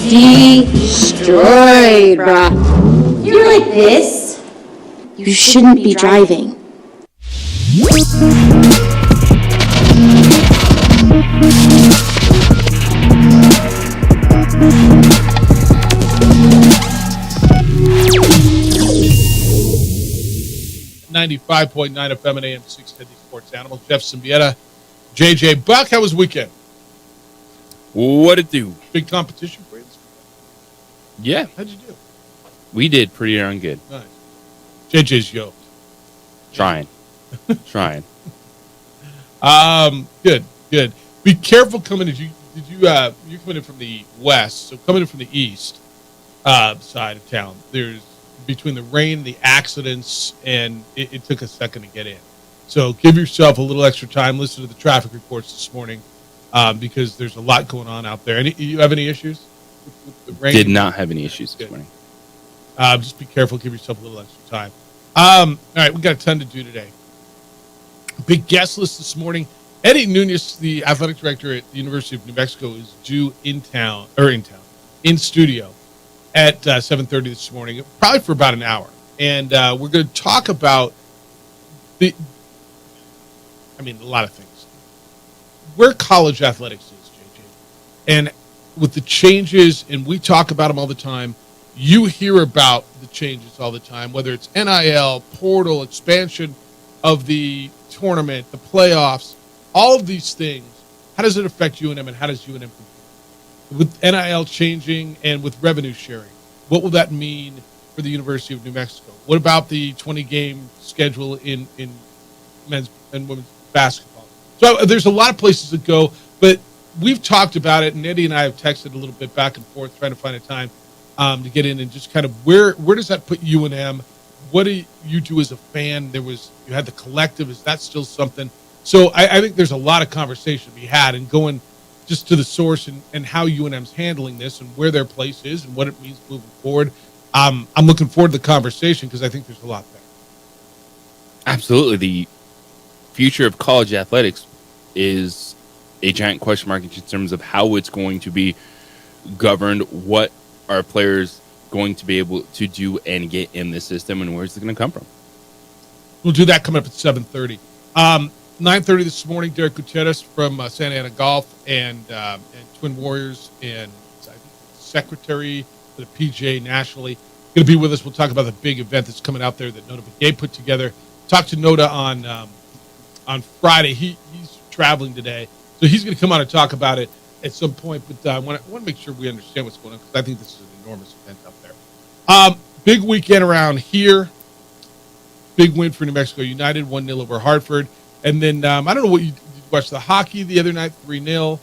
Destroyed, bruh. You're like this? You shouldn't be driving. .9 FM and AM 650 Sports Animal. Jeff Symbieta, JJ Buck. How was the weekend? What'd it do? Big competition for you this weekend? Yeah. How'd you do? We did pretty darn good. Nice. JJ's yoked. Trying. Good. Be careful coming in. You're coming in from the west, so coming in from the east side of town. There's between the rain, the accidents, and it took a second to get in. So give yourself a little extra time. Listen to the traffic reports this morning because there's a lot going on out there. You have any issues with the rain? Did not have any issues this morning. Just be careful. Give yourself a little extra time. All right, we got a ton to do today. Big guest list this morning. Eddie Nunez, the athletic director at the University of New Mexico, is due in studio at 7:30 this morning, probably for about an hour. And we're going to talk about a lot of things. Where college athletics is, JJ. And with the changes, and we talk about them all the time, you hear about the changes all the time, whether it's NIL, portal, expansion of the tournament, the playoffs, all of these things. How does it affect UNM and how does UNM compete? With NIL changing and with revenue sharing, what will that mean for the University of New Mexico? What about the 20-game schedule in men's and women's basketball? So there's a lot of places to go, but we've talked about it, and Eddie and I have texted a little bit back and forth trying to find a time to get in and just kind of where does that put UNM? What do you do as a fan? You had the collective. Is that still something? So I think there's a lot of conversation to be had and going just to the source and how UNM's handling this and where their place is and what it means moving forward. I'm looking forward to the conversation because I think there's a lot there. Absolutely. The future of college athletics is a giant question mark in terms of how it's going to be governed, what are players going to be able to do and get in the system, and where's it going to come from? We'll do that coming up at 7:30. 9:30 this morning, Derek Gutierrez from Santa Ana Golf and Twin Warriors and I think secretary for the PGA nationally going to be with us. We'll talk about the big event that's coming out there that Nota Begay put together. Talked to Nota on Friday. He's traveling today, so he's going to come on and talk about it at some point. But I want to make sure we understand what's going on because I think this is an enormous event up there. Big weekend around here. Big win for New Mexico United, 1-0 over Hartford. And then, I don't know what you watched the hockey the other night, 3-0.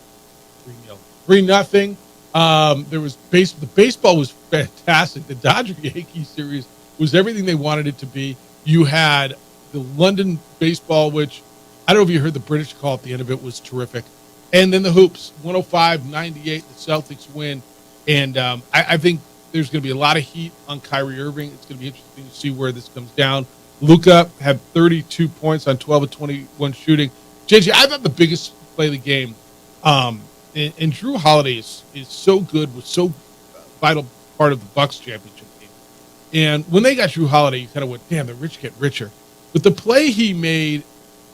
3-0. There was the baseball was fantastic. The Dodger-Yankee series was everything they wanted it to be. You had the London baseball, which I don't know if you heard the British call at the end of it, was terrific. And then the hoops, 105-98, the Celtics win. And I think there's going to be a lot of heat on Kyrie Irving. It's going to be interesting to see where this comes down. Luka had 32 points on 12 of 21 shooting. JJ, I thought the biggest play of the game, and Jrue Holiday is so good, was so vital part of the Bucks championship game. And when they got Jrue Holiday, you kind of went, damn, the rich get richer. But the play he made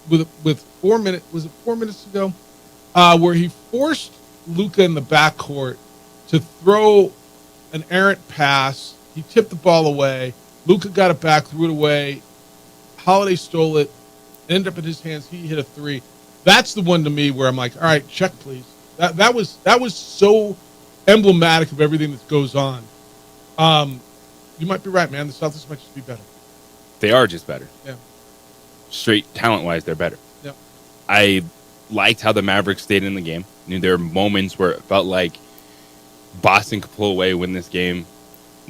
with 4 minutes, was it 4 minutes ago, where he forced Luka in the backcourt to throw an errant pass. He tipped the ball away. Luka got it back, threw it away. Holiday stole it, ended up in his hands. He hit a three. That's the one to me where I'm like, all right, check, please. That was so emblematic of everything that goes on. You might be right, man. The Celtics might just be better. They are just better. Yeah. Straight talent-wise, they're better. Yeah. I liked how the Mavericks stayed in the game. I mean, there were moments where it felt like Boston could pull away, win this game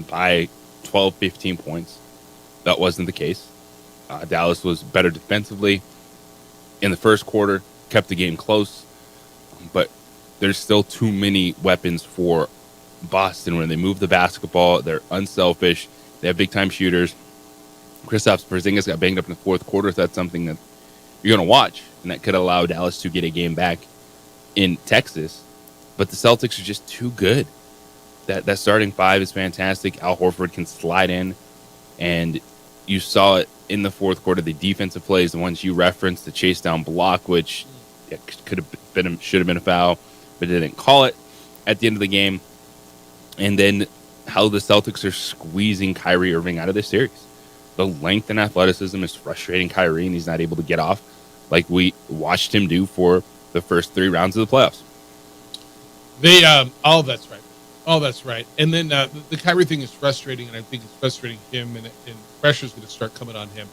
by 12, 15 points. That wasn't the case. Dallas was better defensively in the first quarter, kept the game close, but there's still too many weapons for Boston when they move the basketball. They're unselfish. They have big-time shooters. Kristaps Porzingis got banged up in the fourth quarter, so that's something that you're going to watch, and that could allow Dallas to get a game back in Texas. But the Celtics are just too good. that starting five is fantastic. Al Horford can slide in, and you saw it in the fourth quarter. The defensive plays, the ones you referenced, the chase down block, which should have been a foul, but they didn't call it at the end of the game. And then how the Celtics are squeezing Kyrie Irving out of this series. The length and athleticism is frustrating Kyrie, and he's not able to get off like we watched him do for the first 3 rounds of the playoffs. All that's right. All that's right. And then the Kyrie thing is frustrating, and I think it's frustrating him, and pressure's going to start coming on him.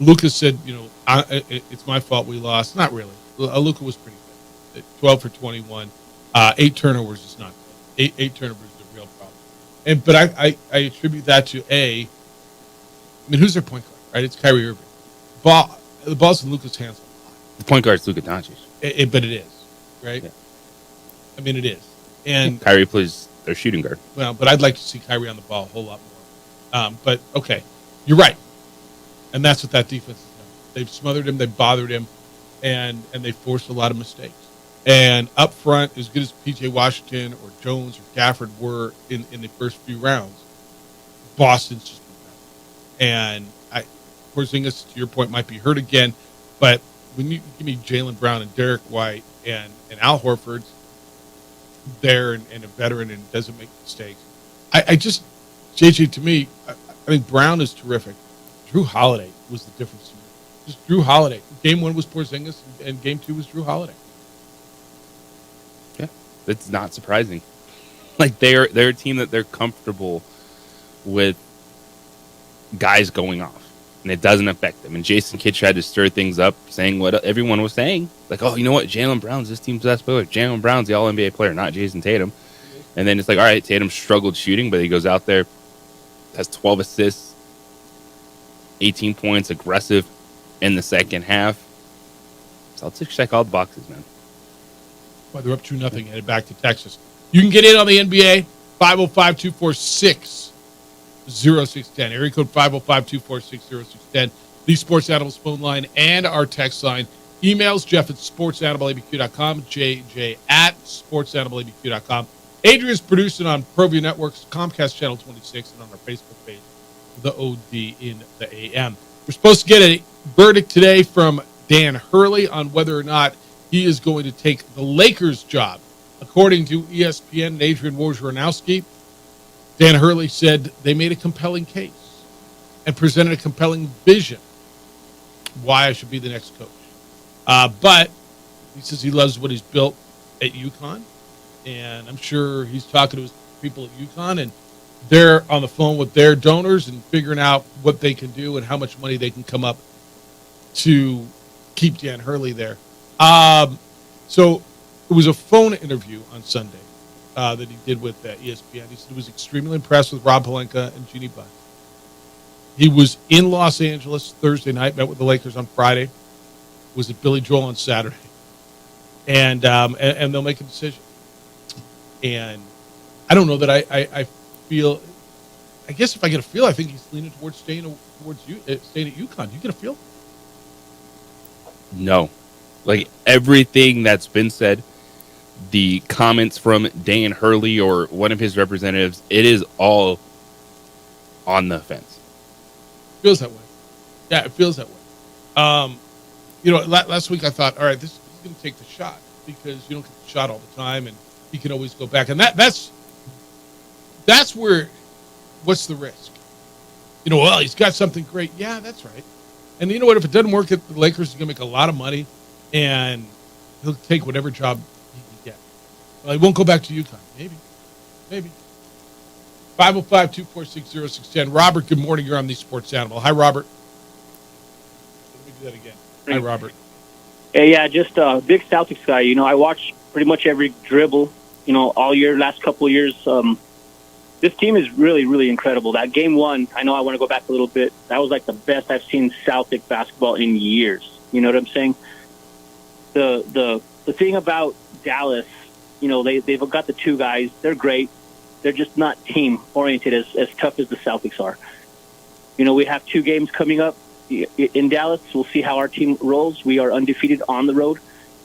Lucas said, it's my fault we lost. Not really. Luka was pretty good. 12 for 21. 8 turnovers is not good. Eight turnovers is a real problem. But I attribute that to who's their point guard, right? It's Kyrie Irving. The ball's in Luka's hands a lot. The point guard's Luka Doncic. But it is, right? Yeah. It is. And Kyrie plays their shooting guard. Well, but I'd like to see Kyrie on the ball a whole lot more. But, okay, you're right. And that's what that defense has done. They've smothered him, they've bothered him, and they forced a lot of mistakes. And up front, as good as P.J. Washington or Jones or Gafford were in the first few rounds, Boston's just been better. And Porzingis, to your point, might be hurt again, but when you give me Jaylen Brown and Derek White and Al Horford there and a veteran and doesn't make mistakes, JJ, to me, I think Brown is terrific. Drew Holiday was the difference to me. Just Drew Holiday. Game 1 was Porzingis, and Game 2 was Drew Holiday. Yeah, it's not surprising. Like they're a team that they're comfortable with guys going off, and it doesn't affect them. And Jason Kidd tried to stir things up, saying what everyone was saying, like, "Oh, you know what? Jaylen Brown's this team's best player. Jaylen Brown's the All-NBA player, not Jason Tatum." And then it's like, all right, Tatum struggled shooting, but he goes out there, has 12 assists, 18 points, aggressive in the second half. Celtics check all the boxes, man. Well, they're up 2-0, headed back to Texas. You can get in on the NBA, 505-246-0610. Area code 505-246-0610. The Sports Animals phone line and our text line. Emails, Jeff at sportsanimалabq.com, JJ at sportsanimалabq.com. Adrian's producing on ProView Networks, Comcast Channel 26, and on our Facebook page, The OD in the AM. We're supposed to get a verdict today from Dan Hurley on whether or not he is going to take the Lakers job. According to ESPN and Adrian Wojnarowski, Dan Hurley said they made a compelling case and presented a compelling vision why I should be the next coach. But he says he loves what he's built at UConn, and I'm sure he's talking to his people at UConn, and they're on the phone with their donors and figuring out what they can do and how much money they can come up to keep Dan Hurley there. So it was a phone interview on Sunday that he did with ESPN. He said he was extremely impressed with Rob Pelinka and Jeannie Buss. He was in Los Angeles Thursday night, met with the Lakers on Friday, was at Billy Joel on Saturday, and they'll make a decision. And I don't know that I feel. I guess if I get a feel, I think he's leaning towards staying at UConn. You get a feel? No, like everything that's been said, the comments from Dan Hurley or one of his representatives, it is all on the fence. Feels that way. Yeah, it feels that way. Last week I thought, all right, this is going to take the shot because you don't get the shot all the time, and he can always go back. And that's where, what's the risk? Well, he's got something great. Yeah, that's right. And you know what? If it doesn't work, the Lakers are going to make a lot of money, and he'll take whatever job he can get. Well, he won't go back to UConn. Maybe. 505-246-0610. Robert, good morning. You're on the Sports Animal. Hi, Robert. Let me do that again. Hi, Robert. Hey, yeah, just a big Celtics guy. I watch pretty much every dribble, all year, last couple of years. This team is really, really incredible. That game 1, I know I want to go back a little bit. That was like the best I've seen Celtic basketball in years. You know what I'm saying? The thing about Dallas, they've got the 2 guys. They're great. They're just not team-oriented as tough as the Celtics are. We have 2 games coming up in Dallas. We'll see how our team rolls. We are undefeated on the road.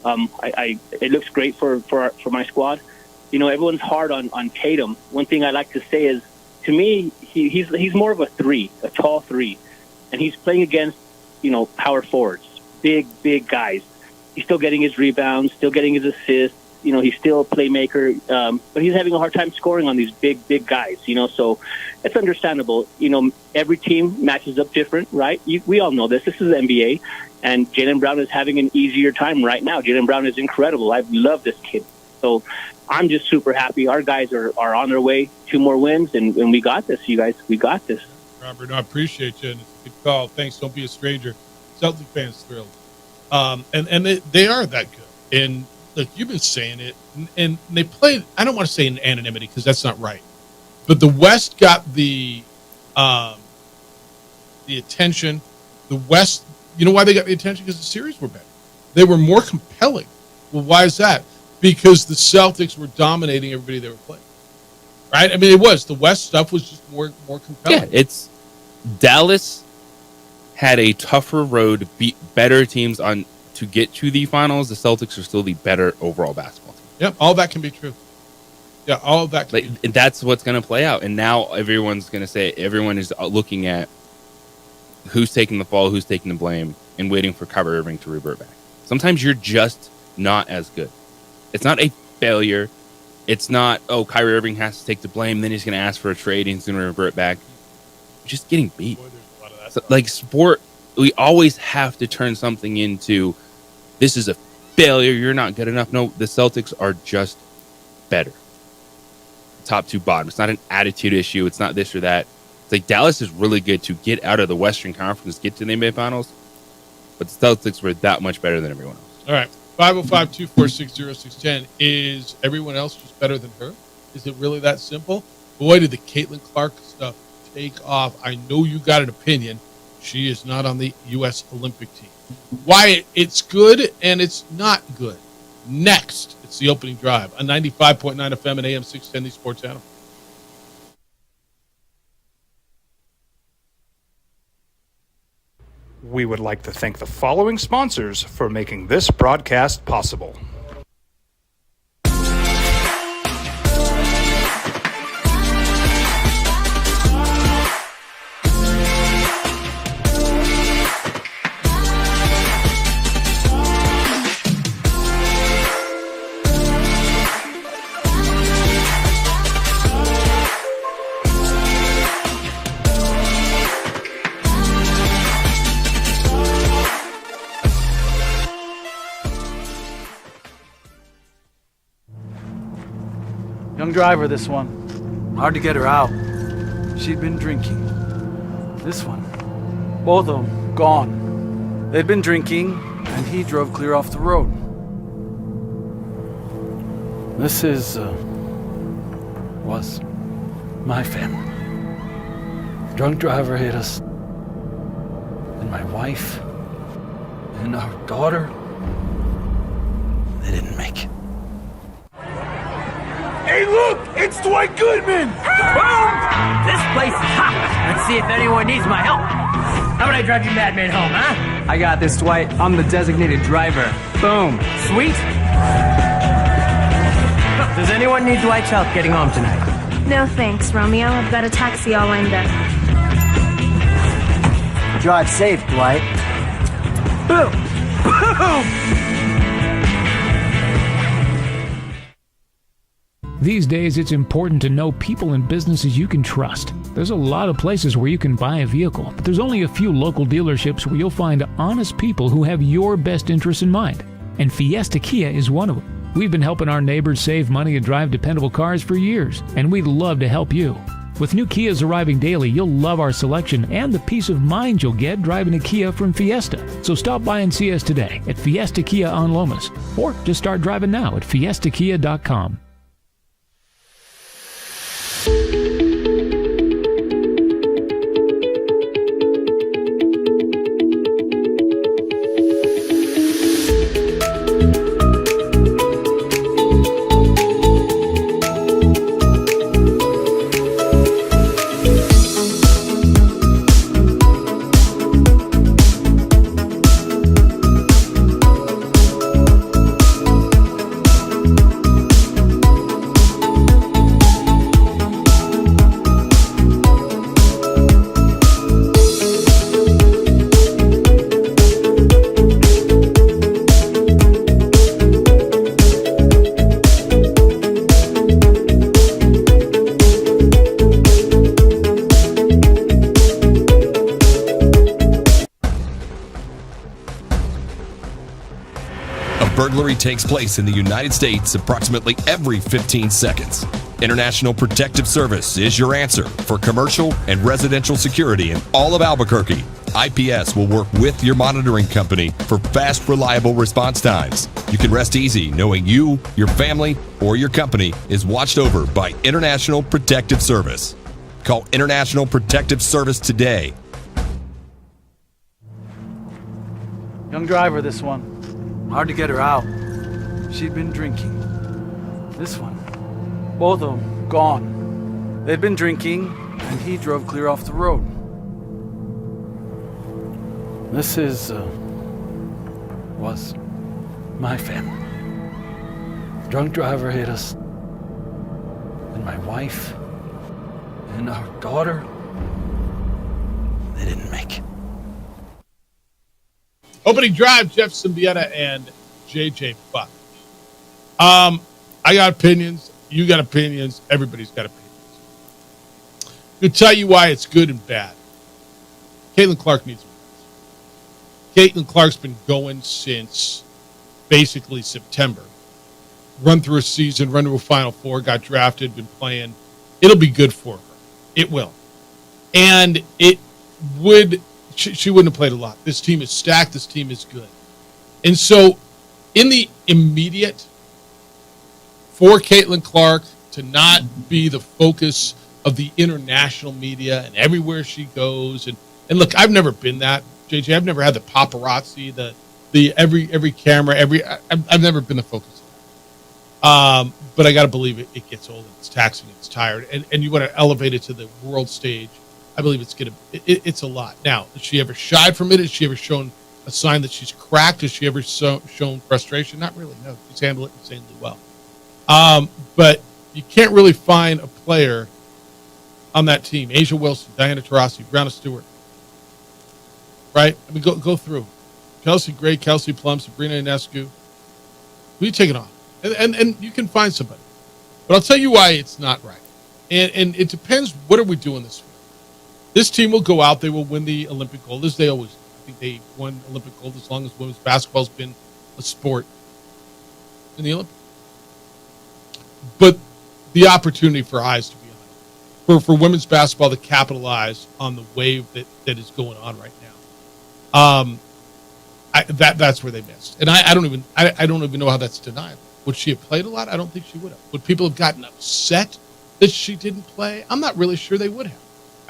It looks great for my squad. everyone's hard on Tatum. One thing I like to say is, to me, he's more of a tall three, and he's playing against, power forwards, big guys. He's still getting his rebounds, still getting his assists. He's still a playmaker, but he's having a hard time scoring on these big guys. So it's understandable. Every team matches up different, right? We all know this. This is the NBA, and Jaylen Brown is having an easier time right now. Jaylen Brown is incredible. I love this kid. So I'm just super happy. Our guys are on their way. 2 more wins, and we got this, you guys. We got this. Robert, I appreciate you, and it's a good call. Thanks. Don't be a stranger. Celtic fans thrilled. And they are that good. And look, you've been saying it, and they played, I don't want to say in anonymity because that's not right, but the West got the attention. The West, you know why they got the attention? Because the series were better. They were more compelling. Well, why is that? Because the Celtics were dominating everybody they were playing. Right? I mean, it was. The West stuff was just more compelling. Yeah, it's Dallas had a tougher road, beat better teams to get to the finals. The Celtics are still the better overall basketball team. Yep, all that can be true. Yeah, all of that can be true. That's what's going to play out. And now everyone is looking at who's taking the fall, who's taking the blame, and waiting for Kyrie Irving to revert back. Sometimes you're just not as good. It's not a failure. It's not, Kyrie Irving has to take the blame, then he's going to ask for a trade and he's going to revert back. You're just getting beat. Boy, there's a lot of that So, like sport, we always have to turn something into, this is a failure, you're not good enough. No, the Celtics are just better. Top to bottom. It's not an attitude issue. It's not this or that. It's like Dallas is really good to get out of the Western Conference, get to the NBA Finals, but the Celtics were that much better than everyone else. All right. 505-246-0610. Is everyone else just better than her? Is it really that simple? Boy, did the Caitlin Clark stuff take off. I know you got an opinion. She is not on the U.S. Olympic team. Why it's good and it's not good. Next, it's the opening drive on 95.9 FM and AM 610, the Sports Animal. We would like to thank the following sponsors for making this broadcast possible. Young driver, this one. Hard to get her out. She'd been drinking. This one. Both of them gone. They'd been drinking, and he drove clear off the road. This was my family. Drunk driver hit us. And my wife and our daughter, they didn't make it. Hey, look! It's Dwight Goodman! Boom! This place is hot. Let's see if anyone needs my help. How about I drive you madman home, huh? I got this, Dwight. I'm the designated driver. Boom. Sweet. Does anyone need Dwight's help getting home tonight? No thanks, Romeo. I've got a taxi all lined up. Drive safe, Dwight. Boom! Boom! These days, it's important to know people and businesses you can trust. There's a lot of places where you can buy a vehicle, but there's only a few local dealerships where you'll find honest people who have your best interests in mind. And Fiesta Kia is one of them. We've been helping our neighbors save money and drive dependable cars for years, and we'd love to help you. With new Kias arriving daily, you'll love our selection and the peace of mind you'll get driving a Kia from Fiesta. So stop by and see us today at Fiesta Kia on Lomas, or just start driving now at fiestakia.com. burglary takes place in the United States approximately every 15 seconds. International Protective Service is your answer for commercial and residential security in all of Albuquerque. IPS will work with your monitoring company for fast, reliable response times. You can rest easy knowing you, your family, or your company is watched over by International Protective Service. Call International Protective Service today. Young driver, this one. Hard to get her out. She'd been drinking. This one. Both of them gone. They'd been drinking, and he drove clear off the road. This was my family. Drunk driver hit us. And my wife and our daughter, they didn't make it. Opening drive, Jeff Symbieta and JJ Buck. I got opinions. You got opinions. Everybody's got opinions. I'll tell you why it's good and bad. Caitlin Clark needs more. Caitlin Clark's been going since basically September. Run through a season, run to a Final Four, got drafted, been playing. It'll be good for her. It will. And it would, she wouldn't have played a lot. This team is stacked. This team is good. And so in the immediate, for Caitlin Clark to not be the focus of the international media and everywhere she goes. And look, I've never been that, JJ. I've never had the paparazzi, the every camera, I've never been the focus of that. But I got to believe it gets old and it's taxing, it's tired. And you want to elevate it to the world stage. I believe it's a lot. Now, has she ever shied from it? Has she ever shown a sign that she's cracked? Has she ever shown frustration? Not really, no. She's handled it insanely well. But you can't really find a player on that team. Asia Wilson, Diana Taurasi, Brianna Stewart. Right? I mean, go through. Chelsea Gray, Kelsey Plum, Sabrina Ionescu. Who are you taking off? And you can find somebody. But I'll tell you why it's not right. And it depends, what are we doing this for? This team will go out, they will win the Olympic gold, as they always do. I think they won Olympic gold as long as women's basketball's been a sport in the Olympics. But the opportunity for eyes to be on, for women's basketball to capitalize on the wave that is going on right now, that's where they missed. And I don't even know how that's denied. Would she have played a lot? I don't think she would have. Would people have gotten upset that she didn't play? I'm not really sure they would have.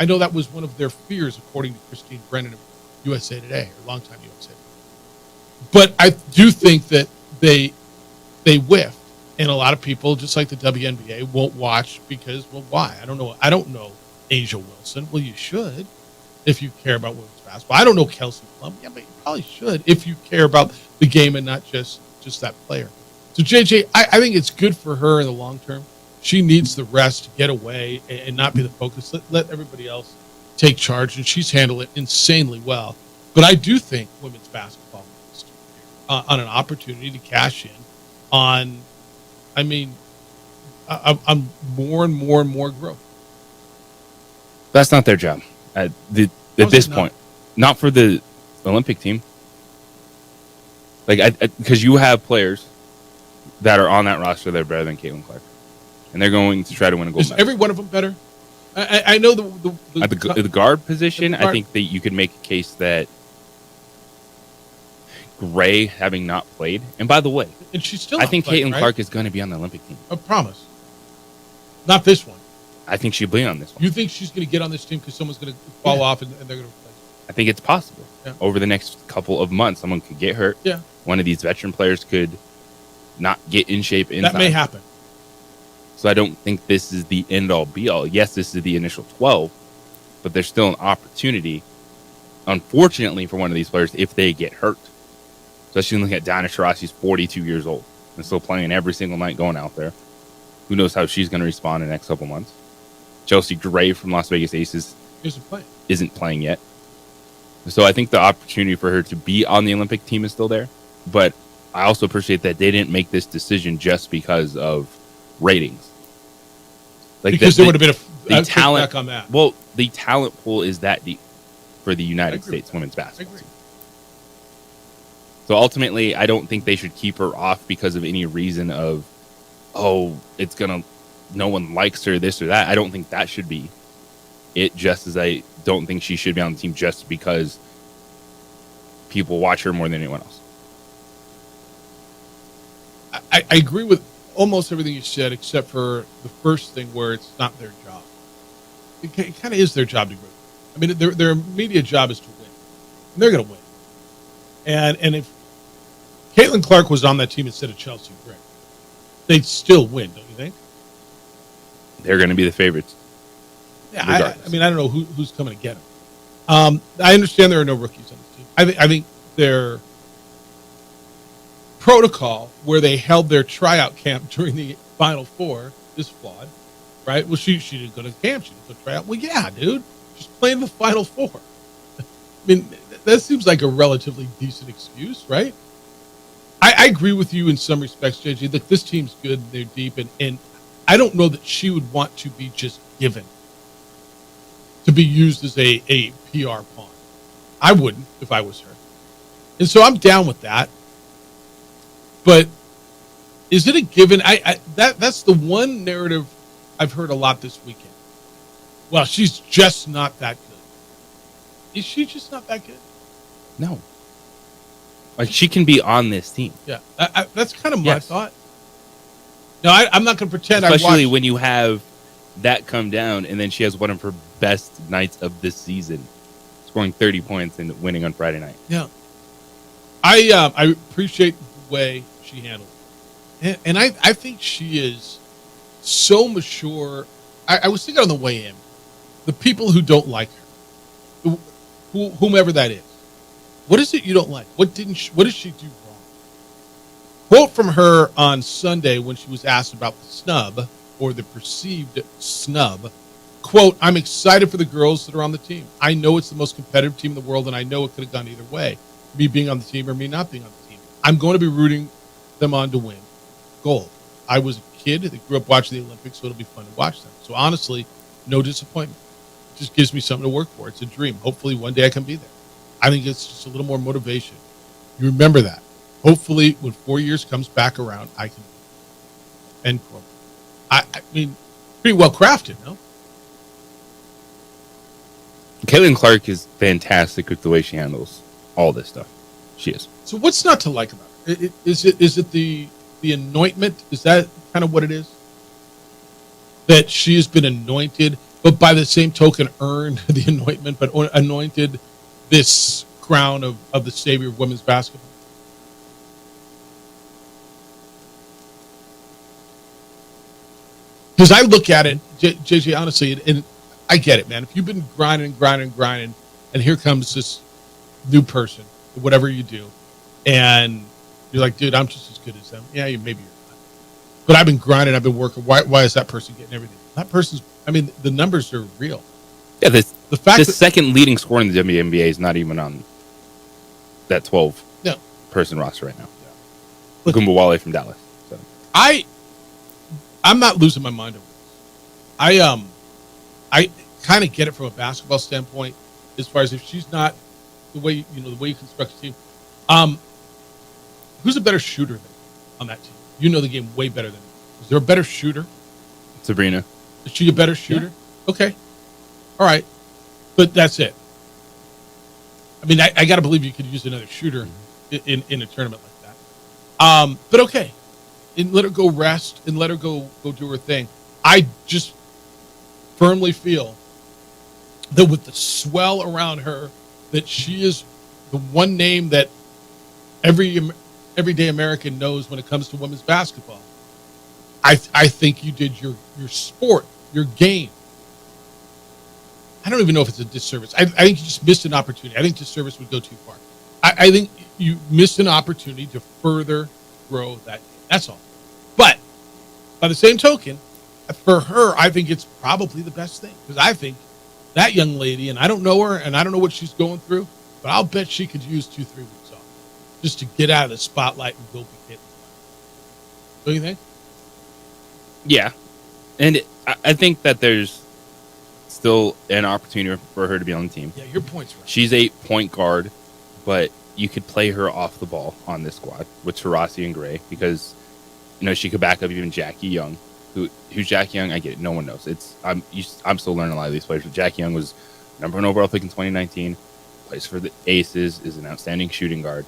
I know that was one of their fears, according to Christine Brennan of USA Today, or longtime USA Today. But I do think that they whiffed. And a lot of people, just like the WNBA, won't watch because, well, why? I don't know Asia Wilson. Well, you should if you care about women's basketball. I don't know Kelsey Plum. Yeah, but you probably should if you care about the game and not just that player. So, JJ, I think it's good for her in the long term. She needs the rest to get away and not be the focus. Let everybody else take charge, and she's handled it insanely well. But I do think women's basketball needs to on an opportunity to cash in on, on more and more and more growth. That's not their job at this point. Not for the Olympic team. Because you have players that are on that roster that are better than Caitlin Clark, and they're going to try to win a gold medal. Is every one of them better? I know at the guard position. I think that you could make a case that Gray, having not played, and by the way, and she's still. I think Caitlin right? Clark is going to be on the Olympic team. I promise. Not this one. I think she'll be on this one. You think she's going to get on this team because someone's going to fall off and they're going to replace her? I think it's possible. Yeah. Over the next couple of months, someone could get hurt. Yeah. One of these veteran players could not get in shape inside. That may happen. So I don't think this is the end-all, be-all. Yes, this is the initial 12, but there's still an opportunity, unfortunately, for one of these players if they get hurt. Especially looking at Diana Taurasi's 42 years old and still playing every single night going out there. Who knows how she's going to respond in the next couple months. Chelsea Gray from Las Vegas Aces isn't playing yet. So I think the opportunity for her to be on the Olympic team is still there. But I also appreciate that they didn't make this decision just because of ratings. Because there would have been a talent kickback on that. Well, the talent pool is that deep for the United States women's basketball team. So ultimately, I don't think they should keep her off because of any reason of, no one likes her, this or that. I don't think that should be it, just as I don't think she should be on the team just because people watch her more than anyone else. I agree with almost everything you said, except for the first thing where it's not their job. It kind of is their job to grow. I mean, their immediate job is to win. And they're going to win. And if Caitlin Clark was on that team instead of Chelsea Gray, they'd still win, don't you think? They're going to be the favorites. Yeah, I mean, I don't know who's coming to get them. I understand there are no rookies on this team. I think their protocol where they held their tryout camp during the Final Four is flawed, right? Well, she didn't go to camp. She didn't go to tryout. Well, yeah, dude. She's playing the Final Four. I mean, that seems like a relatively decent excuse, right? I agree with you in some respects, JJ. Look, this team's good. They're deep. And I don't know that she would want to be just given to be used as a PR pawn. I wouldn't if I was her. And so I'm down with that. But is it a given? That's the one narrative I've heard a lot this weekend. Well, she's just not that good. Is she just not that good? No. Like, she can be on this team. Yeah, that's kind of my thought. No, I'm not going to pretend. Especially when you have that come down, and then she has one of her best nights of this season, scoring 30 points and winning on Friday night. Yeah, I appreciate the way she handled it, and I think she is so mature. I was thinking on the way in, the people who don't like her, whomever that is. What is it you don't like? What did she do wrong? Quote from her on Sunday when she was asked about the snub or the perceived snub. Quote, "I'm excited for the girls that are on the team. I know it's the most competitive team in the world, and I know it could have gone either way, me being on the team or me not being on the team. I'm going to be rooting them on to win gold. I was a kid that grew up watching the Olympics, so it'll be fun to watch them. So honestly, no disappointment. It just gives me something to work for. It's a dream. Hopefully one day I can be there. I think it's just a little more motivation. You remember that. Hopefully, when 4 years comes back around, I can." End quote. I mean, pretty well crafted, no? Caitlin Clark is fantastic with the way she handles all this stuff. She is. So what's not to like about her? Is it the anointment? Is that kind of what it is? That she has been anointed, but by the same token earned the anointment, but anointed this crown of the savior of women's basketball? Because I look at it, JJ, honestly, and I get it, man. If you've been grinding, and here comes this new person, whatever you do, and you're like, dude, I'm just as good as them. Yeah, maybe you're not. But I've been grinding, I've been working. Why is that person getting everything? That person's, I mean, the numbers are real. Yeah, the fact the second leading scorer in the WNBA is not even on that 12-person roster right now. Yeah. Gumbawale from Dallas. So. I'm not losing my mind over this. I kind of get it from a basketball standpoint, as far as if she's not the way you construct a team. Who's a better shooter than on that team? You know the game way better than me. Is there a better shooter? Sabrina. Is she a better shooter? Yeah. Okay. All right. But that's it. I mean, I got to believe you could use another shooter in a tournament like that. But okay. And let her go rest and let her go do her thing. I just firmly feel that with the swell around her, that she is the one name that everyday American knows when it comes to women's basketball. I think you did your sport, your game. I don't even know if it's a disservice. I think you just missed an opportunity. I think disservice would go too far. I think you missed an opportunity to further grow that game. That's all. But by the same token, for her, I think it's probably the best thing, because I think that young lady, and I don't know her, and I don't know what she's going through, but I'll bet she could use 2-3 weeks off just to get out of the spotlight and go be hit. Don't you think? Yeah. And I think that there's still an opportunity for her to be on the team. Yeah, your point's right. She's a point guard, but you could play her off the ball on this squad with Taurasi and Gray because, she could back up even Jackie Young. Who's Jackie Young? I get it. No one knows. I'm still learning a lot of these players. But Jackie Young was #1 overall pick in 2019. Plays for the Aces. Is an outstanding shooting guard.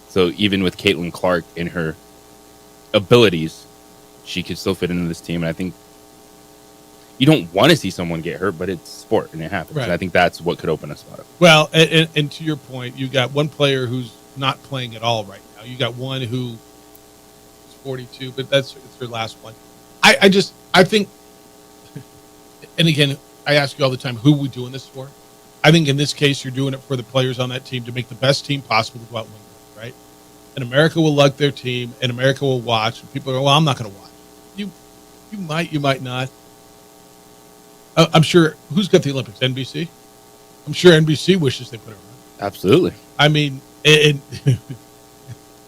So even with Caitlin Clark and her abilities, she could still fit into this team. And I think you don't want to see someone get hurt, but it's sport and it happens. Right. And I think that's what could open us up. Well, and to your point, you got one player who's not playing at all right now. You got one who is 42, but it's her last one. I think, and again, I ask you all the time, who are we doing this for? I think in this case, you're doing it for the players on that team to make the best team possible to go out and win, right? And America will like their team, and America will watch. And people are, well, I'm not going to watch. You might not. I'm sure. Who's got the Olympics? NBC. I'm sure NBC wishes they put it on. Absolutely. I mean, they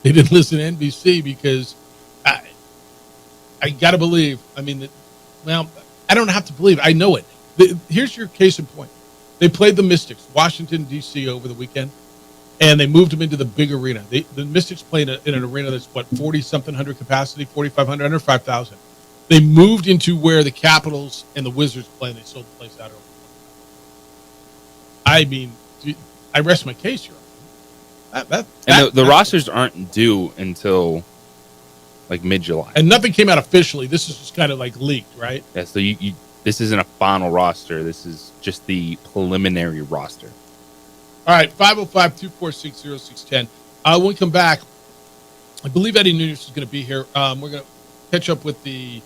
didn't listen to NBC because I got to believe. I mean, well, I don't have to believe. I know it. Here's your case in point. They played the Mystics, Washington, D.C. over the weekend, and they moved them into the big arena. The Mystics play in an arena that's, 40-something hundred capacity, 4,500, under 5,000. They moved into where the Capitals and the Wizards play, and they sold the place out. I mean, I rest my case here. The rosters aren't due until like mid-July. And nothing came out officially. This is just kind of like leaked, right? Yeah, so this isn't a final roster. This is just the preliminary roster. All right, 505-246-0610. When we come back, I believe Eddie Nunez is going to be here. We're going to catch up with the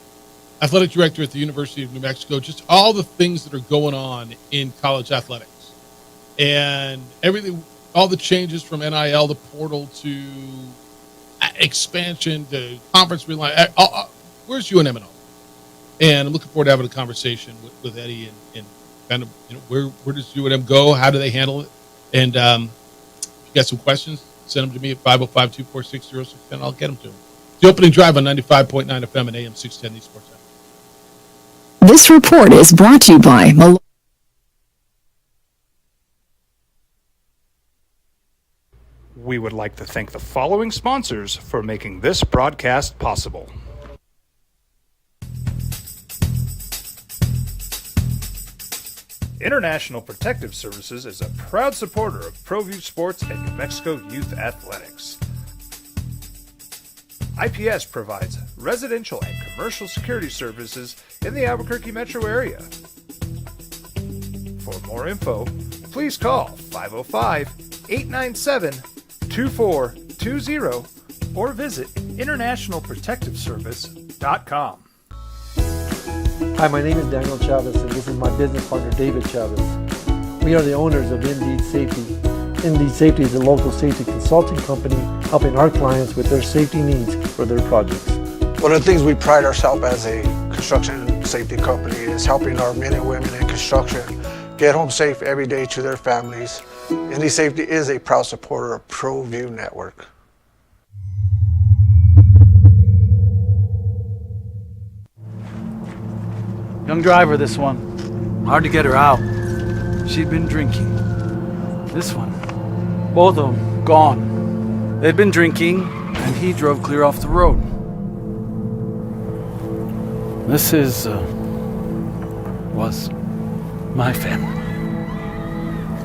athletic director at the University of New Mexico, just all the things that are going on in college athletics. And everything, all the changes from NIL, the portal, to expansion, to conference realignment. Where's UNM and all? And I'm looking forward to having a conversation with Eddie and kind of, where does UNM go? How do they handle it? And if you got some questions, send them to me at 505-246-0610. I'll get them to them. The opening drive on 95.9 FM and AM 610, the Sports App. This report is brought to you by We would like to thank the following sponsors for making this broadcast possible. International Protective Services is a proud supporter of ProView Sports and New Mexico Youth Athletics. IPS provides residential and commercial security services in the Albuquerque metro area. For more info, please call 505-897-2420 or visit internationalprotectiveservice.com. Hi, my name is Daniel Chavez, and this is my business partner, David Chavez. We are the owners of Indeed Safety. Indeed Safety is a local safety consulting company helping our clients with their safety needs for their projects. One of the things we pride ourselves as a construction safety company is helping our men and women in construction get home safe every day to their families. Indeed Safety is a proud supporter of ProView Network. Young driver, this one. Hard to get her out. She'd been drinking. This one. Both of them gone. They'd been drinking, and he drove clear off the road. This was my family.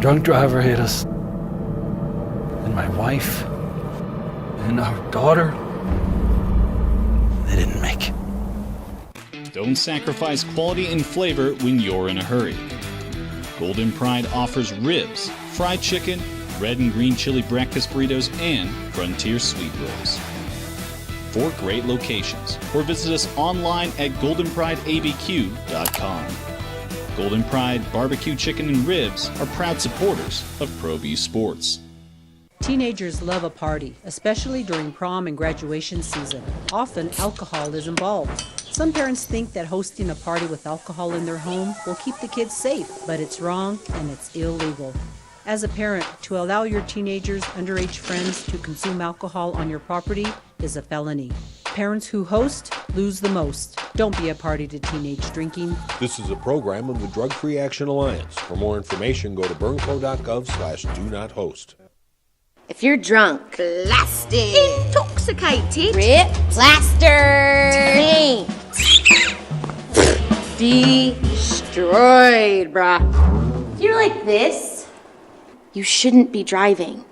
Drunk driver hit us. And my wife and our daughter, they didn't make it. Don't sacrifice quality and flavor when you're in a hurry. Golden Pride offers ribs, fried chicken, red and green chili breakfast burritos, and frontier sweet rolls. 4 great locations, or visit us online at goldenprideabq.com. Golden Pride Barbecue Chicken and Ribs are proud supporters of ProView Sports. Teenagers love a party, especially during prom and graduation season. Often, alcohol is involved. Some parents think that hosting a party with alcohol in their home will keep the kids safe, but it's wrong and it's illegal. As a parent, to allow your teenagers' underage friends to consume alcohol on your property is a felony. Parents who host lose the most. Don't be a party to teenage drinking. This is a program of the Drug Free Action Alliance. For more information, go to burnco.gov/do-not-host. If you're drunk, Blasted. Intoxicated. rip, plaster, paint, destroyed, bruh. If you're like this, you shouldn't be driving.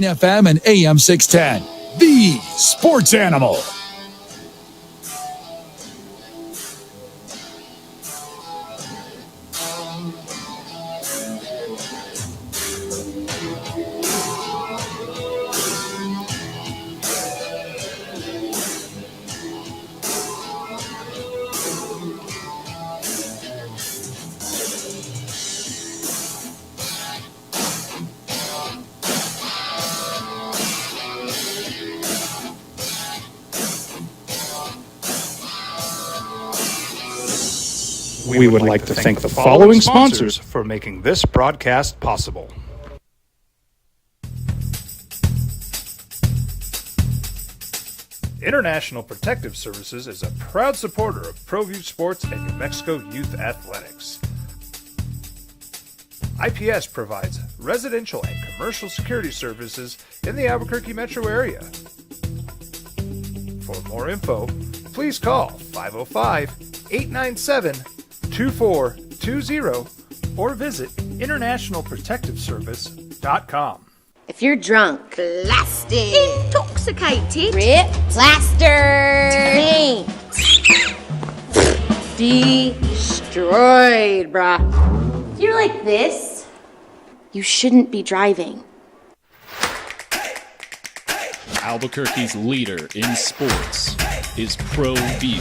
FM and AM 610, the sports animal. We would like to thank the following sponsors for making this broadcast possible. International Protective Services is a proud supporter of ProView Sports and New Mexico Youth Athletics. IPS provides residential and commercial security services in the Albuquerque metro area. For more info, please call 505-897-2420 or visit internationalprotectiveservice.com. If you're drunk, Blasted. Intoxicated. rip, plaster, paint, destroyed, bruh. If you're like this, you shouldn't be driving. Albuquerque's leader in sports is ProView.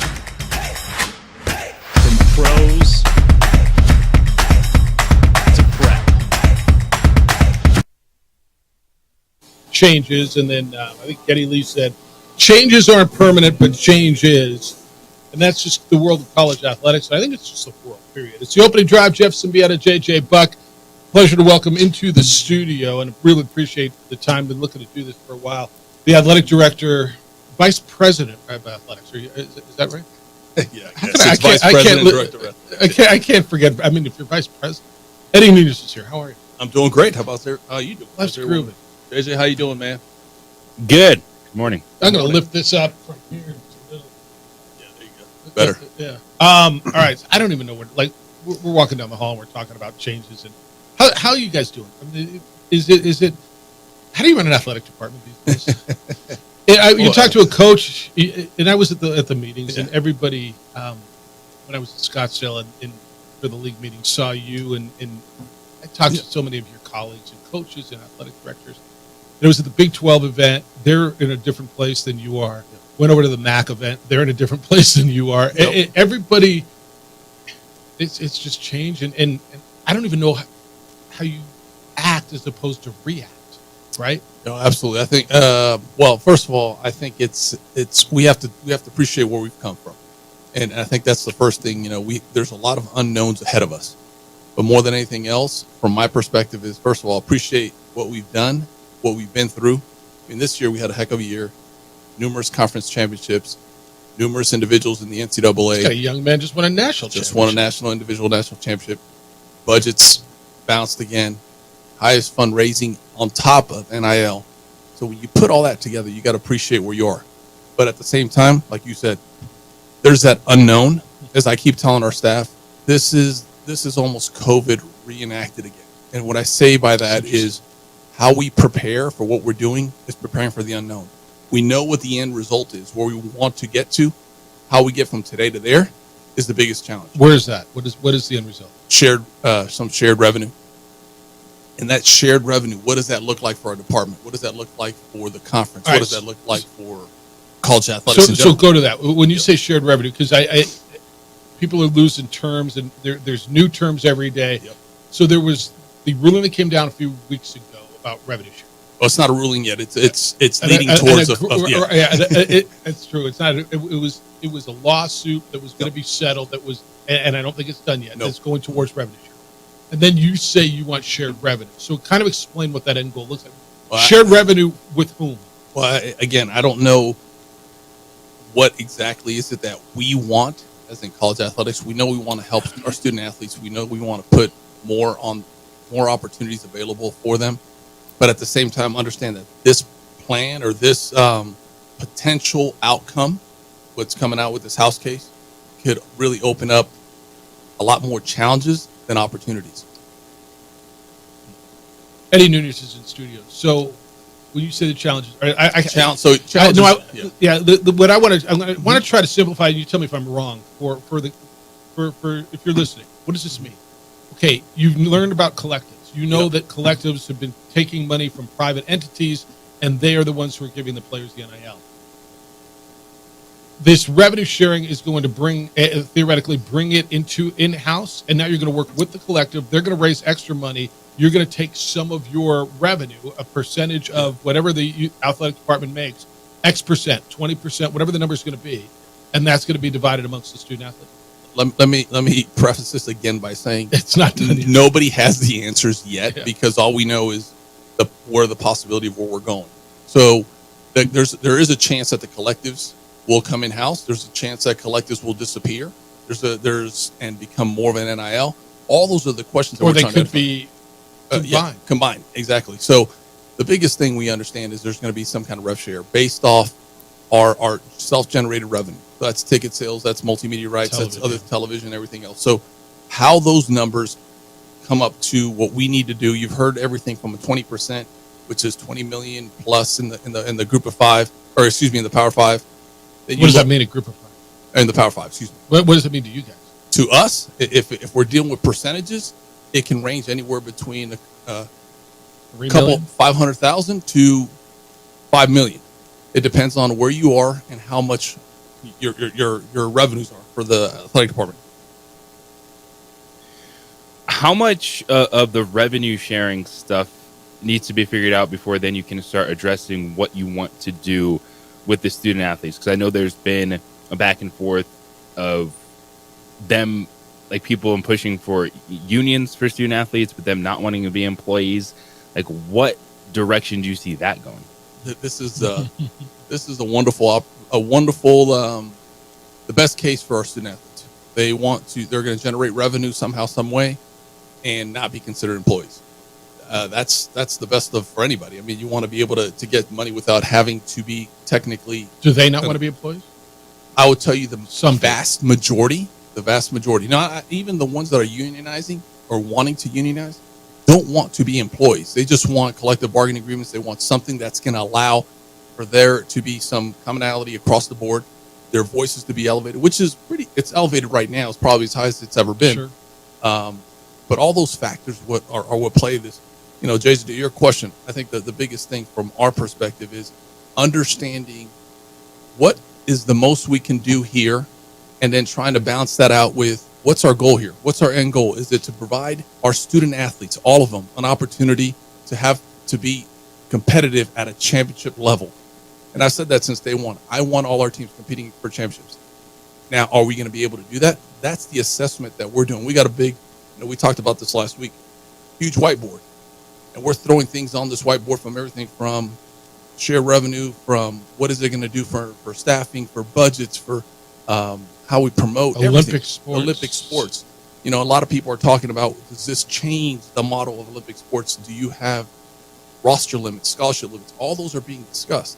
From pros to prep. Changes, and then I think Getty Lee said, changes aren't permanent, but change is. And that's just the world of college athletics. I think it's just the world, period. It's the opening drive. Jeff Symbieta, JJ Buck. Pleasure to welcome into the studio, and really appreciate the time. Been looking to do this for a while. The athletic director, vice president of athletics. Is that right? Yeah, I can't forget. I mean, if you're vice president, Eddie Nunez is here. How are you? I'm doing great. How about there? How you doing? Let's groove it. JJ, how you doing, man? Good. Good morning. I'm going to lift this up from here. Yeah, there you go. Better. Yeah. All right. I don't even know what. Like, we're walking down the hall and we're talking about changes and how are you guys doing? I mean, is it? How do you run an athletic department these days? You talk to a coach, and I was at the meetings, and everybody, when I was in Scottsdale and for the league meeting, saw you, and I talked to so many of your colleagues and coaches and athletic directors. It was at the Big 12 event. They're in a different place than you are. Went over to the MAC event. They're in a different place than you are. Everybody, it's just changed, and I don't even know how you act as opposed to react. Right? No, absolutely. I think. Well, first of all, I think it's we have to appreciate where we've come from, and I think that's the first thing. You know, there's a lot of unknowns ahead of us, but more than anything else, from my perspective, is first of all appreciate what we've done, what we've been through. I mean, this year we had a heck of a year, numerous conference championships, numerous individuals in the NCAA. A young man just won a national championship. Budgets bounced again. Highest fundraising on top of NIL. So when you put all that together, you got to appreciate where you are. But at the same time, like you said, there's that unknown. As I keep telling our staff, this is almost COVID reenacted again. And what I say by that is how we prepare for what we're doing is preparing for the unknown. We know what the end result is, where we want to get to. How we get from today to there is the biggest challenge. Where is that? What is the end result? Some shared revenue. And that shared revenue, what does that look like for our department? What does that look like for the conference? What does that look like for college athletics in general? So go to that. When you say shared revenue, because people are losing terms, and there's new terms every day. So there was the ruling that came down a few weeks ago about revenue share. Well, it's not a ruling yet. It's leading towards It's true. It's not. It was a lawsuit that was going to be settled. That was, and I don't think it's done yet. It's going towards revenue share. And then you say you want shared revenue. So kind of explain what that end goal looks like. Well, shared revenue with whom? Well, again, I don't know what exactly is it that we want as in college athletics. We know we want to help our student athletes. We know we want to put more opportunities available for them. But at the same time, understand that this plan or this potential outcome, what's coming out with this House case, could really open up a lot more challenges than opportunities. Eddie Nunez is in studio. So when you say the challenges, what I want to try to simplify, and you tell me if I'm wrong. For if you're listening, what does this mean? Okay, you've learned about collectives. You know that collectives have been taking money from private entities, and they are the ones who are giving the players the NIL. This revenue sharing is going to theoretically bring it into in-house, and now you're going to work with the collective. They're going to raise extra money. You're going to take some of your revenue, a percentage of whatever the athletic department makes, X percent, 20%, whatever the number is going to be, and that's going to be divided amongst the student athletes. Let me preface this again by saying it's not done yet. Nobody has the answers yet because all we know is the possibility of where we're going. So there is a chance that the collectives will come in house. There's a chance that collectives will disappear. And become more of an NIL. All those are the questions that or we're they trying could to be combined. Combined, exactly. So the biggest thing we understand is there's going to be some kind of rev share based off our self-generated revenue. That's ticket sales, that's multimedia rights, that's other television, everything else. So how those numbers come up to what we need to do, you've heard everything from a 20%, which is 20 million plus in the group of five, or excuse me, in the Power Five. What does that mean, a group of five? In the Power Five, excuse me. What does it mean to you guys? To us, if we're dealing with percentages, it can range anywhere between a couple 500,000 to 5 million. It depends on where you are and how much your revenues are for the athletic department. How much of the revenue sharing stuff needs to be figured out before then you can start addressing what you want to do with the student athletes? Because I know there's been a back and forth of them, like people pushing for unions for student athletes, but them not wanting to be employees. Like, what direction do you see that going? This is a wonderful the best case for our student athletes. They're going to generate revenue somehow, some way, and not be considered employees. That's the best for anybody. I mean, you want to be able to get money without having to be technically. Do they not want to be employees? I would tell you the vast majority. Not even the ones that are unionizing or wanting to unionize don't want to be employees. They just want collective bargaining agreements. They want something that's going to allow for there to be some commonality across the board, their voices to be elevated, which is it's elevated right now. It's probably as high as it's ever been. Sure. But all those factors are what play this. You know, Jason, to your question, I think that the biggest thing from our perspective is understanding what is the most we can do here, and then trying to balance that out with what's our goal here? What's our end goal? Is it to provide our student athletes, all of them, an opportunity to be competitive at a championship level? And I've said that since day one. I want all our teams competing for championships. Now, are we going to be able to do that? That's the assessment that we're doing. We got a big, we talked about this last week, huge whiteboard. And we're throwing things on this whiteboard from everything from share revenue, from what is it going to do for staffing, for budgets, for how we promote Olympic sports. You know, a lot of people are talking about, does this change the model of Olympic sports? Do you have roster limits, scholarship limits? All those are being discussed.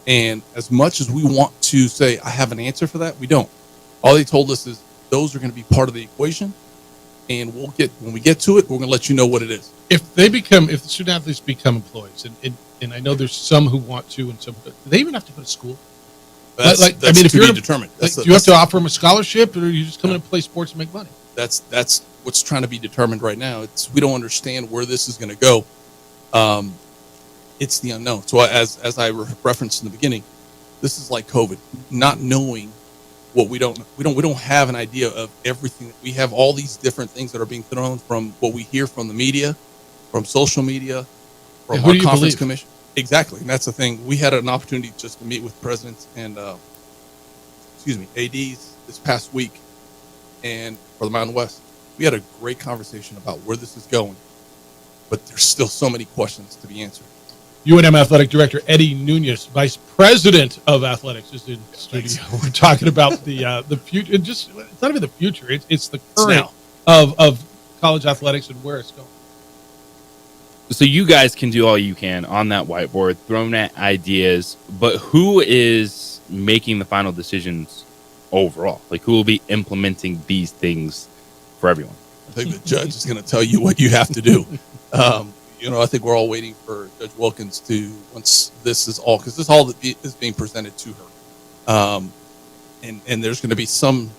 And as much as we want to say, I have an answer for that, we don't. All they told us is those are going to be part of the equation. And when we get to it, we're going to let you know what it is. If the student athletes become employees, and I know there's some who want to, and some, do they even have to go to school? That's if you're determined. Do you have to offer them a scholarship, or you just come in and play sports and make money? That's what's trying to be determined right now. We don't understand where this is going to go. It's the unknown. So as I referenced in the beginning, this is like COVID, not knowing what we don't have an idea of everything. We have all these different things that are being thrown from what we hear from the media, from social media, from And who our do you conference believe? commission. Exactly, and that's the thing. We had an opportunity just to meet with presidents and ADs this past week, and for the Mountain West, we had a great conversation about where this is going. But there's still so many questions to be answered. UNM Athletic Director Eddie Nunez, Vice President of Athletics, is in the studio. We're talking about the future. It's not even the future. It's the current of college athletics and where it's going. So you guys can do all you can on that whiteboard, throwing at ideas, but who is making the final decisions overall? Like, who will be implementing these things for everyone? I think the judge is going to tell you what you have to do. I think we're all waiting for Judge Wilkins to, once this is all, because this is all that is being presented to her. And there's going to be some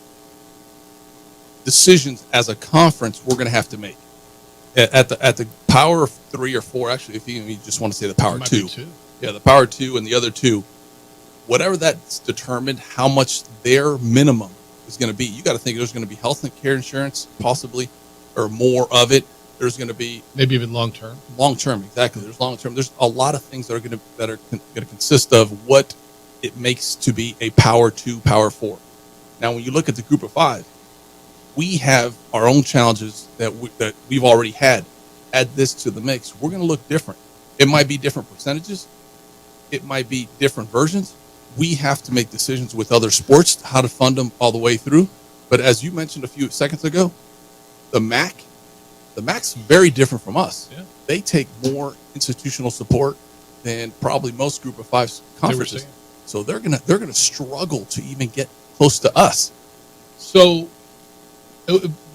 decisions as a conference we're going to have to make. At the power of 3 or 4, actually, if you just want to say the power 2. Yeah, the power 2 and the other 2, whatever that's determined, how much their minimum is going to be. You got to think there's going to be health and care insurance, possibly, or more of it. There's going to be maybe even long term. Long term, exactly. There's long term. There's a lot of things that are going to consist of what it makes to be a power 2, power 4. Now, when you look at the group of 5, we have our own challenges that we've already had. Add this to the mix, we're going to look different. It might be different percentages. It might be different versions. We have to make decisions with other sports, how to fund them all the way through. But as you mentioned a few seconds ago, the MAC's very different from us. Yeah. They take more institutional support than probably most group of 5 conferences. So they're gonna struggle to even get close to us. So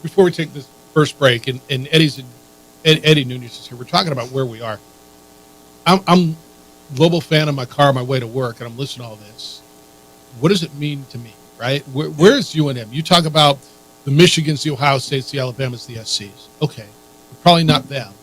before we take this first break, and Eddie Nunez is here, we're talking about where we are. I'm global fan of my car on my way to work, and I'm listening to all this. What does it mean to me, right? Where's UNM? You talk about the Michigans, the Ohio States, the Alabamas, the SCs. Okay, probably not them.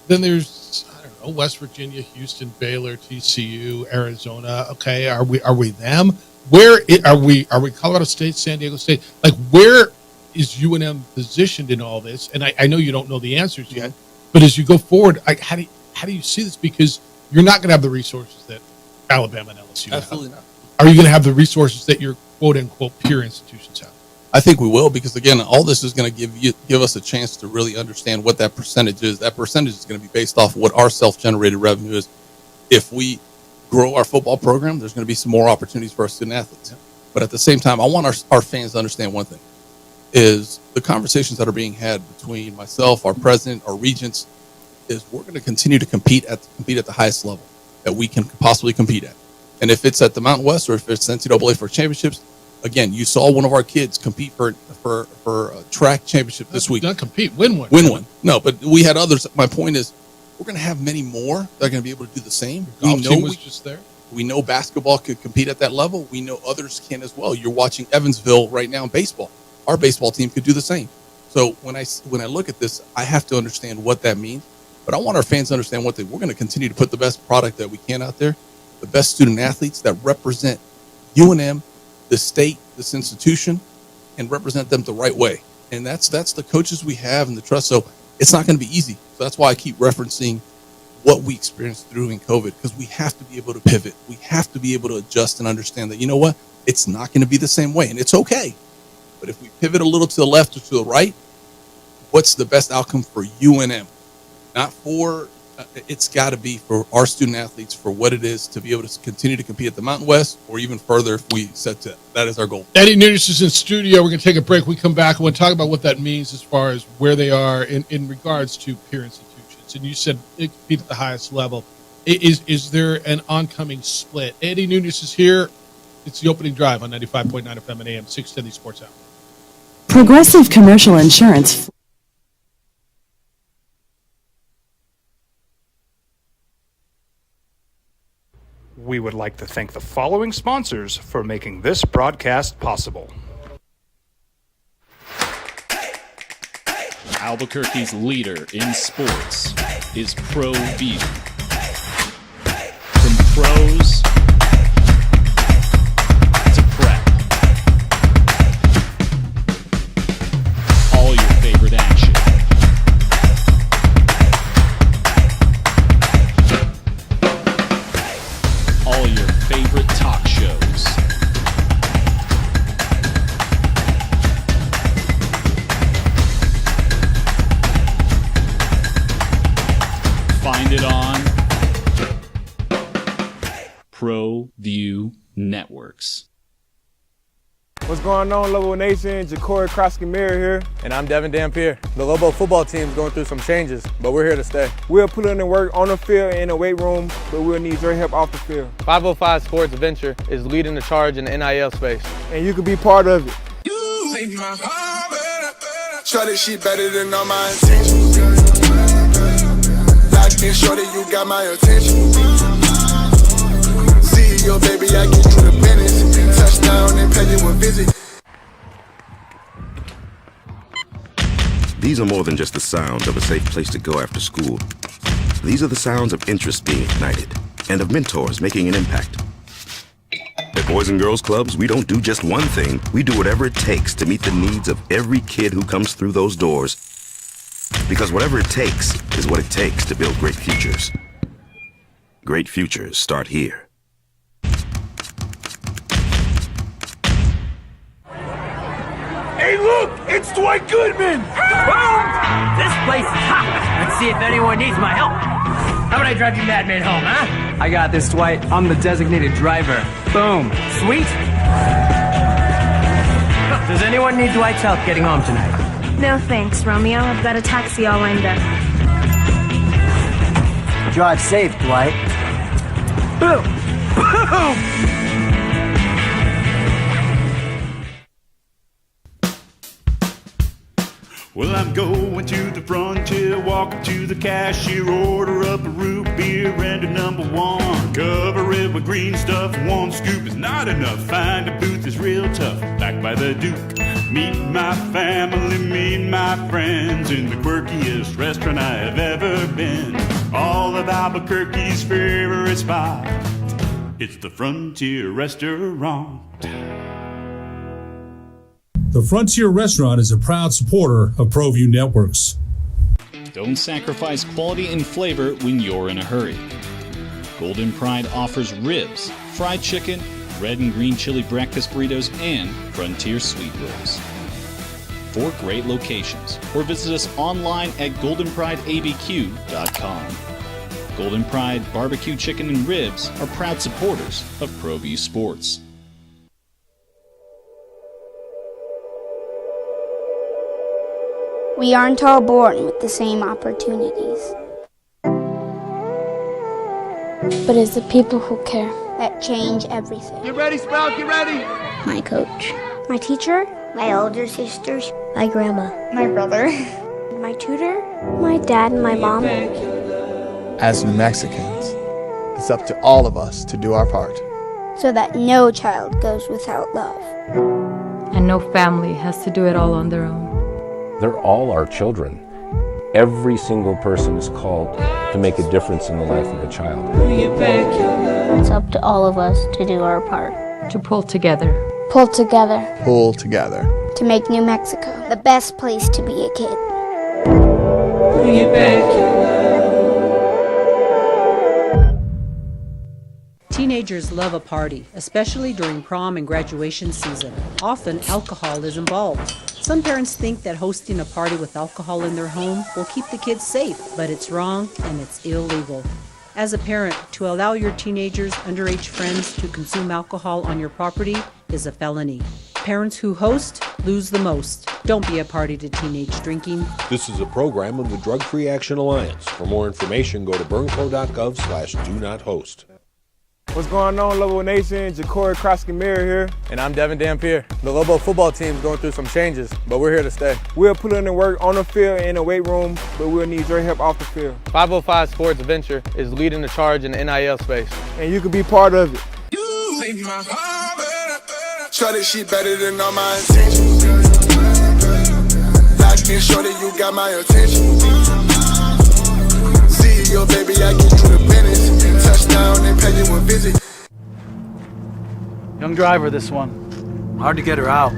Then there's, I don't know, West Virginia, Houston, Baylor, TCU, Arizona. Okay, are we them? Where are we? Are we Colorado State, San Diego State? Like, where is UNM positioned in all this? And I know you don't know the answers yet, but as you go forward, how do you see this? Because you're not going to have the resources that Alabama and LSU Absolutely have. not. Are you going to have the resources that your quote-unquote peer institutions have? I think we will, because again, all this is going to give us a chance to really understand what that percentage is. That percentage is going to be based off of what our self-generated revenue is. If we grow our football program, there's going to be some more opportunities for our student athletes. But at the same time, I want our fans to understand one thing, is the conversations that are being had between myself, our president, our regents, is we're going to continue to compete at the highest level that we can possibly compete at. And if it's at the Mountain West or if it's NCAA for championships, again, you saw one of our kids compete for a track championship this week. Not compete, win one. Win one. No, but we had others. My point is, we're going to have many more that are going to be able to do the same. Golf team was just there. We know basketball could compete at that level. We know others can as well. You're watching Evansville right now in baseball. Our baseball team could do the same. So when I look at this, I have to understand what that means. But I want our fans to understand we're going to continue to put the best product that we can out there, the best student athletes that represent UNM, the state, this institution, and represent them the right way. And that's the coaches we have and the trust. So it's not going to be easy. So that's why I keep referencing what we experienced through in COVID, because we have to be able to pivot. We have to be able to adjust and understand that, you know what, it's not going to be the same way, and it's okay. But if we pivot a little to the left or to the right, what's the best outcome for UNM? Not for, it's got to be for our student athletes, for what it is to be able to continue to compete at the Mountain West or even further if we set to. That is our goal. Eddie Nunez is in studio. We're going to take a break. We come back and we'll talk about what that means as far as where they are in regards to peer institutions. And you said it compete at the highest level. Is there an oncoming split? Eddie Nunez is here. It's the opening drive on 95.9 FM and AM 610 Sports Hour. Progressive Commercial Insurance. We would like to thank the following sponsors for making this broadcast possible. Albuquerque's leader in sports is Pro Beauty. From pros to prep, What's going on, Lobo Nation? Ja'Cory Krosky-Miller here. And I'm Devin Dampier. The Lobo football team's going through some changes, but we're here to stay. We'll put in the work on the field and in the weight room, but we'll need your help off the field. 505 Sports Venture is leading the charge in the NIL space. And you can be part of it. Shorty, she better than all my intentions. Locked in, shorty, you got my attention. CEO, baby, I get you the business. Touchdown and pay you a visit. These are more than just the sounds of a safe place to go after school. These are the sounds of interest being ignited and of mentors making an impact. At Boys and Girls Clubs, we don't do just one thing. We do whatever it takes to meet the needs of every kid who comes through those doors. Because whatever it takes is what it takes to build great futures. Great futures start here. Hey, look! It's Dwight Goodman! Boom! This place is hot. Let's see if anyone needs my help. How about I drive you madman home, huh? I got this, Dwight. I'm the designated driver. Boom. Sweet. Does anyone need Dwight's help getting home tonight? No thanks, Romeo. I've got a taxi all lined up. Drive safe, Dwight. Boom! Boom! Well, I'm going to the frontier, walking to the cashier, order up a root beer and a number one. Cover it with green stuff, one scoop is not enough. Find a booth is real tough, back by the Duke. Meet my family, meet my friends in the quirkiest restaurant I have ever been. All of Albuquerque's favorite spot, it's the Frontier Restaurant. The Frontier Restaurant is a proud supporter of ProView Networks. Don't sacrifice quality and flavor when you're in a hurry. Golden Pride offers ribs, fried chicken, red and green chili breakfast burritos, and Frontier sweet rolls. 4 great locations, or visit us online at goldenprideabq.com. Golden Pride Barbecue Chicken and Ribs are proud supporters of ProView Sports. We aren't all born with the same opportunities. But it's the people who care that change everything. Get ready, Sprout, get ready! My coach. My teacher. My older sisters. My grandma. My brother. My tutor. My dad and my mom. As New Mexicans, it's up to all of us to do our part. So that no child goes without love. And no family has to do it all on their own. They're all our children. Every single person is called to make a difference in the life of a child. It's up to all of us to do our part. To pull together. Pull together. Pull together. To make New Mexico the best place to be a kid. Teenagers love a party, especially during prom and graduation season. Often, alcohol is involved. Some parents think that hosting a party with alcohol in their home will keep the kids safe, but it's wrong and it's illegal. As a parent, to allow your teenagers' underage friends to consume alcohol on your property is a felony. Parents who host lose the most. Don't be a party to teenage drinking. This is a program of the Drug Free Action Alliance. For more information, go to burnco.gov/do-not-host. What's going on, Lobo Nation? Ja'Cory Krosky-Miller here. And I'm Devin Dampier. The Lobo football team's going through some changes, but we're here to stay. We'll put in the work on the field and in the weight room, but we'll need your help off the field. 505 Sports Venture is leading the charge in the NIL space. And you can be part of it. Shorty, she better than all my intentions. Locked in, shorty, you got my attention. CEO, baby, I get you the business. Touchdown and pay you a visit. Young driver, this one. Hard to get her out.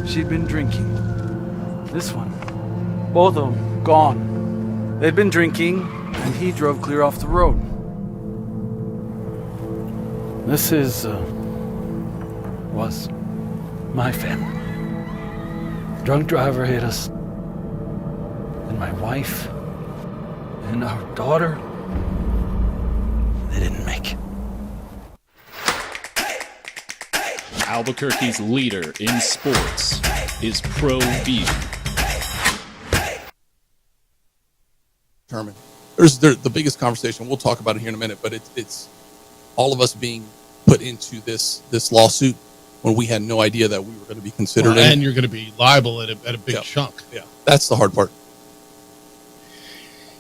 She'd been drinking. This one. Both of them gone. They'd been drinking, and he drove clear off the road. This was my family. Drunk driver hit us. And my wife and our daughter, they didn't make it. Albuquerque's leader in sports is ProView. There's the biggest conversation. We'll talk about it here in a minute, but it's all of us being put into this lawsuit when we had no idea that we were going to be considered. And you're going to be liable at a big chunk. Yeah, that's the hard part.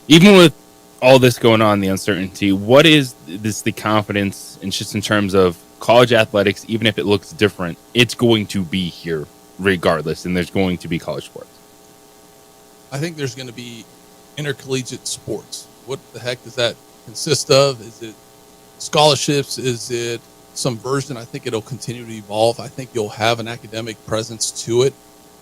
Even with all this going on, the uncertainty, what is the confidence, and just in terms of college athletics, even if it looks different, it's going to be here regardless, and there's going to be college sports? I think there's going to be intercollegiate sports. What the heck does that consist of? Is it scholarships? Is it some version? I think it'll continue to evolve. I think you'll have an academic presence to it.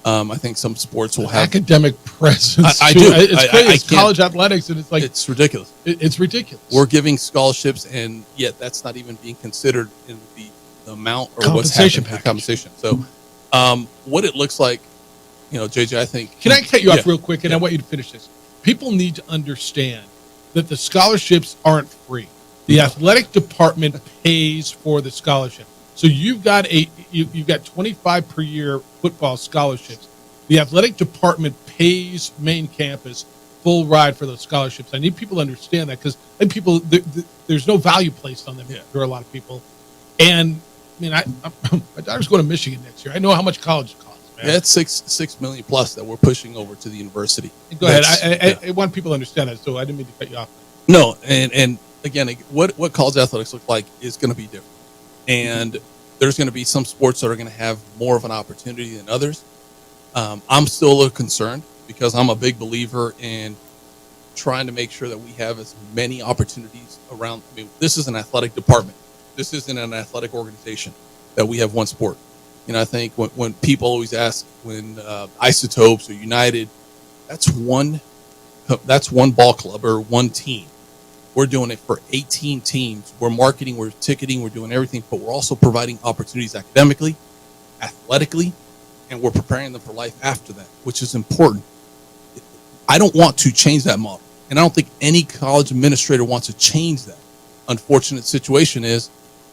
I think some sports will have academic presence. I do. do. It's crazy. It's college athletics, and it's like it's ridiculous. It's ridiculous. We're giving scholarships, and yet that's not even being considered in the amount or what's compensation happening. Compensation. So, what it looks like, JJ, I think. Can I cut you off real quick? And I want you to finish this. People need to understand that the scholarships aren't free. The athletic department pays for the scholarship. So you've got you've got 25 per year football scholarships. The athletic department pays main campus full ride for those scholarships. I need people to understand that, because there's no value placed on them for a lot of people. And I mean, my daughter's going to Michigan next year. I know how much college costs. Yeah, it's $6 million plus that we're pushing over to the university. Go ahead. I want people to understand that, so I didn't mean to cut you off. No, and again, what college athletics look like is going to be different, and there's going to be some sports that are going to have more of an opportunity than others. I'm still a little concerned because I'm a big believer in trying to make sure that we have as many opportunities around. I mean, this is an athletic department. This isn't an athletic organization that we have one sport. I think when people always ask when Isotopes or United, that's one ball club or one team. We're doing it for 18 teams. We're marketing, we're ticketing, we're doing everything, but we're also providing opportunities academically, athletically, and we're preparing them for life after that, which is important. I don't want to change that model, and I don't think any college administrator wants to change that. Unfortunate situation is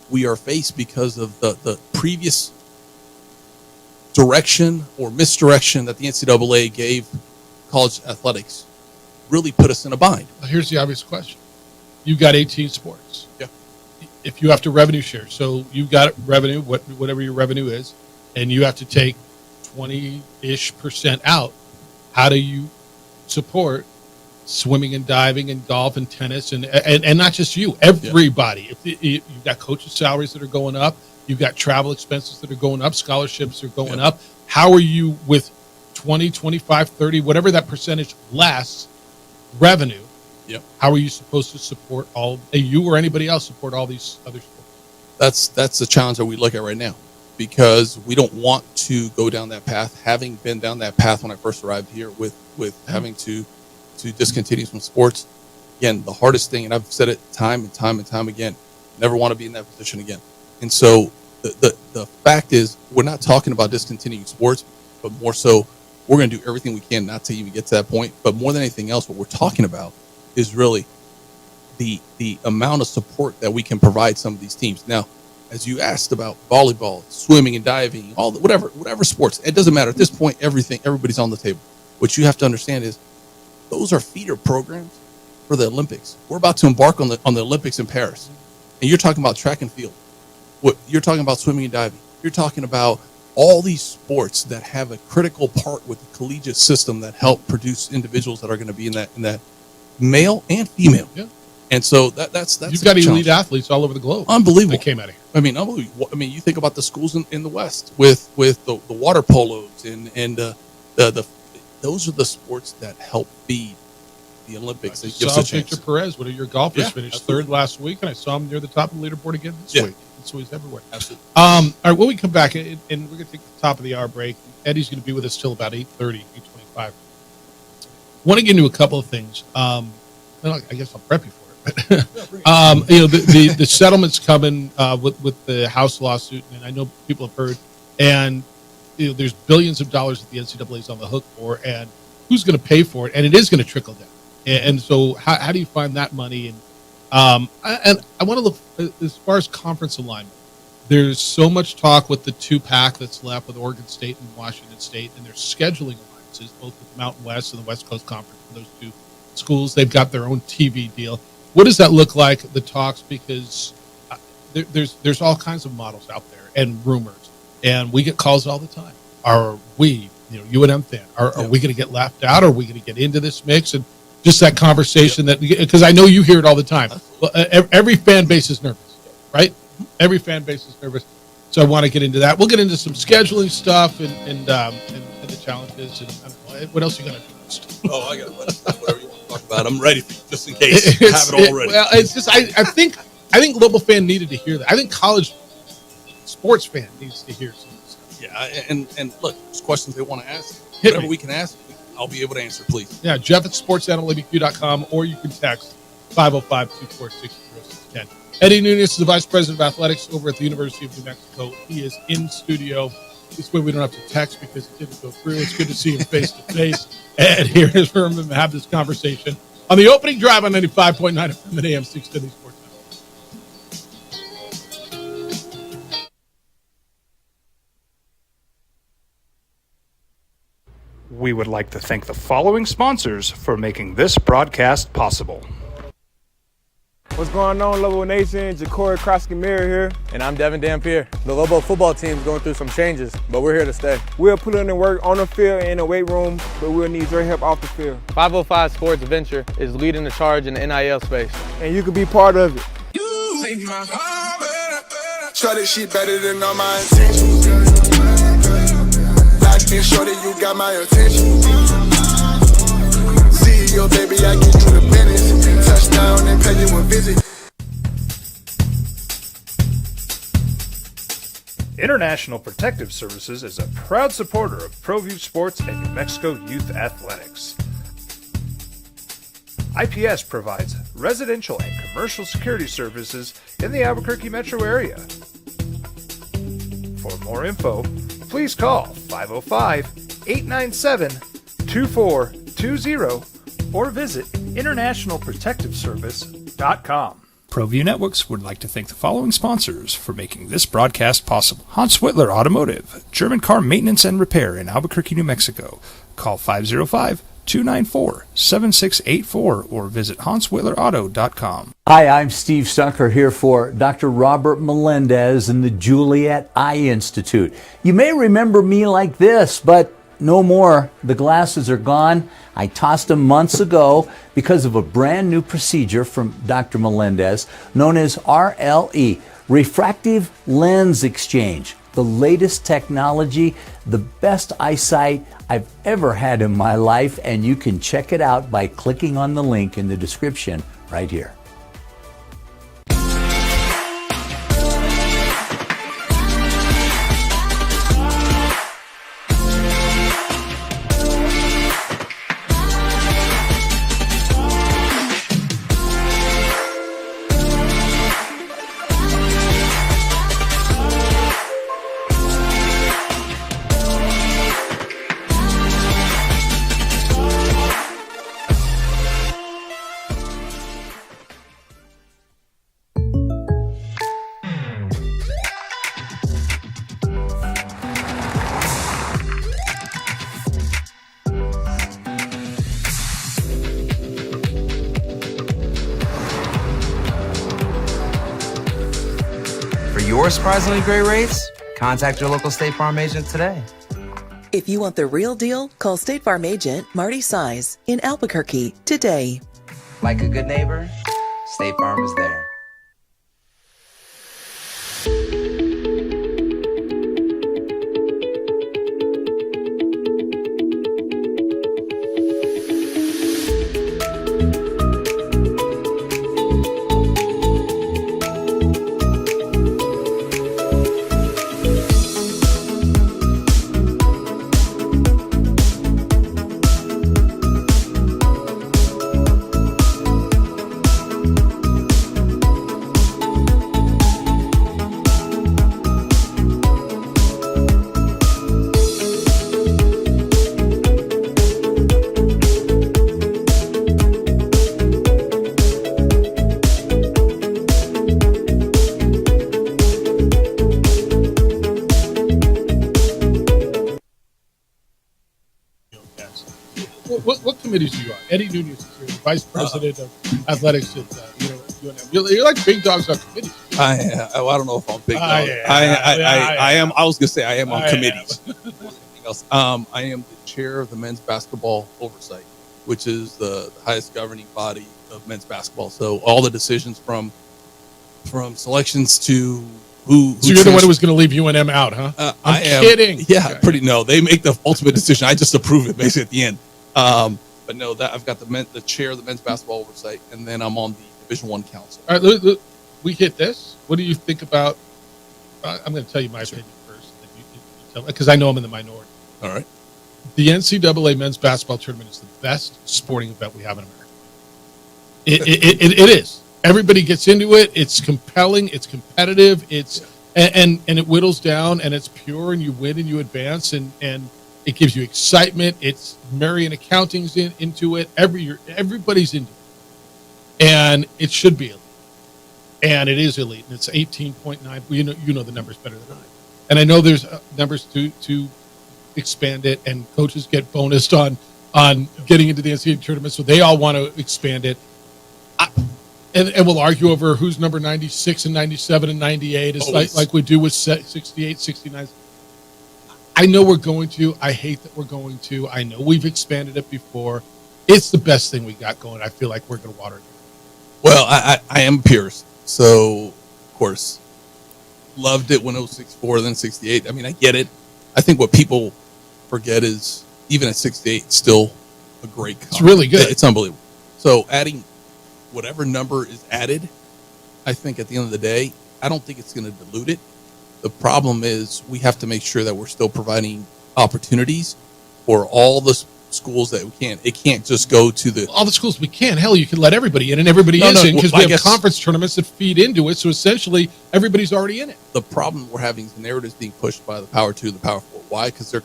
we are faced because of the previous direction or misdirection that the NCAA gave college athletics really put us in a bind. Here's the obvious question. You've got 18 sports. Yeah. If you have to revenue share, so you've got revenue, whatever your revenue is, and you have to take 20-ish% out, how do you support swimming and diving and golf and tennis and not just you, everybody? If you've got coaches' salaries that are going up, you've got travel expenses that are going up, scholarships are going up. How are you with 20, 25, 30, whatever that percentage less revenue? How are you supposed to support you or anybody else support all these other sports? That's the challenge that we look at right now, because we don't want to go down that path. Having been down that path when I first arrived here with having to discontinue some sports, again, the hardest thing, and I've said it time and time and time again, never want to be in that position again. And so the fact is, we're not talking about discontinuing sports, but more so, we're going to do everything we can not to even get to that point. But more than anything else, what we're talking about is really the amount of support that we can provide some of these teams. Now, as you asked about volleyball, swimming and diving, all the, whatever sports, it doesn't matter. At this point, everybody's on the table. What you have to understand is those are feeder programs for the Olympics. We're about to embark on the Olympics in Paris. And you're talking about track and field. You're talking about swimming and diving. You're talking about all these sports that have a critical part with the collegiate system that help produce individuals that are going to be in that male and female. Yeah. And so that's you've got elite athletes all over the globe. Unbelievable. That came out of here. I mean, unbelievable. I mean, you think about the schools in the West with the water polos and those are the sports that help feed the Olympics. I saw Victor Perez, one of your golfers, finished third last week, and I saw him near the top of the leaderboard again this week. So he's everywhere. Absolutely. All right, when we come back, and we're going to take the top of the hour break, Eddie's going to be with us till about 8:30, 8:25. Want to get into a couple of things. I guess I'll prep you for it. But, the settlement's coming with the House lawsuit, and I know people have heard, and there's billions of dollars that the NCAA is on the hook for, and who's going to pay for it? And it is going to trickle down. And so how do you find that money? And I want to look as far as conference alignment. there's so much talk with the 2-pack that's left with Oregon State and Washington State, and their scheduling alliances, both with the Mountain West and the West Coast Conference, for those two schools. They've got their own TV deal. What does that look like, the talks? Because there's all kinds of models out there and rumors, and we get calls all the time. Are we, UNM fan, are we going to get left out? Are we going to get into this mix? And just that conversation that, because I know you hear it all the time. Well, every fan base is nervous, right? Every fan base is nervous. So I want to get into that. We'll get into some scheduling stuff and the challenges. And I don't know, what else you got to do? Oh, I got a bunch of stuff, whatever you want to talk about. I'm ready for you, just in case you have it all ready. Well, it's just, I think Louisville fan needed to hear that. I think college sports fan needs to hear some of this stuff. Yeah, and look, there's questions they want to ask. Whatever we can ask, I'll be able to answer, please. Yeah, Jeff at sportsanalyticq.com, or you can text 505-246-0610. Eddie Nunez is the Vice President of Athletics over at the University of New Mexico. He is in studio. This way we don't have to text because it didn't go through. It's good to see him face to face and hear his room and have this conversation on the opening drive on 95.9 FM and AM 670 Sports Network. We would like to thank the following sponsors for making this broadcast possible. What's going on, Lobo Nation? Ja'Cory Krosky-Miller here. And I'm Devin Dampier. The Lobo football team's going through some changes, but we're here to stay. We'll put in the work on the field and in the weight room, but we'll need your help off the field. 505 Sports Venture is leading the charge in the NIL space. And you can be part of it. Try this shit better than all my intentions. Locked in shorty, you got my attention. CEO, baby, I get you the business. Touchdown and pay you a visit. International Protective Services is a proud supporter of ProView Sports and New Mexico Youth Athletics. IPS provides residential and commercial security services in the Albuquerque metro area. For more info, please call 505-897-2420 or visit internationalprotectiveservice.com. ProView Networks would like to thank the following sponsors for making this broadcast possible. Hans Whitler Automotive, German car maintenance and repair in Albuquerque, New Mexico. Call 505-294-7684 or visit hanswhitlerauto.com. Hi, I'm Steve Stucker here for Dr. Robert Melendez and the Juliet Eye Institute. You may remember me like this, but no more. The glasses are gone. I tossed them months ago because of a brand new procedure from Dr. Melendez known as RLE, Refractive Lens Exchange. The latest technology, the best eyesight I've ever had in my life, and you can check it out by clicking on the link in the description right here. For surprisingly great rates, contact your local State Farm agent today. If you want the real deal, call State Farm agent Marty Size in Albuquerque today. Like a good neighbor, State Farm is there. what committees are you on? Eddie Nunez is here, the vice president of athletics at UNM. You're like big dogs on committees. I don't know if I'm big dog. I am. I was gonna say I am on committees. I am the chair of the men's basketball oversight, which is the highest governing body of men's basketball. So all the decisions from selections to who. So you're the one who was going to leave UNM out, huh? I'm kidding. Yeah, okay. No. They make the ultimate decision. I just approve it basically at the end. But no, that I've got the chair of the men's basketball oversight, and then I'm on the Division I council. All right, look, we hit this. What do you think about? I'm going to tell you my opinion first, because I know I'm in the minority. All right. The NCAA men's basketball tournament is the best sporting event we have in America. It is. Everybody gets into it. It's compelling. It's competitive. And it whittles down, and it's pure, and you win and you advance, and it gives you excitement. It's Marion Accounting's into it. Everybody's into it, and it should be elite, and it is elite. And it's 18.9. You know the numbers better than I. And I know there's numbers to expand it, and coaches get bonused on getting into the NCAA tournament, so they all want to expand it. And we'll argue over who's number 96 and 97 and 98. It's like we do with 68, 69. I know we're going to. I hate that we're going to. I know we've expanded it before. It's the best thing we got going. I feel like we're going to water it down. Well, I am Pierce, so of course loved it when it was 64, then 68. I mean, I get it. I think what people forget is even at 68, it's still a great conference. It's really good. It's unbelievable. So adding whatever number is added, I think at the end of the day, I don't think it's going to dilute it. The problem is we have to make sure that we're still providing opportunities for all the schools that we can. It can't just go to all the schools we can. Hell, you can let everybody in, and everybody is in because we have conference tournaments that feed into it. So essentially, everybody's already in it. The problem we're having is the narratives being pushed by the Power 2, the Power 4. Why? Because their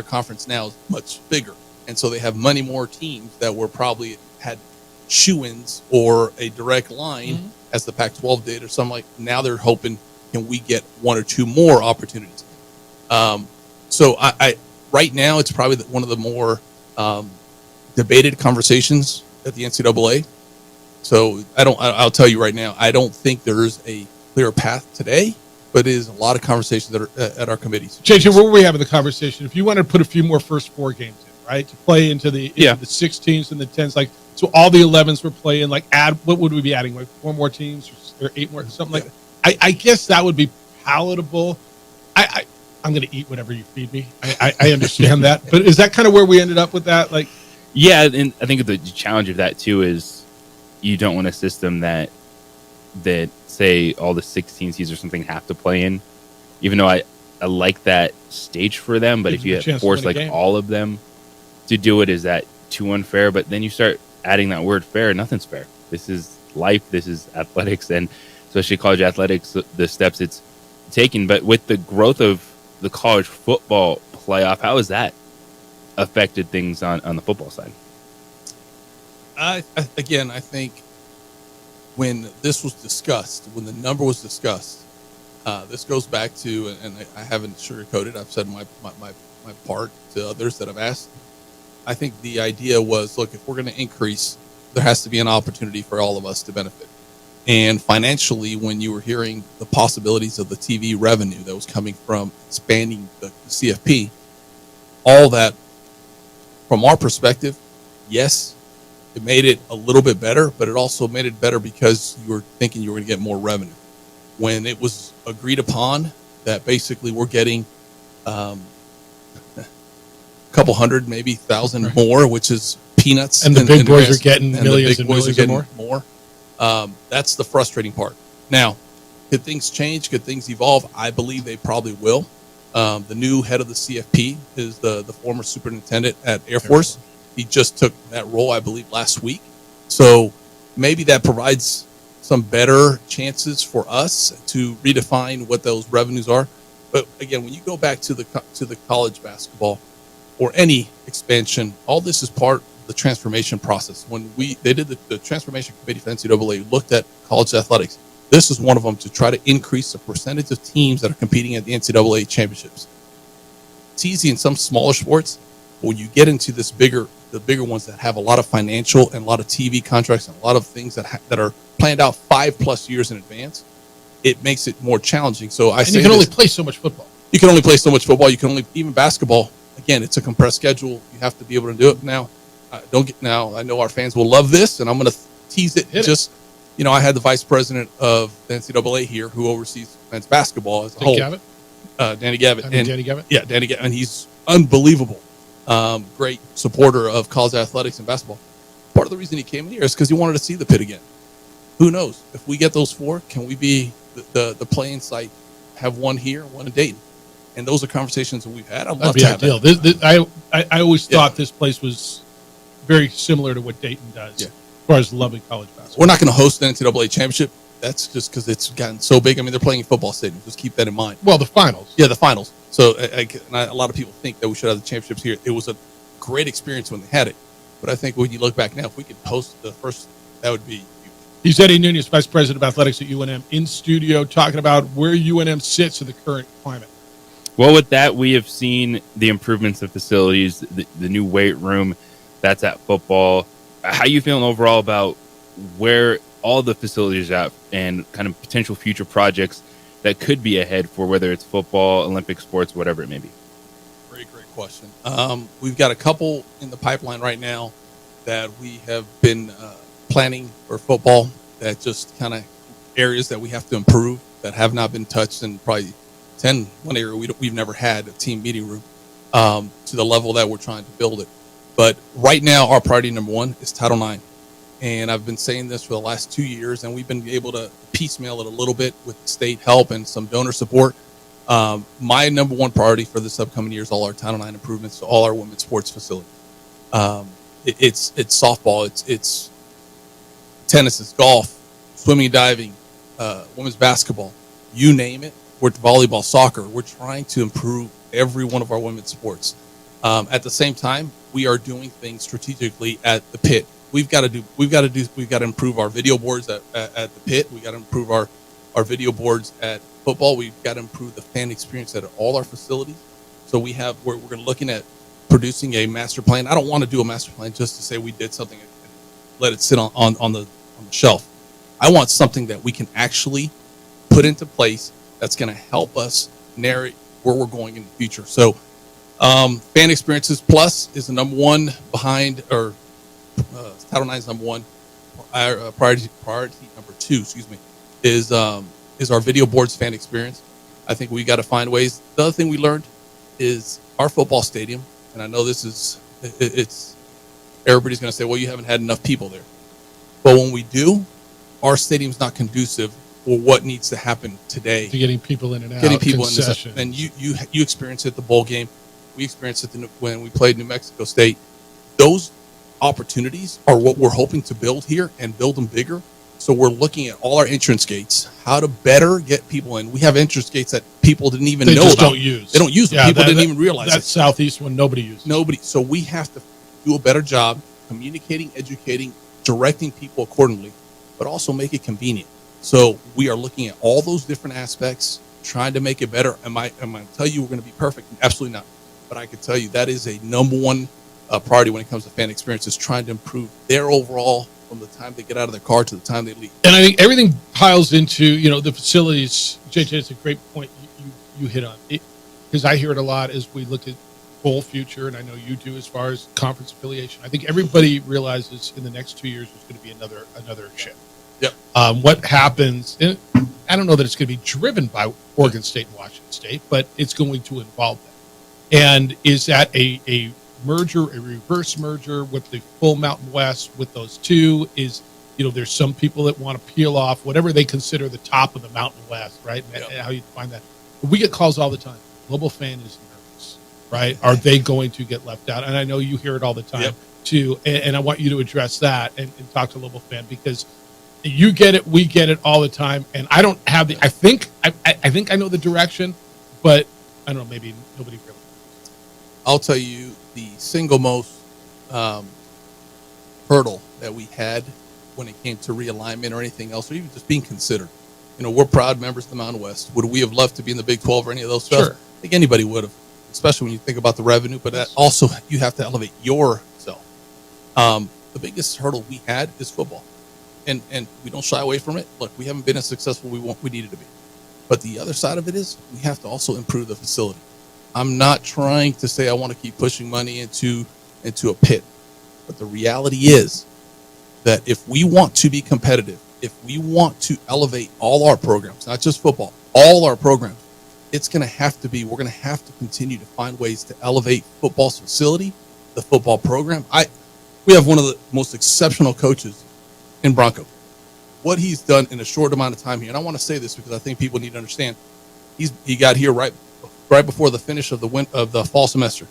conference now is much bigger, and so they have many more teams that were probably had shoo-ins or a direct line as the Pac-12 did or something like. Now they're hoping, can we get one or two more opportunities? So I right now it's probably one of the more debated conversations at the NCAA. So I'll tell you right now, I don't think there's a clear path today, but it is a lot of conversations that are at our committees. JJ, where were we having the conversation? If you wanted to put a few more first four games in, right, to play into the 16s and the 10s, like. So all the 11s were playing, like what would we be adding? Like 4 more teams or 8 more, something like that. I guess that would be palatable. I'm going to eat whatever you feed me. I understand that. But is that kind of where we ended up with that? Like, yeah, and I think the challenge of that, too, is you don't want a system that say all the 16 seeds or something have to play in, even though I like that stage for them. But if you force like all of them to do it, is that too unfair? But then you start adding that word fair, nothing's fair. This is life. This is athletics, and especially college athletics, the steps it's taken. But with the growth of the college football playoff, how has that affected things on the football side? I think when this was discussed, when the number was discussed, this goes back to, and I haven't sugarcoated, I've said my part to others that I've asked. I think the idea was, look, if we're going to increase, there has to be an opportunity for all of us to benefit. And financially, when you were hearing the possibilities of the TV revenue that was coming from expanding the CFP, all that, from our perspective, yes, it made it a little bit better, but it also made it better because you were thinking you were going to get more revenue. When it was agreed upon that basically we're getting couple hundred, maybe 1,000 more, which is peanuts. And the big boys are getting millions and millions or more. That's the frustrating part. Now, could things change? Could things evolve? I believe they probably will. The new head of the CFP is the former superintendent at Air Force. He just took that role, I believe, last week. So maybe that provides some better chances for us to redefine what those revenues are. But again, when you go back to the college basketball, or any expansion, all this is part of the transformation process. When they did the transformation committee for NCAA looked at college athletics, this is one of them, to try to increase the percentage of teams that are competing at the NCAA championships. It's easy in some smaller sports, but when you get into this bigger the bigger ones that have a lot of financial and a lot of TV contracts and a lot of things that are planned out 5+ years in advance, it makes it more challenging. So you can only play so much football. You can only play so much football. You can only, even basketball. Again, it's a compressed schedule. You have to be able to do it now. I know our fans will love this, and I'm going to tease it. I had the vice president of the NCAA here who oversees men's basketball as a whole. Danny Gavitt. Danny Gavitt? Yeah, Danny Gavitt. And he's unbelievable. Great supporter of college athletics and basketball. Part of the reason he came in here is because he wanted to see the pit again. Who knows? If we get those 4, can we be the playing site, have one here, one in Dayton? And those are conversations that we've had. I'd love to have ideal. I always thought this place was very similar to what Dayton does as far as loving college basketball. We're not going to host the NCAA championship. That's just because it's gotten so big. I mean, they're playing in football stadiums. Just keep that in mind. Well, the finals. Yeah, the finals. So a lot of people think that we should have the championships here. It was a great experience when they had it. But I think when you look back now, if we could host the first, that would be huge. He's Eddie Nunez, Vice President of Athletics at UNM, in studio talking about where UNM sits in the current climate. Well, with that, we have seen the improvements of facilities, the new weight room that's at football. How are you feeling overall about where all the facilities are at and kind of potential future projects that could be ahead for whether it's football, Olympic sports, whatever it may be? Great question. We've got a couple in the pipeline right now that we have been planning for football, that just kind of areas that we have to improve that have not been touched in probably 10. One area we've never had a team meeting room to the level that we're trying to build it. But right now, our priority number 1 is Title IX. And I've been saying this for the last 2 years, and we've been able to piecemeal it a little bit with state help and some donor support. My number 1 priority for this upcoming year is all our Title IX improvements to all our women's sports facilities. It's softball, it's tennis, it's golf, swimming and diving, women's basketball, you name it. We're volleyball, soccer. We're trying to improve every one of our women's sports. At the same time, we are doing things strategically at the pit. We've got to improve our video boards at the pit. We've got to improve our video boards at football. We've got to improve the fan experience at all our facilities. So we're looking at producing a master plan. I don't want to do a master plan just to say we did something and let it sit on the shelf. I want something that we can actually put into place that's going to help us narrate where we're going in the future. So fan experiences plus is the number 1 behind, or Title IX is number 1. Priority number 2, is our video boards fan experience. I think we got to find ways. The other thing we learned is our football stadium, and I know it's everybody's going to say, well, you haven't had enough people there. But when we do, our stadium's not conducive for what needs to happen today. To getting people in and out. Getting people in this. And you experienced it at the bowl game. We experienced it when we played New Mexico State. Those opportunities are what we're hoping to build here and build them bigger. So we're looking at all our entrance gates, how to better get people in. We have entrance gates that people didn't even know about. Don't use. They don't use them. People didn't even realize that southeast one. Nobody uses. Nobody. So we have to do a better job communicating, educating, directing people accordingly, but also make it convenient. So we are looking at all those different aspects, trying to make it better. Am I tell you we're going to be perfect? Absolutely not. But I can tell you that is a number 1 priority when it comes to fan experience, is trying to improve their overall from the time they get out of their car to the time they leave. And I think everything piles into, the facilities. JJ, it's a great point you hit on. Because I hear it a lot as we look at bowl future, and I know you do as far as conference affiliation. I think everybody realizes in the next 2 years there's going to be another shift. Yep. What happens, and I don't know that it's going to be driven by Oregon State and Washington State, but it's going to involve them. And is that a merger, a reverse merger with the full Mountain West with those two? Is, there's some people that want to peel off whatever they consider the top of the Mountain West, right? And how you define that. But we get calls all the time. Global Fan is nervous, right? Are they going to get left out? And I know you hear it all the time too. And I want you to address that and talk to Global Fan, because you get it, we get it all the time. And I don't have I think I know the direction, but I don't know, maybe nobody really. I'll tell you the single most hurdle that we had when it came to realignment or anything else, or even just being considered. We're proud members of the Mountain West. Would we have loved to be in the Big 12 or any of those stuff? Sure. I think anybody would have, especially when you think about the revenue, but that also you have to elevate yourself. The biggest hurdle we had is football, and we don't shy away from it. Look, we haven't been as successful we needed to be, but the other side of it is we have to also improve the facility. I'm not trying to say I want to keep pushing money into a pit, but the reality is that if we want to be competitive, if we want to elevate all our programs, not just football, all our programs, it's going to have to be, we're going to have to continue to find ways to elevate football's facility, the football program. We have one of the most exceptional coaches in Bronco. What he's done in a short amount of time here, and I want to say this because I think people need to understand, he got here right before the finish of the fall semester.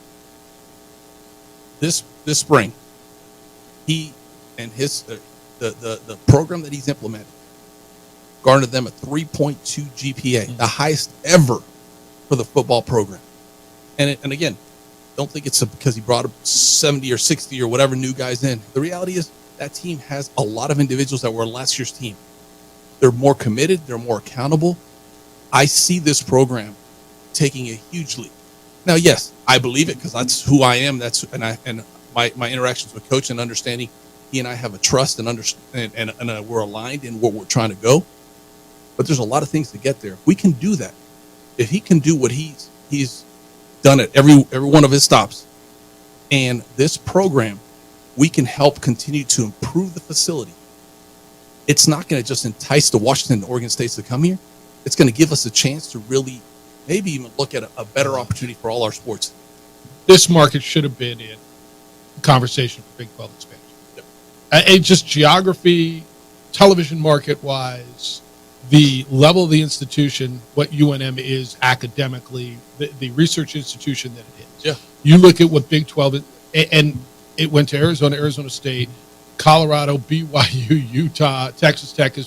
This spring, he and his the program that he's implemented garnered them a 3.2 GPA, the highest ever for the football program. And again, don't think it's because he brought 70 or 60 or whatever new guys in. The reality is that team has a lot of individuals that were last year's team. They're more committed. They're more accountable. I see this program taking a huge leap. Now, yes, I believe it because that's who I am. And my interactions with Coach and understanding, he and I have a trust and we're aligned in where we're trying to go. But there's a lot of things to get there. If we can do that, if he can do what he's done at every one of his stops, and this program, we can help continue to improve the facility. It's not going to just entice the Washington and Oregon States to come here. It's going to give us a chance to really maybe even look at a better opportunity for all our sports. This market should have been in conversation for Big 12 expansion. Yep. Just geography, television market-wise, the level of the institution, what UNM is academically, the research institution that it is. Yeah. You look at what Big 12 is, and it went to Arizona State, Colorado, BYU, Utah, Texas Tech.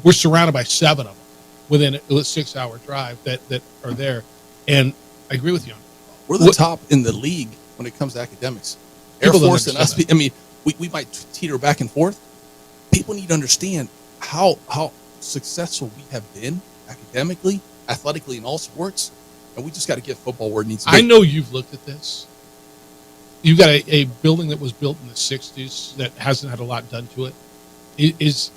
We're surrounded by 7 of them within a 6-hour drive that are there. And I agree with you on that. We're the top in the league when it comes to academics. Air Force and us, we might teeter back and forth. People need to understand how successful we have been academically, athletically, in all sports, and we just got to get football where it needs to be. I know you've looked at this. You've got a building that was built in the 60s that hasn't had a lot done to it. Is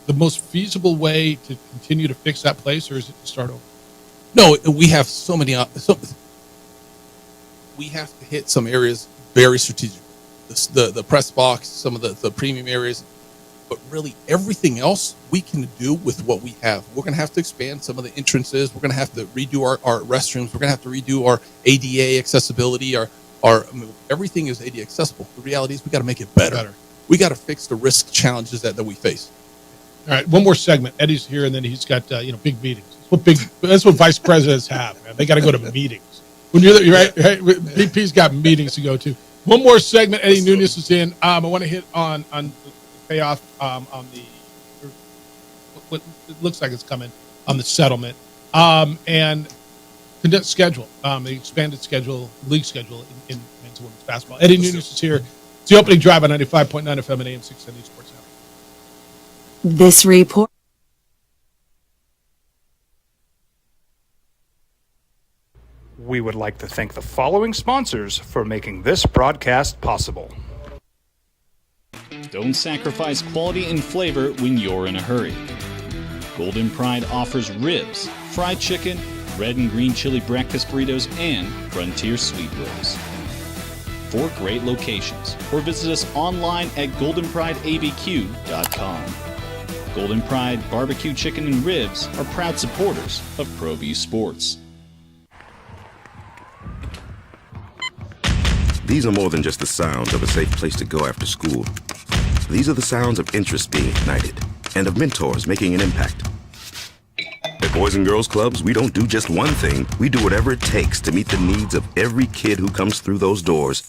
the most feasible way to continue to fix that place, or is it to start over? No, we have so many. We have to hit some areas very strategic. The press box, some of the premium areas. But really, everything else we can do with what we have. We're going to have to expand some of the entrances. We're going to have to redo our restrooms. We're going to have to redo our ADA accessibility. Everything is ADA accessible. The reality is we got to make it better. We got to fix the risk challenges that we face. All right, one more segment. Eddie's here, and then he's got big meetings. That's what vice presidents have, man. They got to go to meetings. When you're right, VP's got meetings to go to. One more segment. Eddie Nunez is in. I want to hit on payoff on what it looks like it's coming on the settlement and condensed schedule, the expanded schedule, league schedule in men's and women's basketball. Eddie Nunez is here. It's the opening drive on 95.9 FM and AM 670 Sports Network. This report. We would like to thank the following sponsors for making this broadcast possible. Don't sacrifice quality and flavor when you're in a hurry. Golden Pride offers ribs, fried chicken, red and green chili breakfast burritos, and Frontier sweet rolls. 4 great locations, or visit us online at goldenprideabq.com. Golden Pride Barbecue Chicken and Ribs are proud supporters of ProView Sports. These are more than just the sounds of a safe place to go after school. These are the sounds of interest being ignited and of mentors making an impact. At Boys and Girls Clubs, we don't do just one thing. We do whatever it takes to meet the needs of every kid who comes through those doors.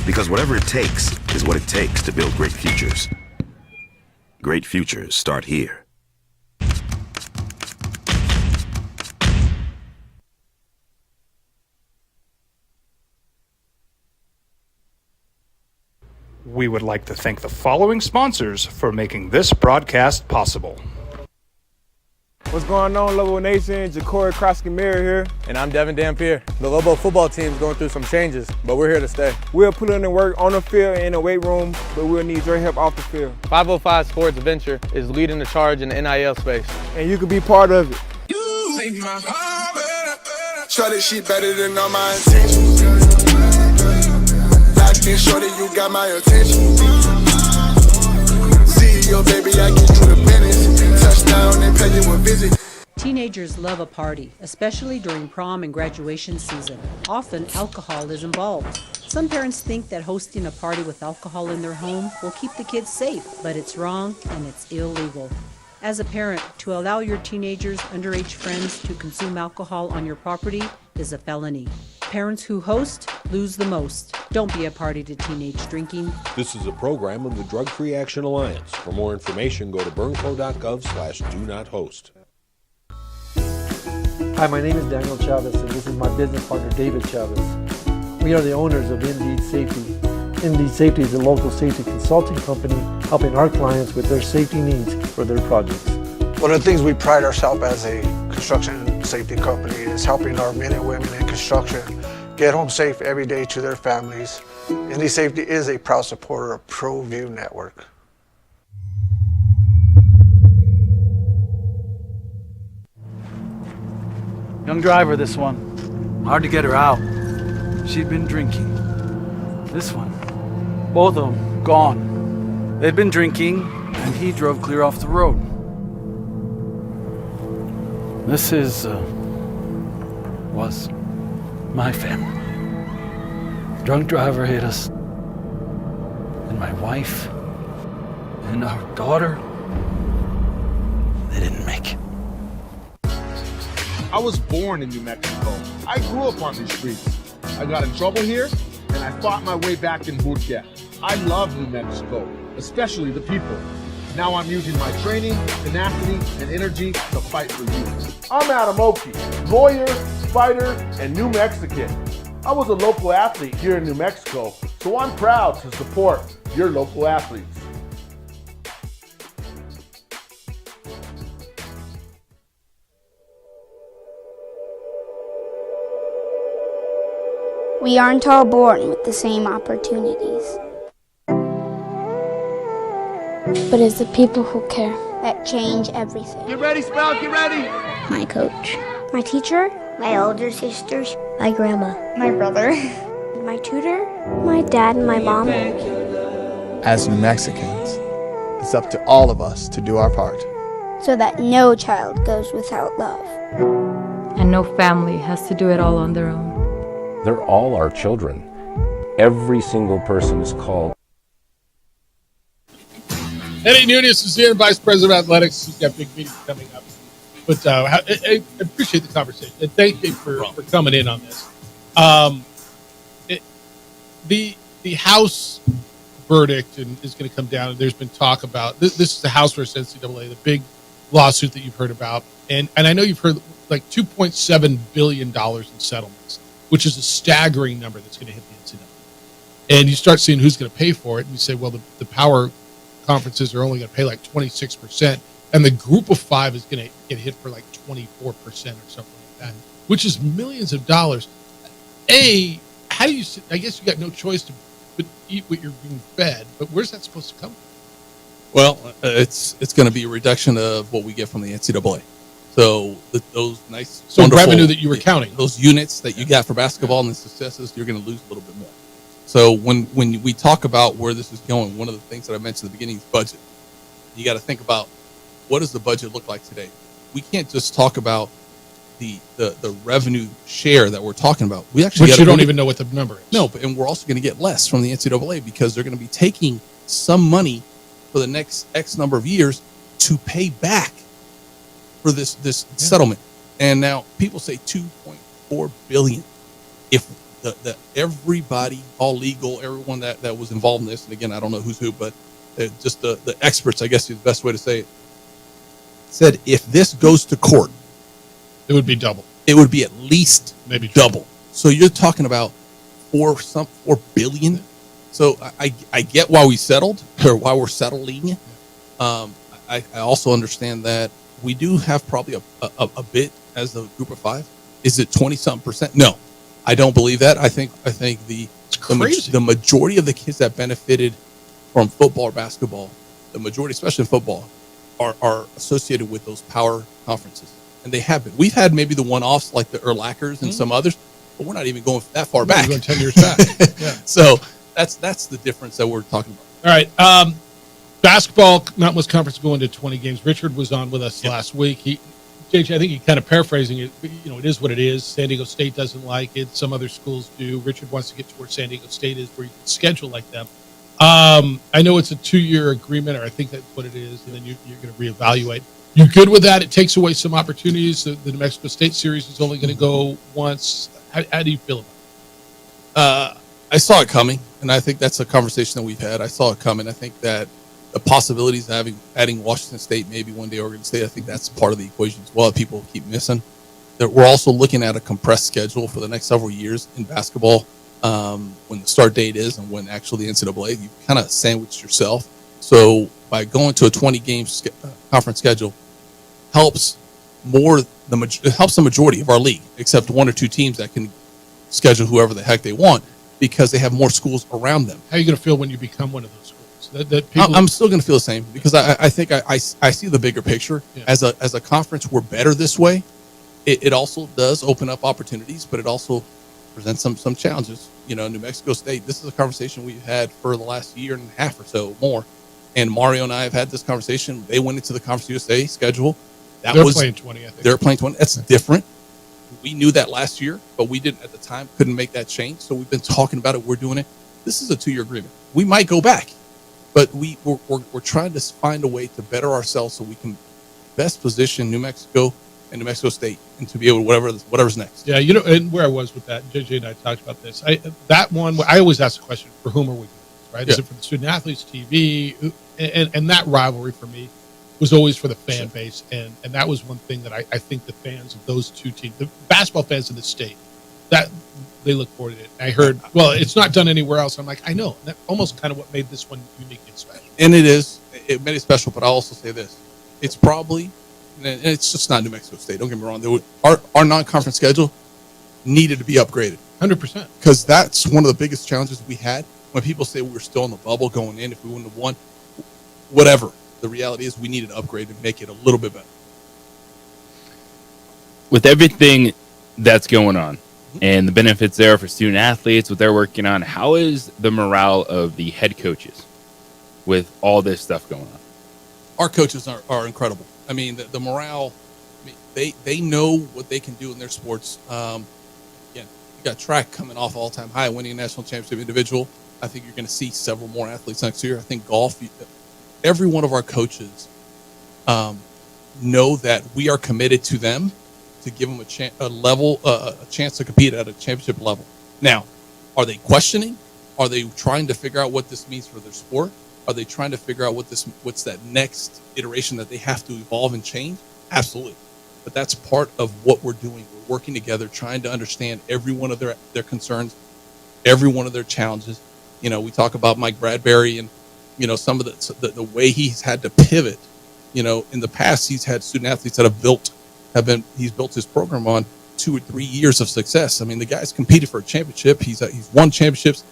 Because whatever it takes is what it takes to build great futures. Great futures start here. We would like to thank the following sponsors for making this broadcast possible. What's going on, Lobo Nation? Ja'Cory Krosky-Miller here. And I'm Devin Dampier. The Lobo football team's going through some changes, but we're here to stay. We'll put in the work on the field and in the weight room, but we'll need your help off the field. 505 Sports Venture is leading the charge in the NIL space. And you can be part of it. Try this shit better than all my intentions. Locked in shorty, you got my attention. See your baby, I get you the business. Touchdown and pay you a visit. Teenagers love a party, especially during prom and graduation season. Often, alcohol is involved. Some parents think that hosting a party with alcohol in their home will keep the kids safe, but it's wrong and it's illegal. As a parent, to allow your teenagers' underage friends to consume alcohol on your property is a felony. Parents who host lose the most. Don't be a party to teenage drinking. This is a program of the Drug Free Action Alliance. For more information, go to burnco.gov/do-not-host. Hi, my name is Daniel Chavez, and this is my business partner, David Chavez. We are the owners of Indeed Safety. Indeed Safety is a local safety consulting company helping our clients with their safety needs for their projects. One of the things we pride ourselves as a construction safety company is helping our men and women in construction get home safe every day to their families. Indeed Safety is a proud supporter of ProView Network. Young driver, this one. Hard to get her out. She'd been drinking. This one. Both of them gone. They'd been drinking, and he drove clear off the road. This was my family. Drunk driver hit us. And my wife and our daughter, they didn't make it. I was born in New Mexico. I grew up on these streets. I got in trouble here, and I fought my way back in Murcia. I love New Mexico, especially the people. Now I'm using my training, tenacity, and energy to fight for you. I'm Adam Oki, lawyer, fighter, and New Mexican. I was a local athlete here in New Mexico, so I'm proud to support your local athletes. We aren't all born with the same opportunities. But it's the people who care that change everything. Get ready, Spout, get ready! My coach, my teacher, my older sisters, my grandma, my brother, my tutor, my dad, and my mom. As New Mexicans, it's up to all of us to do our part. So that no child goes without love. And no family has to do it all on their own. They're all our children. Every single person is called. Eddie Nunes is here, Vice President of Athletics. He's got big meetings coming up. But I appreciate the conversation. And thank you for coming in on this. The House verdict is going to come down. And there's been talk about this is the House versus NCAA, the big lawsuit that you've heard about. And I know you've heard like $2.7 billion in settlements, which is a staggering number that's going to hit the NCAA. And you start seeing who's going to pay for it. And you say, well, the power conferences are only going to pay like 26%. And the group of five is going to get hit for like 24% or something like that, which is millions of dollars. How do you, I guess you got no choice to eat what you're being fed, but where's that supposed to come from? Well, it's going to be a reduction of what we get from the NCAA. So those nice, wonderful revenue that you were counting, those units that you got for basketball and the successes, you're going to lose a little bit more. So when we talk about where this is going, one of the things that I mentioned at the beginning is budget. You got to think about what does the budget look like today. We can't just talk about the revenue share that we're talking about. We actually you don't even know what the number is. No, and we're also going to get less from the NCAA because they're going to be taking some money for the next X number of years to pay back for this settlement. And now people say $2.4 billion. If the everybody, all legal, everyone that was involved in this, and again, I don't know who's who, but just the experts, I guess is the best way to say it, said if this goes to court, it would be double. It would be at least maybe double. So you're talking about $4 billion. So I get why we settled or why we're settling. I also understand that we do have probably a bit as a group of five. Is it 20-something%? No, I don't believe that. I think the majority of the kids that benefited from football or basketball, the majority, especially in football, are associated with those power conferences, and they have been. We've had maybe the one-offs like the Erlackers and some others, but we're not even going that far back. Going 10 years back. Yeah. So that's the difference that we're talking about. All right. Basketball, Mountain West Conference going to 20 games. Richard was on with us last week. JJ, I think he kind of paraphrasing it. It is what it is. San Diego State doesn't like it. Some other schools do. Richard wants to get to where San Diego State is, where you can schedule like them. I know it's a 2-year agreement, or I think that's what it is, and then you're going to reevaluate. You good with that? It takes away some opportunities. The New Mexico State series is only going to go once. How do you feel about it? I saw it coming, and I think that's a conversation that we've had. I saw it coming. I think that the possibilities of adding Washington State, maybe one day Oregon State, I think that's part of the equation as well that people keep missing. That we're also looking at a compressed schedule for the next several years in basketball, when the start date is and when actually the NCAA, you kind of sandwiched yourself. So by going to a 20-game conference schedule helps the majority of our league, except 1 or 2 teams that can schedule whoever the heck they want because they have more schools around them. How are you going to feel when you become one of those schools? I'm still going to feel the same because I think I see the bigger picture. Yeah. As a conference, we're better this way. It also does open up opportunities, but it also presents some challenges. New Mexico State, this is a conversation we've had for the last year and a half or so more. And Mario and I have had this conversation. They went into the Conference USA schedule. They're playing 20, I think. They're playing 20. That's different. We knew that last year, but we didn't at the time, couldn't make that change. So we've been talking about it. We're doing it. This is a 2-year agreement. We might go back, but we're trying to find a way to better ourselves so we can best position New Mexico and New Mexico State and to be able to whatever's next. Yeah, and where I was with that, JJ and I talked about this. That one, I always ask the question, for whom are we doing this, right? Is it for the student athletes, TV? And that rivalry for me was always for the fan base. And that was one thing that I think the fans of those two teams, the basketball fans of the state, that they look forward to it. I heard, well, it's not done anywhere else. I'm like, I know. That's almost kind of what made this one unique and special. And it made it special, but I'll also say this. It's probably, and it's just not New Mexico State, don't get me wrong. Our non-conference schedule needed to be upgraded. 100%. Because that's one of the biggest challenges we had. When people say we were still in the bubble going in, if we wouldn't have won, whatever. The reality is we needed to upgrade and make it a little bit better. With everything that's going on and the benefits there for student athletes, what they're working on, how is the morale of the head coaches with all this stuff going on? Our coaches are incredible. I mean, the morale, they know what they can do in their sports. Again, you got track coming off all-time high, winning a national championship individual. I think you're going to see several more athletes next year. I think golf, every one of our coaches know that we are committed to them to give them a chance to compete at a championship level. Now, are they questioning? Are they trying to figure out what this means for their sport? Are they trying to figure out what's that next iteration that they have to evolve and change? Absolutely. But that's part of what we're doing. We're working together, trying to understand every one of their concerns, every one of their challenges. We talk about Mike Bradbury and, some of the way he's had to pivot. In the past, he's had student athletes that he's built his program on 2 or 3 years of success. I mean, the guy's competed for a championship. He's won championships.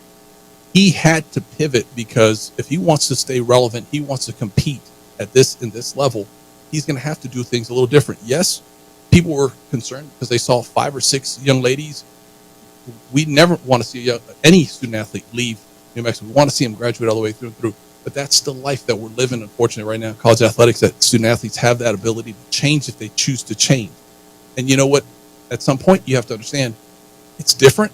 He had to pivot because if he wants to stay relevant, he wants to compete in this level, he's going to have to do things a little different. Yes, people were concerned because they saw 5 or 6 young ladies. We never want to see any student athlete leave New Mexico. We want to see them graduate all the way through and through. But that's the life that we're living, unfortunately, right now in college athletics, that student athletes have that ability to change if they choose to change. And you know what? At some point, you have to understand it's different.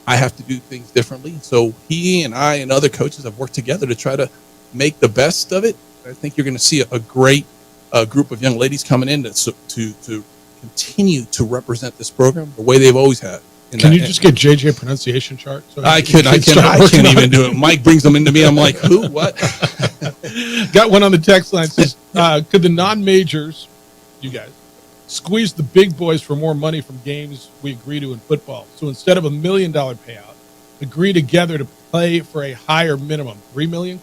I have to do things differently. So he and I and other coaches have worked together to try to make the best of it. I think you're going to see a great group of young ladies coming in to continue to represent this program the way they've always had. Can you just get JJ pronunciation chart? So I can't even do it. Mike brings them into me. I'm like, who? What? Got one on the text line. Says, could the non-majors, you guys, squeeze the big boys for more money from games we agree to in football? So instead of $1 million payout, agree together to play for a higher minimum. $3 million ?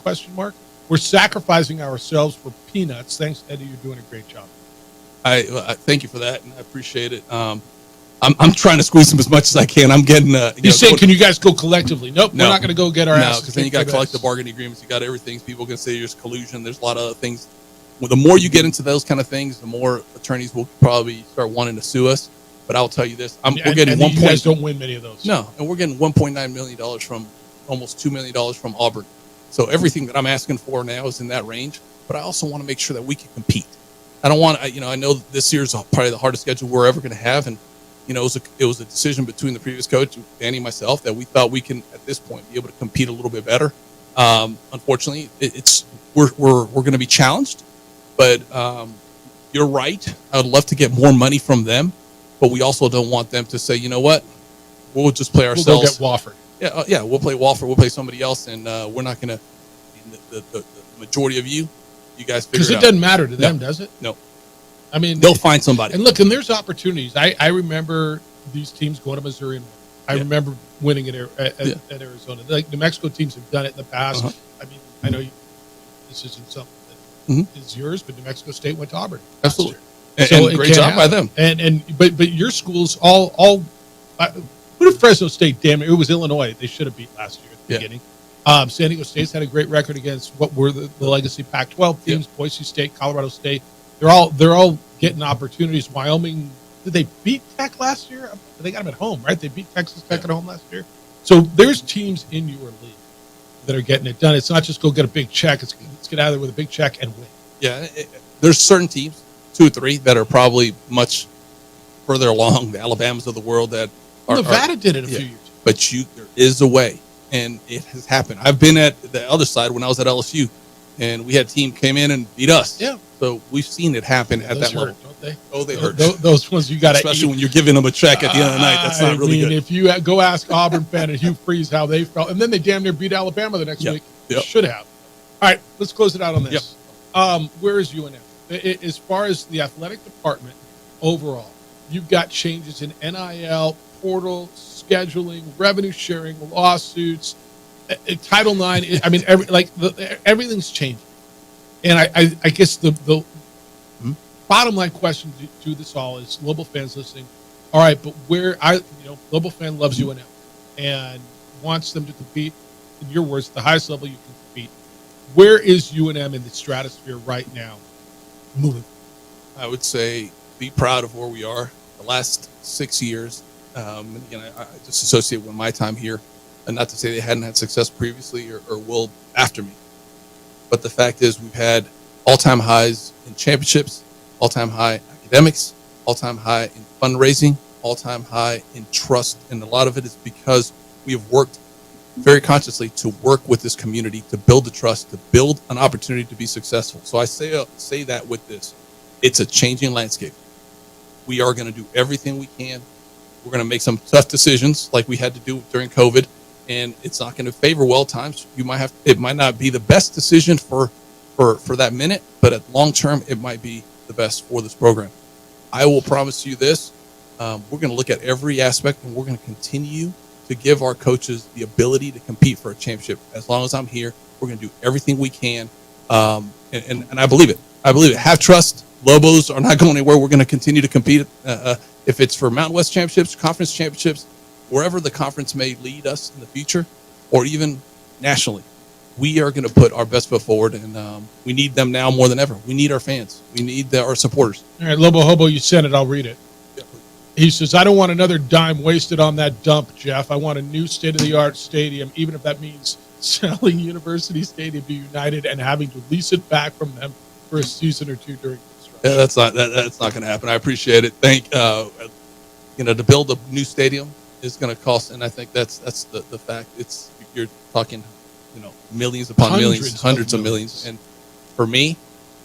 We're sacrificing ourselves for peanuts. Thanks, Eddie. You're doing a great job. I thank you for that, and I appreciate it. I'm trying to squeeze them as much as I can. I'm getting. You're saying, can you guys go collectively? Nope, we're not going to go get our asses. No, because then you got collective bargaining agreements. You got everything. People can say there's collusion. There's a lot of other things. Well, the more you get into those kind of things, the more attorneys will probably start wanting to sue us. But I'll tell you this: we're getting you guys don't win many of those. No, and we're getting $1.9 million from almost $2 million from Auburn. So everything that I'm asking for now is in that range. But I also want to make sure that we can compete. I don't want. I know this year's probably the hardest schedule we're ever going to have, and it was a decision between the previous coach, Danny, and myself, that we thought we can at this point be able to compete a little bit better. Unfortunately, we're going to be challenged. But you're right. I would love to get more money from them, but we also don't want them to say, you know what, we'll just play ourselves. We'll go get Wofford. Yeah, we'll play Wofford. We'll play somebody else, and we're not going to. The majority of you guys figure it out. Because it doesn't matter to them, does it? No. I mean, they'll find somebody. And look, and there's opportunities. I remember these teams going to Missouri and winning. I remember winning at Arizona. Like New Mexico teams have done it in the past. I mean, I know this isn't something that is yours, but New Mexico State went to Auburn. Absolutely. So and great job by them. But your schools all who did Fresno State? Damn it was Illinois. They should have beat last year at the beginning. San Diego State's had a great record against what were the legacy Pac-12 teams. Boise State, Colorado State. They're all getting opportunities. Wyoming, did they beat Tech last year? They got them at home, right? They beat Texas Tech at home last year. So there's teams in your league that are getting it done. It's not just go get a big check. It's get out of there with a big check and win. Yeah, there's certain teams, 2 or 3, that are probably much further along, the Alabamas of the world that are. Nevada did it a few years ago. But there is a way, and it has happened. I've been at the other side when I was at LSU, and we had a team came in and beat us. Yeah. So we've seen it happen at that level. Don't they? Oh, they hurt. Those ones you got to Especially when you're giving them a check at the end of the night. That's not really good. If you go ask Auburn fan and Hugh Freeze how they felt, and then they damn near beat Alabama the next week. Should have. All right, let's close it out on this. Where is UNM? As far as the athletic department overall, you've got changes in NIL, portal, scheduling, revenue sharing, lawsuits, Title IX. I mean, everything's changing. And I guess the bottom line question to this all is global fans listening. All right, but global fan loves UNM and wants them to compete. In your words, the highest level you can compete. Where is UNM in the stratosphere right now? Moving. I would say be proud of where we are. The last 6 years, and again, I just associate with my time here, and not to say they hadn't had success previously or will after me. But the fact is we've had all-time highs in championships, all-time high academics, all-time high in fundraising, all-time high in trust. And a lot of it is because we have worked very consciously to work with this community, to build the trust, to build an opportunity to be successful. So I say that with this. It's a changing landscape. We are going to do everything we can. We're going to make some tough decisions like we had to do during COVID. And it's not going to favor well times. It might not be the best decision for that minute, but at long term, it might be the best for this program. I will promise you this. We're going to look at every aspect, and we're going to continue to give our coaches the ability to compete for a championship. As long as I'm here, we're going to do everything we can. And I believe it. I believe it. Have trust. Lobos are not going anywhere. We're going to continue to compete. If it's for Mountain West championships, conference championships, wherever the conference may lead us in the future, or even nationally, we are going to put our best foot forward, and we need them now more than ever. We need our fans. We need our supporters. All right, Lobo Hobo, you sent it. I'll read it. He says, I don't want another dime wasted on that dump, Jeff. I want a new state-of-the-art stadium, even if that means selling University Stadium to United and having to lease it back from them for a season or 2 during construction. Yeah, that's not going to happen. I appreciate it. To build a new stadium is going to cost, and I think that's the fact. You're talking, millions upon millions, hundreds of millions. And for me,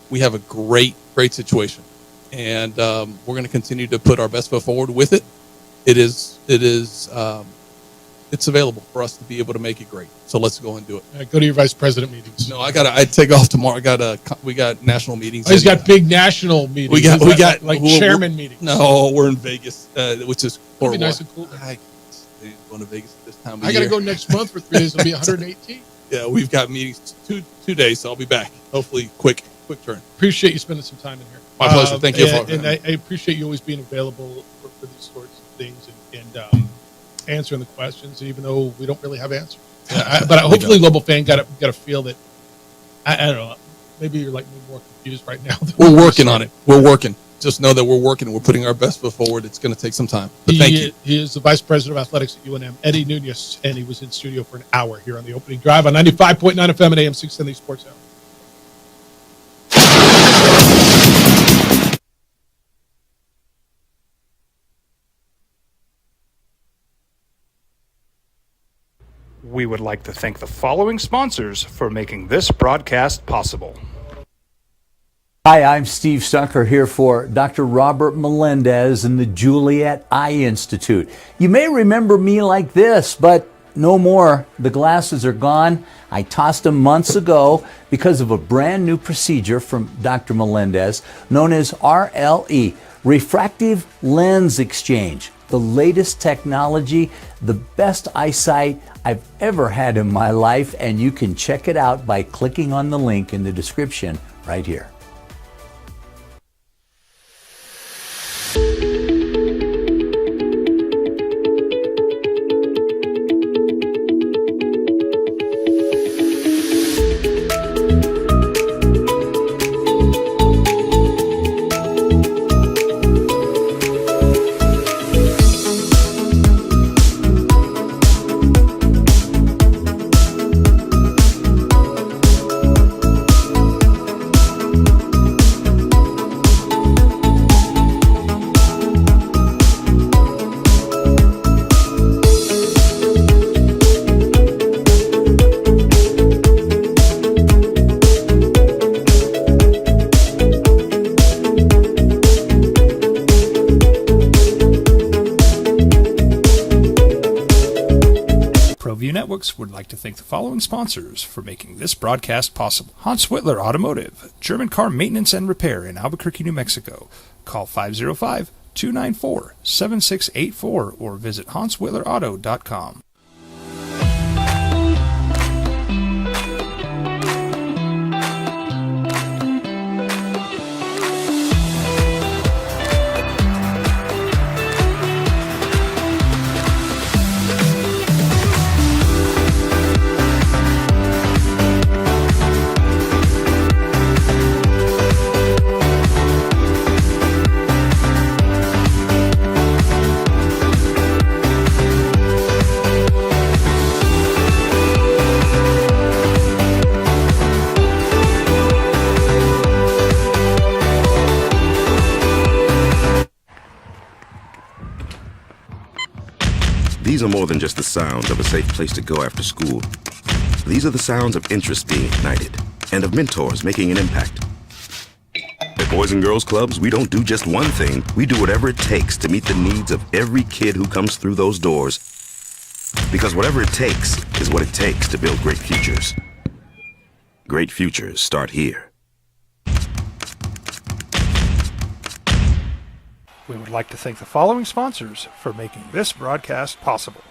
we have a great situation, and we're going to continue to put our best foot forward with it. It's available for us to be able to make it great. So let's go and do it. Go to your vice president meetings. No, I take off tomorrow. We got national meetings. Oh, he's got big national meetings. We got chairman meetings. No, we're in Vegas, which is horrible. Be nice and cool. I can't going to Vegas at this time of year. I got to go next month for 3 days. It'll be 118. Yeah, we've got meetings 2 days, so I'll be back. Hopefully quick. quick turn. Appreciate you spending some time in here. My pleasure. Thank you. And I appreciate you always being available for these sorts of things and answering the questions, even though we don't really have answers. But hopefully, Global Fan got a feel that I don't know. Maybe you're like me, more confused right now. We're working on it. We're working. Just know that we're working and we're putting our best foot forward. It's going to take some time. But thank you. He is the Vice President of Athletics at UNM, Eddie Nunez, and he was in studio for an hour here on the opening drive on 95.9 FM and AM 670 Sports Hour. We would like to thank the following sponsors for making this broadcast possible. Hi, I'm Steve Stucker here for Dr. Robert Melendez and the Juliet Eye Institute. You may remember me like this, but no more. The glasses are gone. I tossed them months ago because of a brand new procedure from Dr. Melendez known as RLE, Refractive Lens Exchange. The latest technology, the best eyesight I've ever had in my life, and you can check it out by clicking on the link in the description right here. Would like to thank the following sponsors for making this broadcast possible. Hans Whitler Automotive, German car maintenance and repair in Albuquerque, New Mexico. Call 505-294-7684 or visit HansWhitlerAuto.com. These are more than just the sounds of a safe place to go after school. These are the sounds of interest being ignited and of mentors making an impact. At Boys and Girls Clubs, we don't do just one thing. We do whatever it takes to meet the needs of every kid who comes through those doors. Because whatever it takes is what it takes to build great futures. Great futures start here. We would like to thank the following sponsors for making this broadcast possible.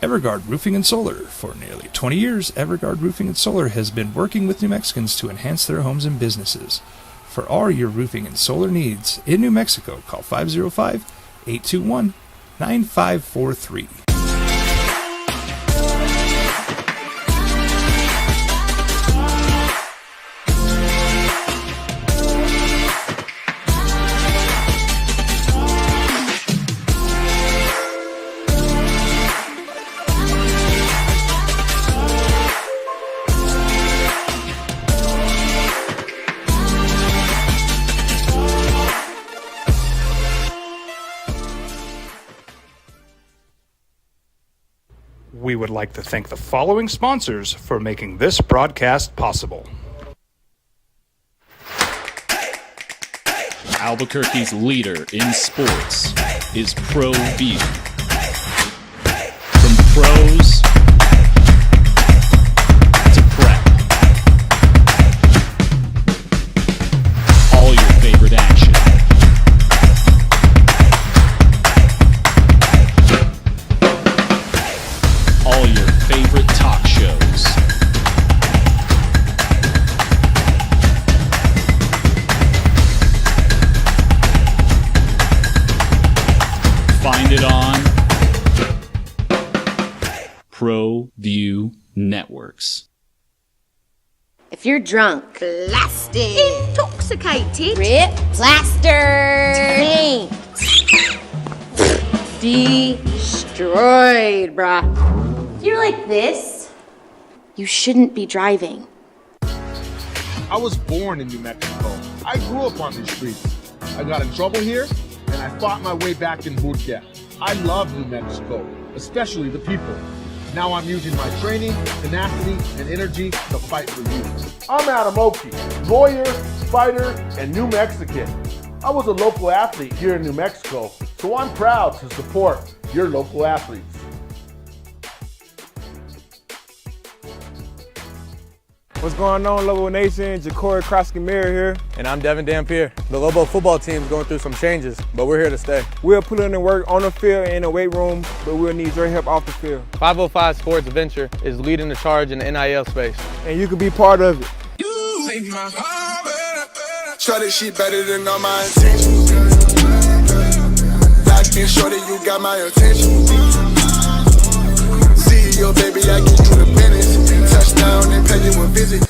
Evergard Roofing and Solar. For nearly 20 years, Evergard Roofing and Solar has been working with New Mexicans to enhance their homes and businesses. For all your roofing and solar needs in New Mexico, call 505-821-9543. We would like to thank the following sponsors for making this broadcast possible. Albuquerque's leader in sports is ProView. From pros to prep, all your favorite action. All your favorite talk shows. ProView Networks. If you're drunk, blasted, intoxicated, ripped, plastered, taint, destroyed, bruh. If you're like this, you shouldn't be driving. I was born in New Mexico. I grew up on these streets. I got in trouble here, and I fought my way back in boot camp. I love New Mexico, especially the people. Now I'm using my training, tenacity, and energy to fight for you. I'm Adam Oki, lawyer, fighter, and New Mexican. I was a local athlete here in New Mexico, so I'm proud to support your local athletes. What's going on, Lobo Nation? Ja'Cory Krosky-Miller here. And I'm Devin Dampier. The Lobo football team is going through some changes, but we're here to stay. We'll put in the work on the field and in the weight room, but we'll need your help off the field. 505 Sports Venture is leading the charge in the NIL space. And you can be part of it. Try this shit better than all my intentions. Locked in shorty, you got my attention. CEO, baby, I give you the business. Touchdown and pay you a visit.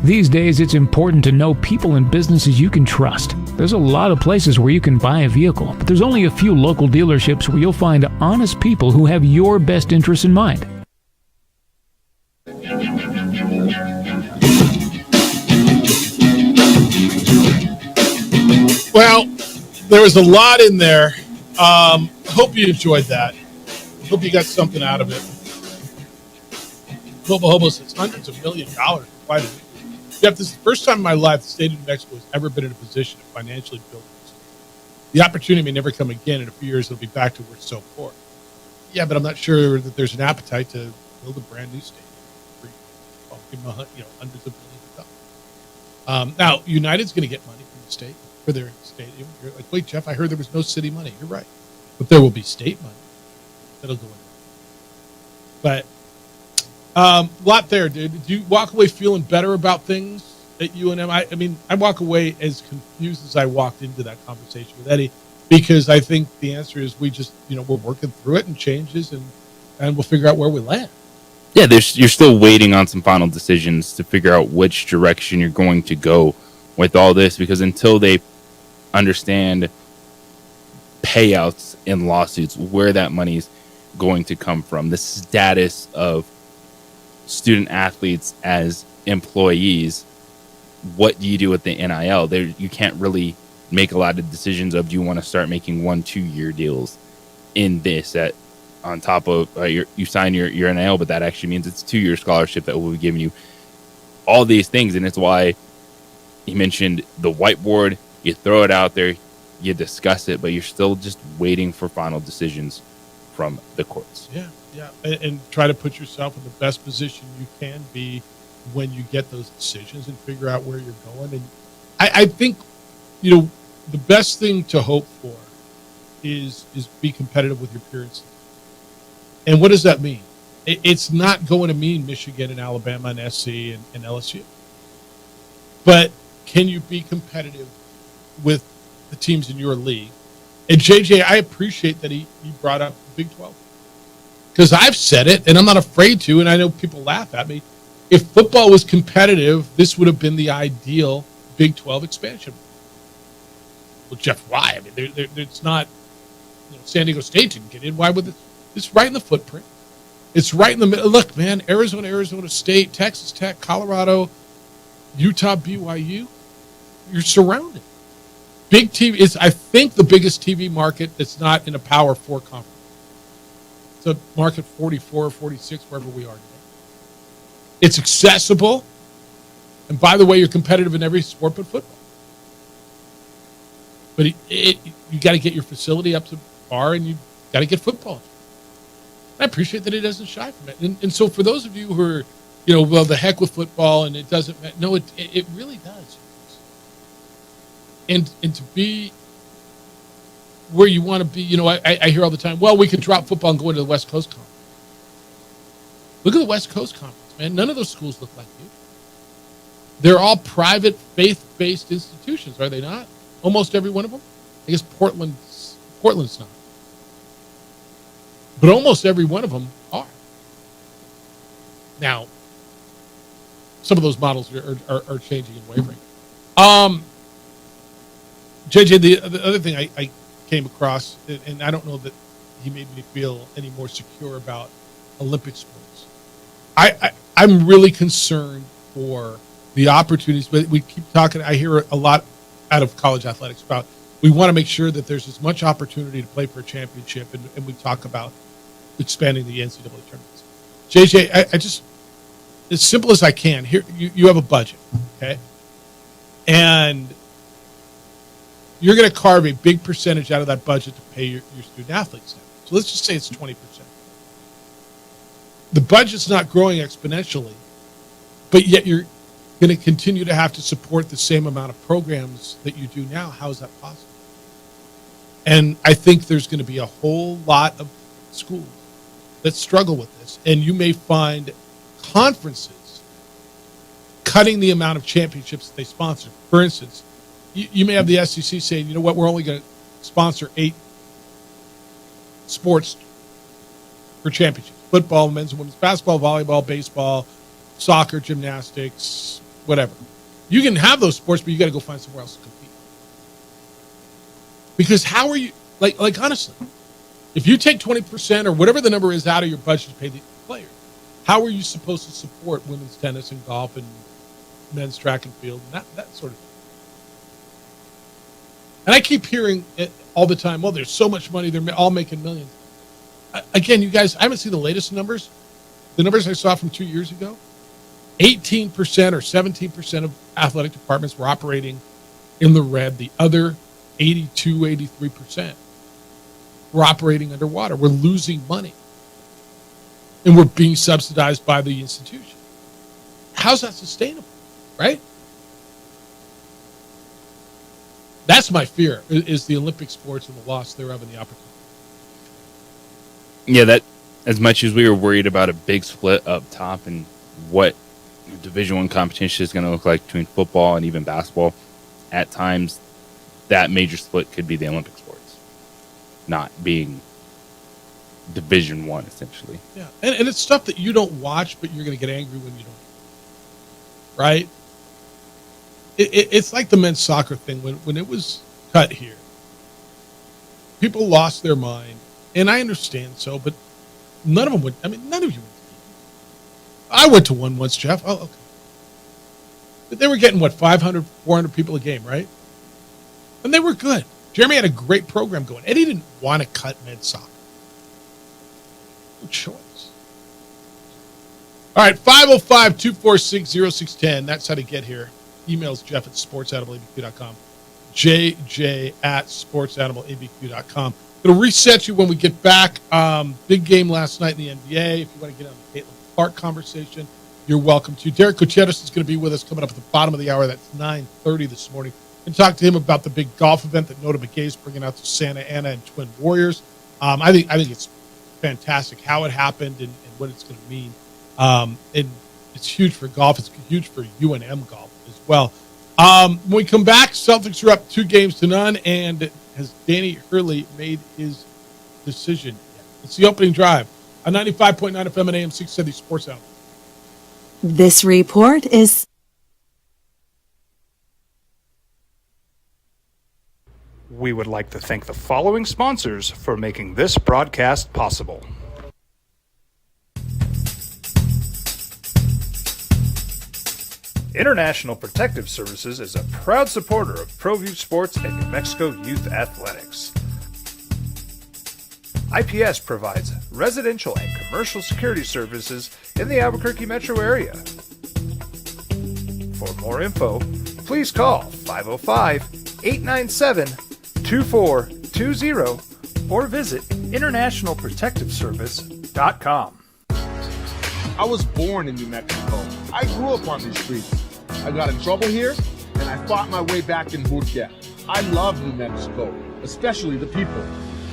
These days, it's important to know people and businesses you can trust. There's a lot of places where you can buy a vehicle, but there's only a few local dealerships where you'll find honest people who have your best interests in mind. Well, there was a lot in there. Hope you enjoyed that. Hope you got something out of it. Global Hobo says hundreds of $millions. Quite a bit. Jeff, this is the first time in my life the state of New Mexico has ever been in a position to financially build this. The opportunity may never come again. In a few years, it'll be back to where it's so poor. Yeah, but I'm not sure that there's an appetite to build a brand new state. Hundreds of millions of dollars. Now, United's going to get money from the state for their stadium. You're like, wait, Jeff, I heard there was no city money. You're right. But there will be state money that'll go in. But a lot there, dude. Did you walk away feeling better about things at UNM? I mean, I walk away as confused as I walked into that conversation with Eddie, because I think the answer is we just, we're working through it and changes, and we'll figure out where we land. Yeah, you're still waiting on some final decisions to figure out which direction you're going to go with all this, because until they understand payouts and lawsuits, where that money's going to come from, the status of student athletes as employees, what do you do with the NIL? You can't really make a lot of decisions of, do you want to start making 1-2 year deals in this on top of you sign your NIL, but that actually means it's a 2-year scholarship that will be giving you all these things. And it's why he mentioned the whiteboard. You throw it out there, you discuss it, but you're still just waiting for final decisions from the courts. Yeah. And try to put yourself in the best position you can be when you get those decisions and figure out where you're going. And I think, the best thing to hope for is be competitive with your peers. And what does that mean? It's not going to mean Michigan and Alabama and SC and LSU. But can you be competitive with the teams in your league? And JJ, I appreciate that he brought up the Big 12. Because I've said it, and I'm not afraid to, and I know people laugh at me. If football was competitive, this would have been the ideal Big 12 expansion. Well, Jeff, why? I mean, it's not, San Diego State didn't get in. Why would it's right in the footprint. It's right in the middle. Look, man, Arizona State, Texas Tech, Colorado, Utah, BYU, you're surrounded. Big TV is, I think, the biggest TV market that's not in a Power 4 conference. It's a market 44 or 46, wherever we are today. It's accessible. And by the way, you're competitive in every sport but football. But you got to get your facility up to par, and you got to get football. I appreciate that he doesn't shy from it. And so for those of you who are, you know, well, the heck with football and it doesn't matter. No, it really does. And to be where you want to be, you know, I hear all the time, well, we could drop football and go into the West Coast Conference. Look at the West Coast Conference, man. None of those schools look like you. They're all private, faith-based institutions, are they not? Almost every one of them. I guess Portland's not. But almost every one of them are. Now, some of those models are changing and wavering. JJ, the other thing I came across, and I don't know that he made me feel any more secure about Olympic sports. I'm really concerned for the opportunities, but we keep talking. I hear a lot out of college athletics about we want to make sure that there's as much opportunity to play for a championship, and we talk about expanding the NCAA tournaments. JJ, I just, as simple as I can, here you have a budget, okay? And you're going to carve a big percentage out of that budget to pay your student athletes. So let's just say it's 20%. The budget's not growing exponentially, but yet you're going to continue to have to support the same amount of programs that you do now. How is that possible? And I think there's going to be a whole lot of schools that struggle with this. And you may find conferences cutting the amount of championships that they sponsor. For instance, you may have the SEC saying, you know what, we're only going to sponsor 8 sports for championships. Football, men's and women's basketball, volleyball, baseball, soccer, gymnastics, whatever. You can have those sports, but you got to go find somewhere else to compete. Because how are you, like honestly, if you take 20% or whatever the number is out of your budget to pay the players, how are you supposed to support women's tennis and golf and men's track and field and that sort of thing? And I keep hearing it all the time, well, there's so much money, they're all making millions. Again, you guys, I haven't seen the latest numbers. The numbers I saw from 2 years ago, 18% or 17% of athletic departments were operating in the red. The other 82, 83% were operating underwater. We're losing money. And we're being subsidized by the institution. How's that sustainable, right? That's my fear, is the Olympic sports and the loss thereof and the opportunity. Yeah, that as much as we were worried about a big split up top and what Division I competition is going to look like between football and even basketball, at times that major split could be the Olympic sports, not being Division I, essentially. Yeah, and it's stuff that you don't watch, but you're going to get angry when you don't. Right? It's like the men's soccer thing. When it was cut here, people lost their mind. And I understand so, but none of them would. I mean, none of you went to games. I went to one once, Jeff. Oh, okay. But they were getting, 500, 400 people a game, right? And they were good. Jeremy had a great program going. Eddie didn't want to cut men's soccer. No choice. All right, 505-246-0610. That's how to get here. Emails Jeff at sportsanimалabq.com. JJ at sportsanimалabq.com. It'll reset you when we get back. Big game last night in the NBA. If you want to get on the Caitlin Clark conversation, you're welcome to. Derek Gutierrez is going to be with us coming up at the bottom of the hour. That's 9:30 this morning. And talk to him about the big golf event that Nota McKay is bringing out to Santa Ana and Twin Warriors. I think it's fantastic how it happened and what it's going to mean. And it's huge for golf. It's huge for UNM golf as well. When we come back, Celtics are up 2-0, and has Danny Hurley made his decision yet? It's the opening drive on 95.9 FM and AM 670 Sports Animal. This report is... We would like to thank the following sponsors for making this broadcast possible. International Protective Services is a proud supporter of ProView Sports and New Mexico Youth Athletics. IPS provides residential and commercial security services in the Albuquerque metro area. For more info, please call 505-897-2420 or visit internationalprotectiveservice.com. NewMexicoHistory.com. I was born in New Mexico. I grew up on these streets. I got in trouble here, and I fought my way back in Burquia. I love New Mexico, especially the people.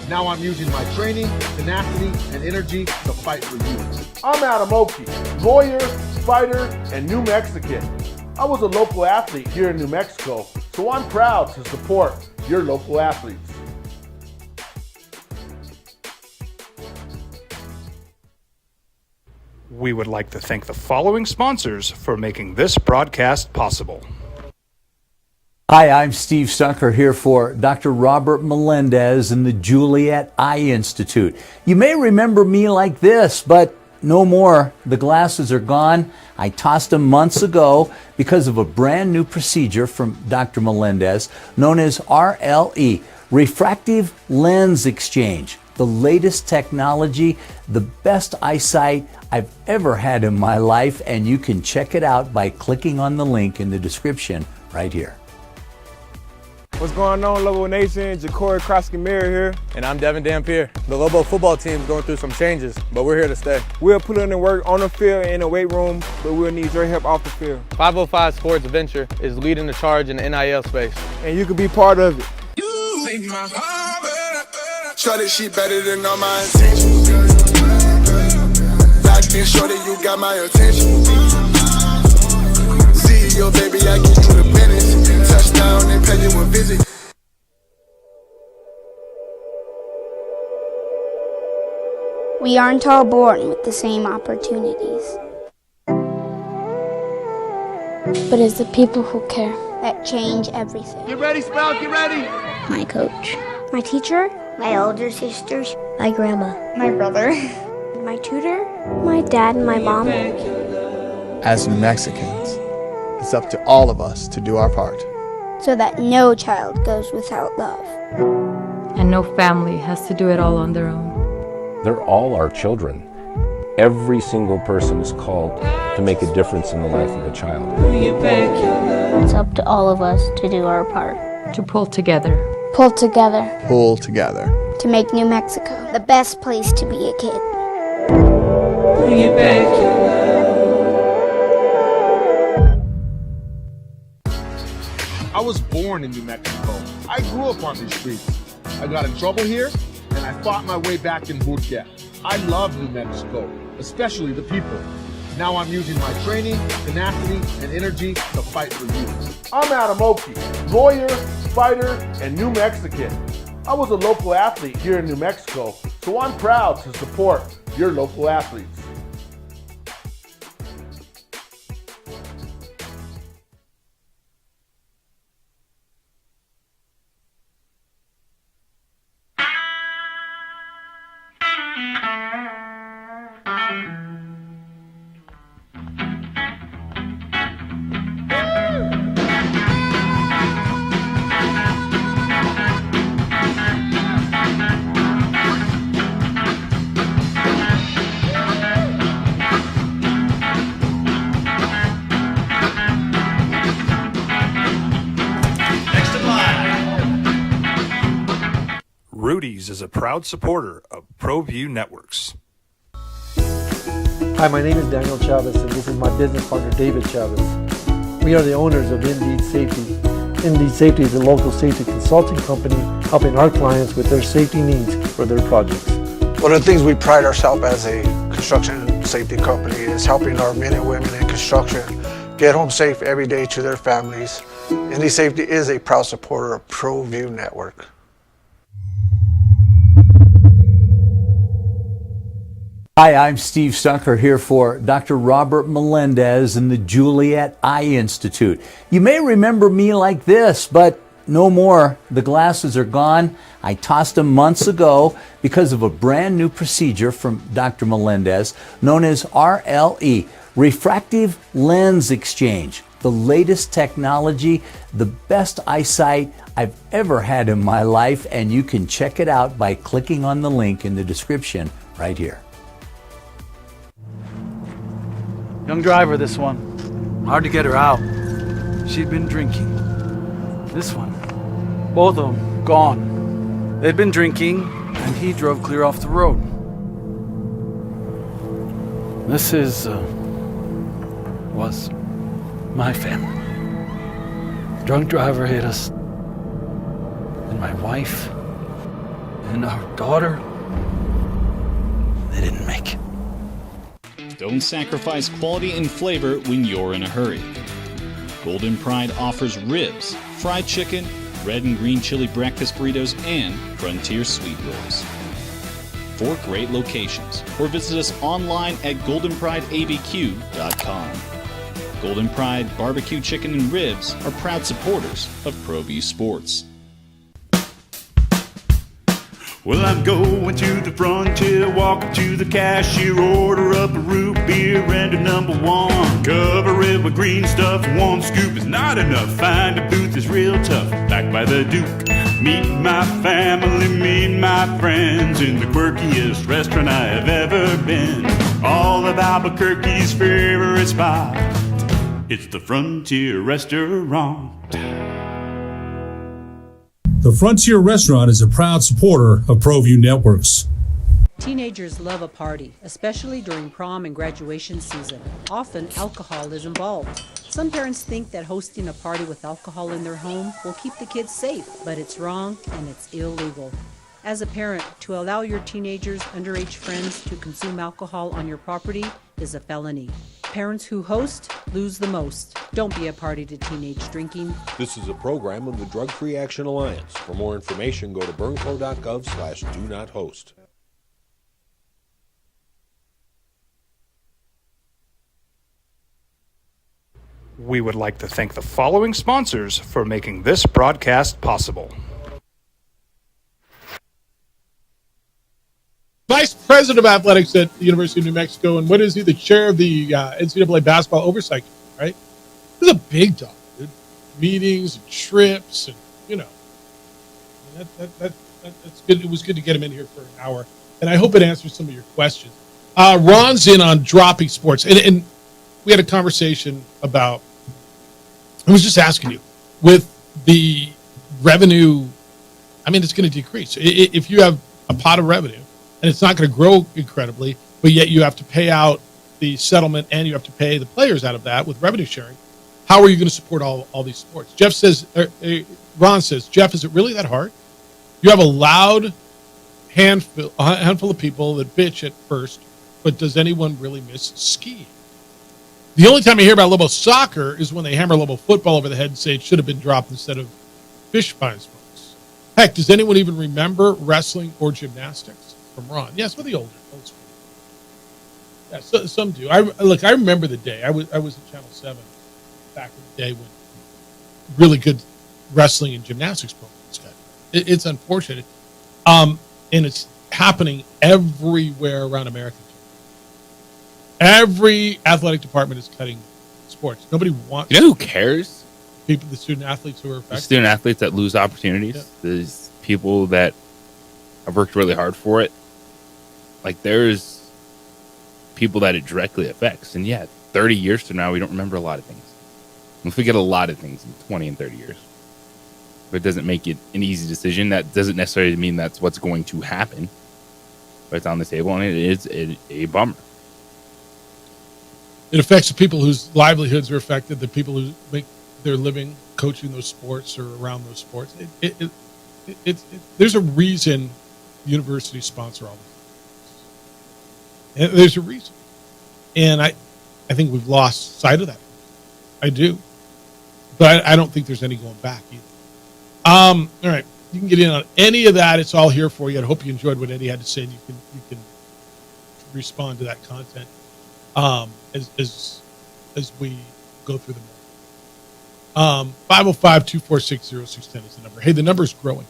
Now I'm using my training, tenacity, and energy to fight for you. I'm Adam Oki, lawyer, fighter, and New Mexican. I was a local athlete here in New Mexico, so I'm proud to support your local athletes. We would like to thank the following sponsors for making this broadcast possible. Hi, I'm Steve Stunker here for Dr. Robert Melendez and the Juliet Eye Institute. You may remember me like this, but no more. The glasses are gone. I tossed them months ago because of a brand new procedure from Dr. Melendez known as RLE, Refractive Lens Exchange. The latest technology, the best eyesight I've ever had in my life, and you can check it out by clicking on the link in the description right here. What's going on, Lobo Nation? Ja'Cory Krosky-Mir here. And I'm Devin Dampier. The Lobo football team is going through some changes, but we're here to stay. We'll put in the work on the field and in the weight room, but we'll need your help off the field. 505 Sports Adventure is leading the charge in the NIL space. And you can be part of it. You make my heart better. Shorty, she better than all my intentions. Locked in, shorty, you got my attention. CEO, baby, I give you the business. Touchdown and pay you a visit. We aren't all born with the same opportunities. But it's the people who care that change everything. Get ready, Sprout, get ready. My coach, my teacher, my older sisters, my grandma, my brother, my tutor, my dad, and my mom. As New Mexicans, it's up to all of us to do our part. So that no child goes without love. And no family has to do it all on their own. They're all our children. Every single person is called to make a difference in the life of a child. It's up to all of us to do our part. To pull together. Pull together. Pull together. To make New Mexico the best place to be a kid. I was born in New Mexico. I grew up on these streets. I got in trouble here, and I fought my way back in Burquia. I love New Mexico, especially the people. Now I'm using my training, tenacity, and energy to fight for you. I'm Adam Oki, lawyer, fighter, and New Mexican. I was a local athlete here in New Mexico, so I'm proud to support your local athletes. Rudy's is a proud supporter of ProView Networks. Hi, my name is Daniel Chavez, and this is my business partner, David Chavez. We are the owners of Indeed Safety. Indeed Safety is a local safety consulting company helping our clients with their safety needs for their projects. One of the things we pride ourselves as a construction safety company is helping our men and women in construction get home safe every day to their families. Indeed Safety is a proud supporter of ProView Network. Hi, I'm Steve Stunker here for Dr. Robert Melendez and the Juliet Eye Institute. You may remember me like this, but no more. The glasses are gone. I tossed them months ago because of a brand new procedure from Dr. Melendez known as RLE, Refractive Lens Exchange. The latest technology, the best eyesight I've ever had in my life, and you can check it out by clicking on the link in the description right here. Young driver, this one. Hard to get her out. She'd been drinking. This one. Both of them gone. They'd been drinking, and he drove clear off the road. This was my family. Drunk driver hit us, and my wife and our daughter, they didn't make it. Don't sacrifice quality and flavor when you're in a hurry. Golden Pride offers ribs, fried chicken, red and green chili breakfast burritos, and Frontier sweet rolls. 4 great locations, or visit us online at goldenprideabq.com. Golden Pride Barbecue Chicken and Ribs are proud supporters of ProView Sports. Well, I'm going to the Frontier, walk up to the cashier, order up a root beer and a number 1. Cover it with green stuff, 1 scoop is not enough. Find a booth is real tough, back by the Duke. Meet my family, meet my friends in the quirkiest restaurant I have ever been. All of Albuquerque's favorite spot, it's the Frontier Restaurant. The Frontier Restaurant is a proud supporter of ProView Networks. Teenagers love a party, especially during prom and graduation season. Often, alcohol is involved. Some parents think that hosting a party with alcohol in their home will keep the kids safe, but it's wrong and it's illegal. As a parent, to allow your teenagers' underage friends to consume alcohol on your property is a felony. Parents who host lose the most. Don't be a party to teenage drinking. This is a program of the Drug Free Action Alliance. For more information, go to burnco.gov/do-not-host. We would like to thank the following sponsors for making this broadcast possible. Vice President of Athletics at the University of New Mexico, and what is he? The chair of the NCAA Basketball Oversight Committee, right? He's a big dog, dude. Meetings and trips, and that's good. It was good to get him in here for an hour, and I hope it answers some of your questions. Ron's in on dropping sports, and we had a conversation about. I was just asking you, with the revenue, I mean, it's going to decrease if you have a pot of revenue. And it's not going to grow incredibly, but yet you have to pay out the settlement and you have to pay the players out of that with revenue sharing. How are you going to support all these sports? Jeff says, Ron says, Jeff, is it really that hard? You have a loud handful of people that bitch at first, but does anyone really miss skiing? The only time I hear about Lobo soccer is when they hammer Lobo football over the head and say it should have been dropped instead of fish fine smokes. Heck, does anyone even remember wrestling or gymnastics? From Ron. Yes, for the old school. Yeah, some do. I remember the day. I was at Channel 7 back in the day when really good wrestling and gymnastics programs got. It's unfortunate. And it's happening everywhere around America. Every athletic department is cutting sports. Nobody wants. You know who cares? People, the student athletes who are affected. The student athletes that lose opportunities. Yeah. There's people that have worked really hard for it. Like, there's people that it directly affects. And 30 years from now, we don't remember a lot of things. We'll forget a lot of things in 20 and 30 years. But it doesn't make it an easy decision. That doesn't necessarily mean that's what's going to happen. But it's on the table, and it is a bummer. It affects the people whose livelihoods are affected, the people who make their living coaching those sports or around those sports. There's a reason universities sponsor all this. And there's a reason. And I think we've lost sight of that. I do. But I don't think there's any going back either. All right. You can get in on any of that. It's all here for you. I hope you enjoyed what Eddie had to say, and you can respond to that content as we go through the morning. 505-246-0610 is the number. Hey, the number is growing.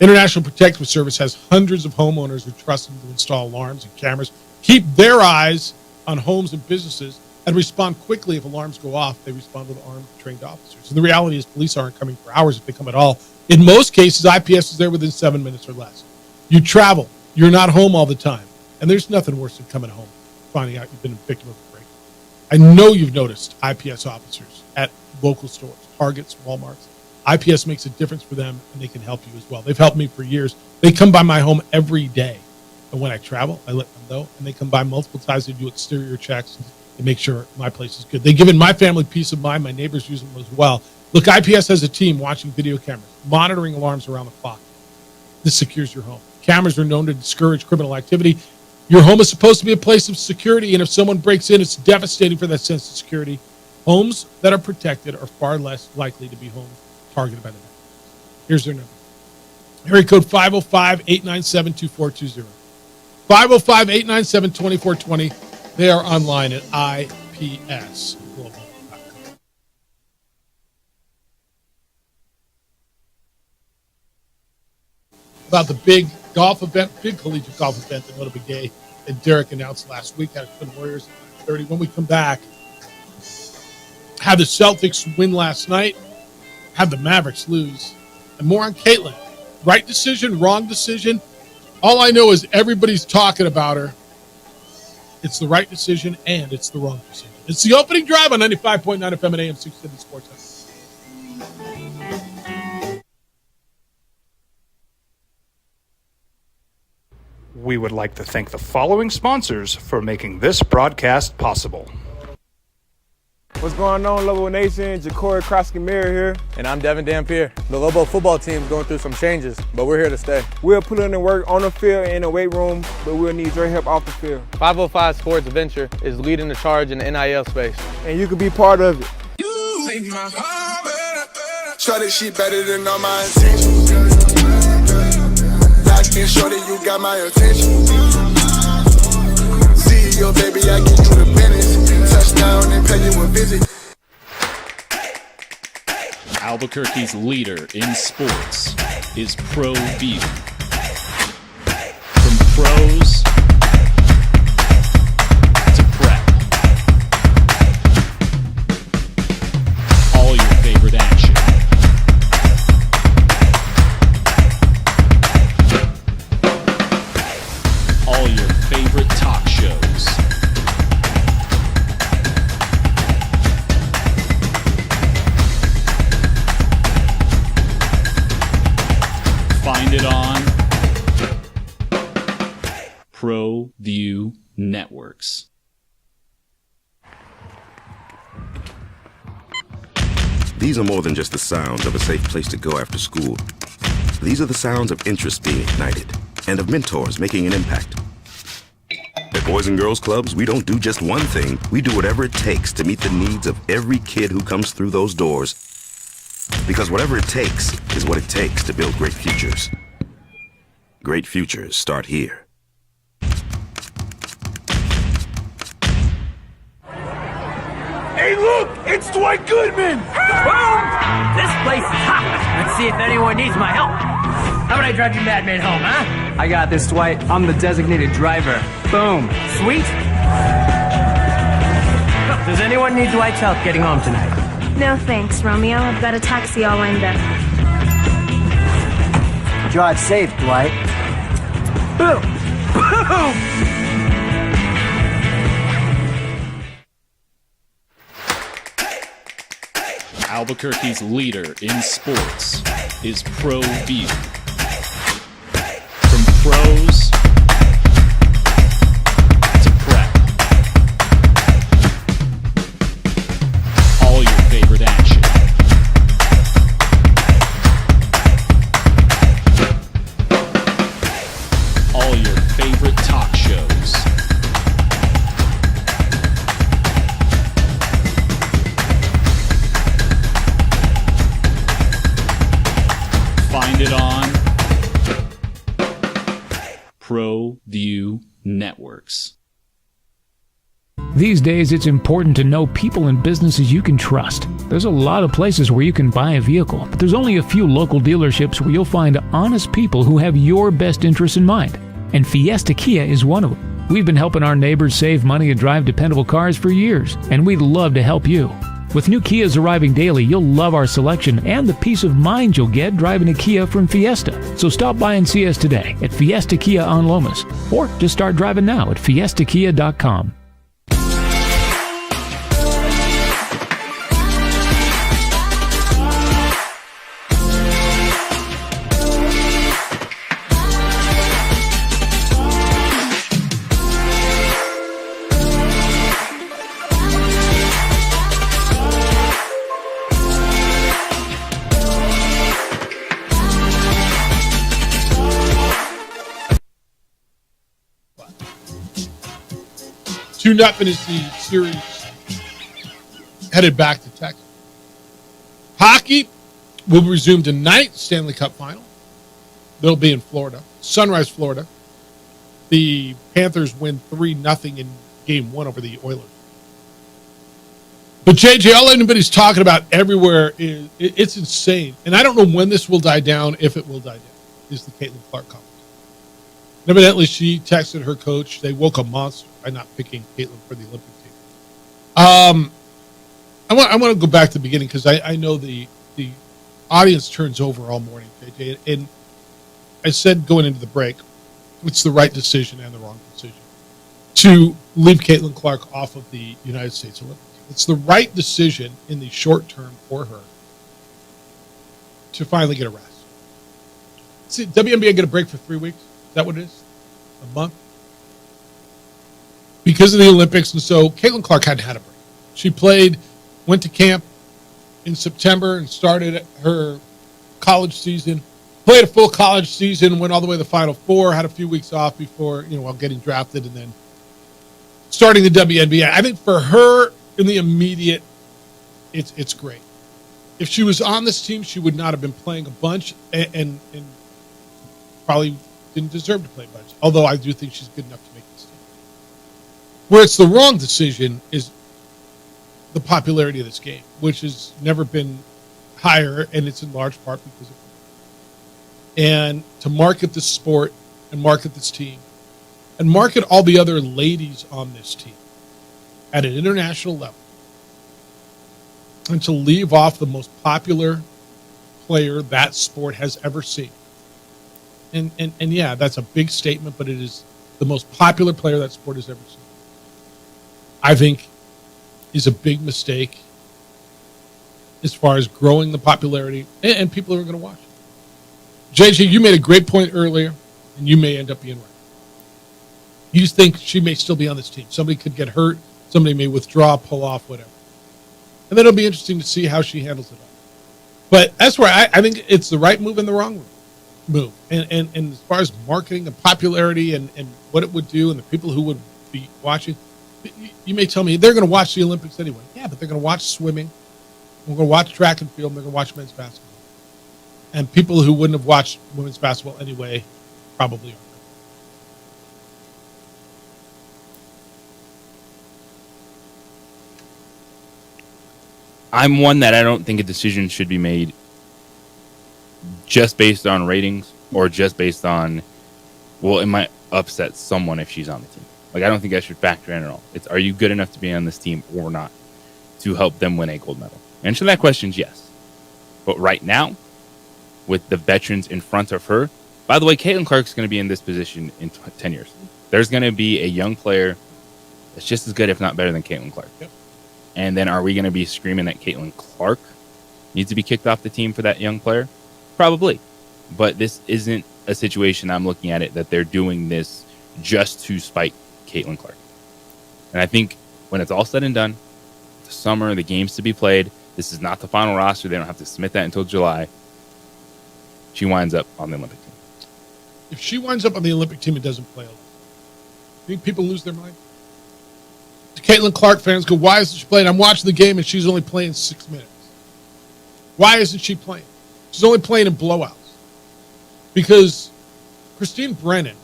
International Protective Service has hundreds of homeowners who trust them to install alarms and cameras, keep their eyes on homes and businesses, and respond quickly if alarms go off. They respond with armed, trained officers. And the reality is police aren't coming for hours if they come at all. In most cases, IPS is there within 7 minutes or less. You travel. You're not home all the time. And there's nothing worse than coming home, finding out you've been a victim of a break. I know you've noticed IPS officers at local stores, Targets, Walmarts. IPS makes a difference for them, and they can help you as well. They've helped me for years. They come by my home every day. And when I travel, I let them know, and they come by multiple times. They do exterior checks and make sure my place is good. They've given my family peace of mind. My neighbors use them as well. Look, IPS has a team watching video cameras, monitoring alarms around the clock. This secures your home. Cameras are known to discourage criminal activity. Your home is supposed to be a place of security, and if someone breaks in, it's devastating for that sense of security. Homes that are protected are far less likely to be homes targeted by the network. Here's their number. Area code 505-897-2420. 505-897-2420. They are online at IPSglobal.com. About the big golf event, big collegiate golf event that Nota Begay and Derek announced last week out of Twin Warriors at 30. When we come back, have the Celtics win last night, have the Mavericks lose, and more on Caitlin. Right decision, wrong decision. All I know is everybody's talking about her. It's the right decision and it's the wrong decision. It's the opening drive on 95.9 FM and AM 670 Sports. We would like to thank the following sponsors for making this broadcast possible. What's going on, Lobo Nation? Ja'Cory Krosky-Mir here. And I'm Devin Dampier. The Lobo football team's going through some changes, but we're here to stay. We'll put in the work on the field and in the weight room, but we'll need your help off the field. 505 Sports Venture is leading the charge in the NIL space. And you can be part of it. You make my heart better. Shorty, she better than all my intentions. Locked in, shorty, you got my attention. CEO, baby, I get you the business. Touchdown and pay you a visit. Albuquerque's leader in sports is ProView. From pros to prep, all your favorite action. All your favorite talk shows. Find it on ProView Networks. These are more than just the sounds of a safe place to go after school. These are the sounds of interest being ignited and of mentors making an impact. At Boys and Girls Clubs, we don't do just one thing. We do whatever it takes to meet the needs of every kid who comes through those doors. Because whatever it takes is what it takes to build great futures. Great futures start here. Hey, look! It's Dwight Goodman! Boom! This place is hot. Let's see if anyone needs my help. How about I drive you madman home, huh? I got this, Dwight. I'm the designated driver. Boom. Sweet. Does anyone need Dwight's help getting home tonight? No thanks, Romeo. I've got a taxi all lined up. Drive safe, Dwight. Boom! Boom! Albuquerque's leader in sports is ProView. From pros to prep, all your favorite action. All your favorite talk shows. Find it on ProView Networks. These days, it's important to know people and businesses you can trust. There's a lot of places where you can buy a vehicle, but there's only a few local dealerships where you'll find honest people who have your best interests in mind. And Fiesta Kia is one of them. We've been helping our neighbors save money and drive dependable cars for years, and we'd love to help you. With new Kias arriving daily, you'll love our selection and the peace of mind you'll get driving a Kia from Fiesta. So stop by and see us today at Fiesta Kia on Lomas, or just start driving now at fiestakia.com. 2-0 is the series headed back to Texas. Hockey will resume tonight, Stanley Cup final. They'll be in Florida. Sunrise, Florida. The Panthers win 3-0 in game 1 over the Oilers. But, JJ, all anybody's talking about everywhere is it's insane. And I don't know when this will die down, if it will die down, is the Caitlin Clark comment. And evidently, she texted her coach. They woke a monster by not picking Caitlin for the Olympic team. I want to go back to the beginning because I know the audience turns over all morning, JJ. And I said going into the break, it's the right decision and the wrong decision to leave Caitlin Clark off of the United States Olympic team. It's the right decision in the short term for her to finally get a rest. See, WNBA get a break for 3 weeks. Is that what it is? A month? Because of the Olympics, and so Caitlin Clark hadn't had a break. She went to camp in September and started her college season. Played a full college season, went all the way to the Final Four, had a few weeks off before, while getting drafted and then starting the WNBA. I think for her in the immediate, it's great. If she was on this team, she would not have been playing a bunch and probably didn't deserve to play a bunch, although I do think she's good enough to make this team. Where it's the wrong decision is the popularity of this game, which has never been higher, and it's in large part because of and to market this sport and market this team and market all the other ladies on this team at an international level and to leave off the most popular player that sport has ever seen. And yeah, that's a big statement, but it is the most popular player that sport has ever seen. I think is a big mistake as far as growing the popularity and people who are going to watch it. JJ, you made a great point earlier, and you may end up being right. You think she may still be on this team. Somebody could get hurt. Somebody may withdraw, pull off, whatever. And then it'll be interesting to see how she handles it all. But that's where I think it's the right move and the wrong move. And as far as marketing and popularity and what it would do and the people who would be watching, you may tell me they're going to watch the Olympics anyway. Yeah, but they're going to watch swimming. We're going to watch track and field. And they're going to watch men's basketball. And people who wouldn't have watched women's basketball anyway probably aren't. I'm one that I don't think a decision should be made just based on ratings or just based on, well, it might upset someone if she's on the team. Like, I don't think I should factor in at all. It's, are you good enough to be on this team or not to help them win a gold medal? Answer that question is yes. But right now, with the veterans in front of her, by the way, Caitlin Clark's going to be in this position in 10 years. There's going to be a young player that's just as good, if not better, than Caitlin Clark. Yep. And then are we going to be screaming that Caitlin Clark needs to be kicked off the team for that young player? Probably. But this isn't a situation I'm looking at it that they're doing this just to spite Caitlin Clark. And I think when it's all said and done, the summer, the games to be played, this is not the final roster. They don't have to submit that until July. She winds up on the Olympic team. If she winds up on the Olympic team and doesn't play, you think people lose their mind? The Caitlin Clark fans go, why isn't she playing? I'm watching the game and she's only playing 6 minutes. Why isn't she playing? She's only playing in blowouts. Because Christine Brennan,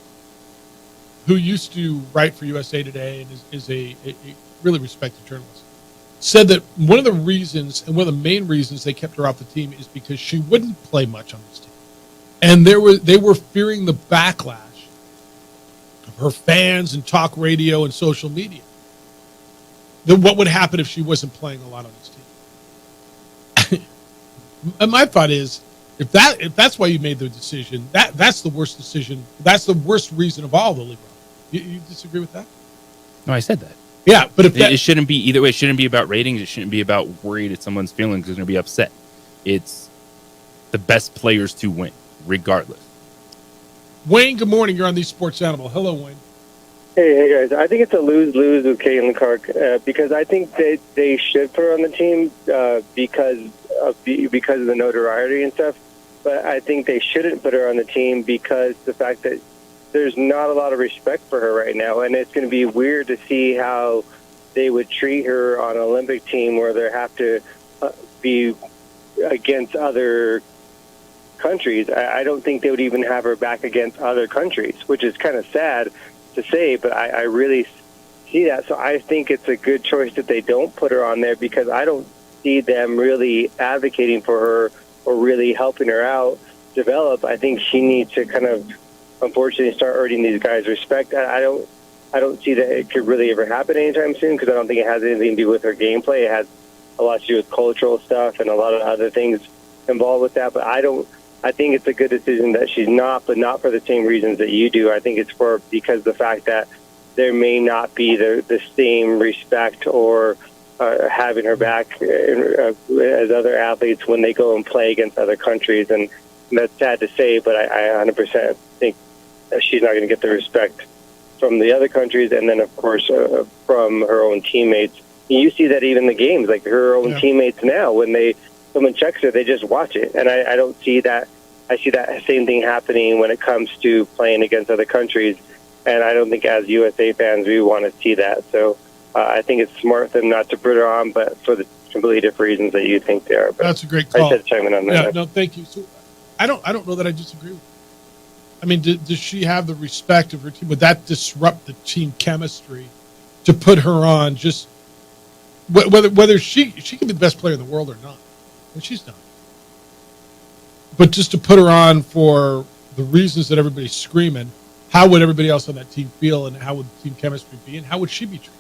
who used to write for USA Today and is a really respected journalist, said that one of the reasons and one of the main reasons they kept her off the team is because she wouldn't play much on this team. And they were fearing the backlash of her fans and talk radio and social media. Then what would happen if she wasn't playing a lot on this team? And my thought is, if that's why you made the decision, that's the worst decision. That's the worst reason of all, the league. You disagree with that? No, I said that. Yeah, but if it shouldn't be either way. It shouldn't be about ratings. It shouldn't be about worried that someone's feelings is going to be upset. It's the best players to win, regardless. Wayne, good morning. You're on the Sports Animal. Hello, Wayne. Hey guys. I think it's a lose-lose with Caitlin Clark because I think they should put her on the team because of the notoriety and stuff. But I think they shouldn't put her on the team because the fact that there's not a lot of respect for her right now, and it's going to be weird to see how they would treat her on an Olympic team where they have to be against other countries. I don't think they would even have her back against other countries, which is kind of sad to say, but I really see that. So I think it's a good choice that they don't put her on there, because I don't see them really advocating for her or really helping her out develop. I think she needs to kind of, unfortunately, start earning these guys respect. I don't see that it could really ever happen anytime soon, because I don't think it has anything to do with her gameplay. It has a lot to do with cultural stuff and a lot of other things involved with that. But I think it's a good decision that she's not, but not for the same reasons that you do. I think it's because the fact that there may not be the same respect or having her back as other athletes when they go and play against other countries. And that's sad to say, but I 100% think that she's not going to get the respect from the other countries, and then, of course, from her own teammates. You see that even in the games, like her own teammates now, when someone checks her, they just watch it. And I don't see that. I see that same thing happening when it comes to playing against other countries. And I don't think as USA fans we want to see that. So I think it's smart for them not to put her on, but for the completely different reasons that you think they are. But that's a great call. I said chime in on that. Yeah, no, thank you. So I don't know that I disagree with you. I mean, does she have the respect of her team? Would that disrupt the team chemistry to put her on? Just whether she can be the best player in the world or not, and she's not. But just to put her on for the reasons that everybody's screaming, how would everybody else on that team feel, and how would team chemistry be, and how would she be treated?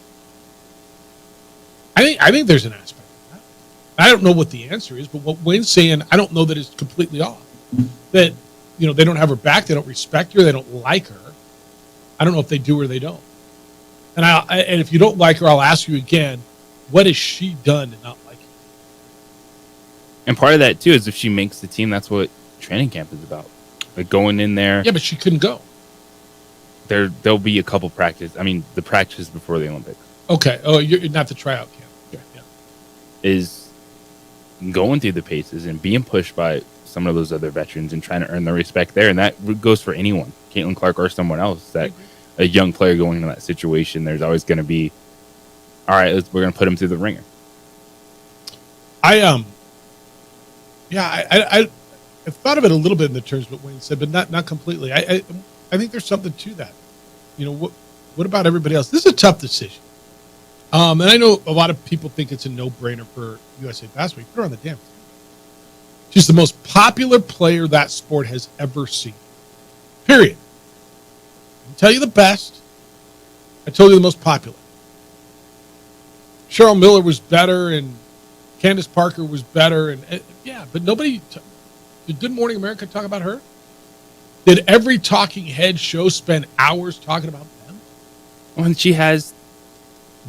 I think there's an aspect of that. I don't know what the answer is, but what Wayne's saying, I don't know that it's completely off. That, they don't have her back, they don't respect her, they don't like her. I don't know if they do or they don't. And if you don't like her, I'll ask you again, what has she done to not like you? And part of that too is if she makes the team, that's what training camp is about. Like going in there. Yeah, but she couldn't go. There'll be a couple the practice before the Olympics. Okay. Oh, you're not the tryout camp. Yeah. Is going through the paces and being pushed by some of those other veterans and trying to earn their respect there. And that goes for anyone, Caitlin Clark or someone else, that a young player going into that situation, there's always going to be, all right, we're going to put him through the ringer. I've thought of it a little bit in the terms of what Wayne said, but not completely. I think there's something to that. What about everybody else? This is a tough decision. And I know a lot of people think it's a no-brainer for USA Basketball. You put her on the damn team. She's the most popular player that sport has ever seen. Period. I tell you the best. I told you the most popular. Cheryl Miller was better, and Candace Parker was better, and but nobody. Did Good Morning America talk about her? Did every talking head show spend hours talking about them? Well, and she has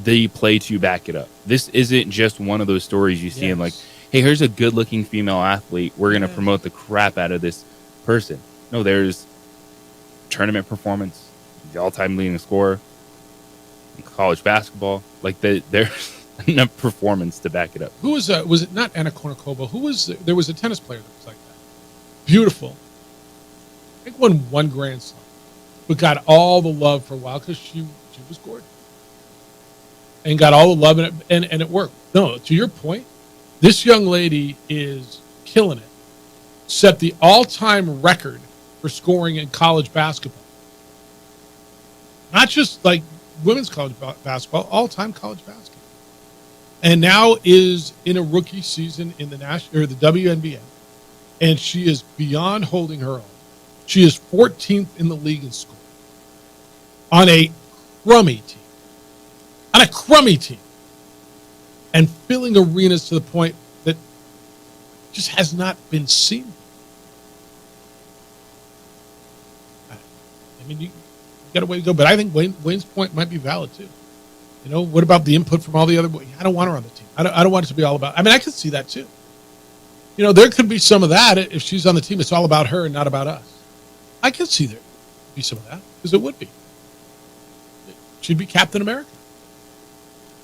the play to back it up. This isn't just one of those stories you see in like, hey, here's a good-looking female athlete. We're going to promote the crap out of this person. No, there's tournament performance, the all-time leading scorer in college basketball. Like there's enough performance to back it up. Who was it not Anna Kournikova? There was a tennis player that was like that. Beautiful. I think won one Grand Slam, but got all the love for a while because she was gorgeous. And got all the love and it worked. No, to your point, this young lady is killing it. Set the all-time record for scoring in college basketball. Not just like women's college basketball, all-time college basketball. And now is in a rookie season in the WNBA. And she is beyond holding her own. She is 14th in the league in scoring. On a crummy team. On a crummy team. And filling arenas to the point that just has not been seen. I mean, you got a way to go, but I think Wayne's point might be valid too. What about the input from all the other? I don't want her on the team. I don't want it to be all about. I mean, I could see that too. There could be some of that if she's on the team. It's all about her and not about us. I could see there be some of that because it would be. She'd be Captain America,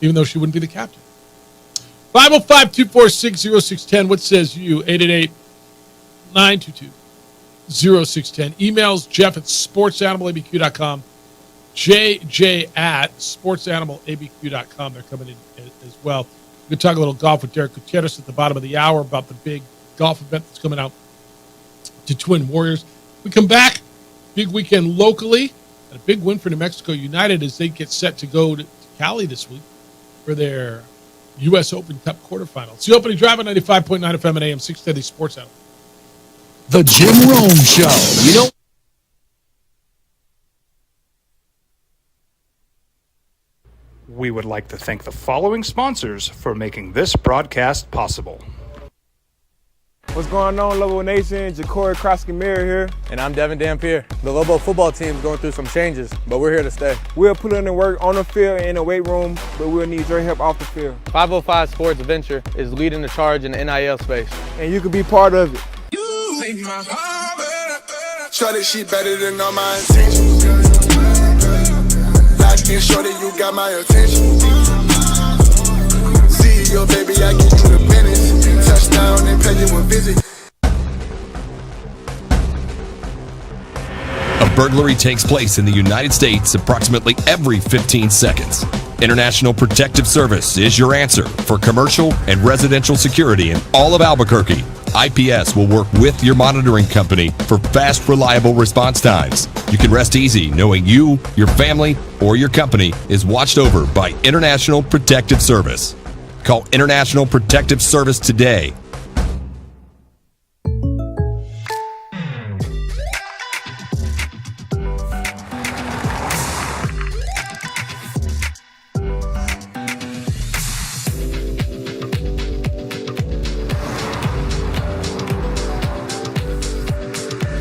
even though she wouldn't be the captain. 505-246-0610. What says you? 888-922. 0610. Emails Jeff at sportsanimalabq.com, JJ at sportsanimalabq.com. They're coming in as well. We're going to talk a little golf with Derek Gutierrez at the bottom of the hour about the big golf event that's coming out to Twin Warriors. We come back, big weekend locally, and a big win for New Mexico United as they get set to go to Cali this week for their U.S. Open Cup quarterfinals. It's the opening drive on 95.9 FM and AM 630 Sports Animal. The Jim Rome Show. You know, We would like to thank the following sponsors for making this broadcast possible. What's going on, Lobo Nation? Ja'Cory Krosky-Mir here. And I'm Devin Dampier. The Lobo football team's going through some changes, but we're here to stay. We'll put in the work on the field and in the weight room, but we'll need your help off the field. 505 Sports Venture is leading the charge in the NIL space. And you can be part of it. Shorty, she better than all my intentions. Locked in, shorty, you got my attention. See your baby, I give you the business. Touchdown and pay you a visit. a burglary takes place in the United States approximately every 15 seconds. International Protective Service is your answer for commercial and residential security in all of Albuquerque. IPS will work with your monitoring company for fast, reliable response times. You can rest easy knowing you, your family, or your company is watched over by International Protective Service. Call International Protective Service today.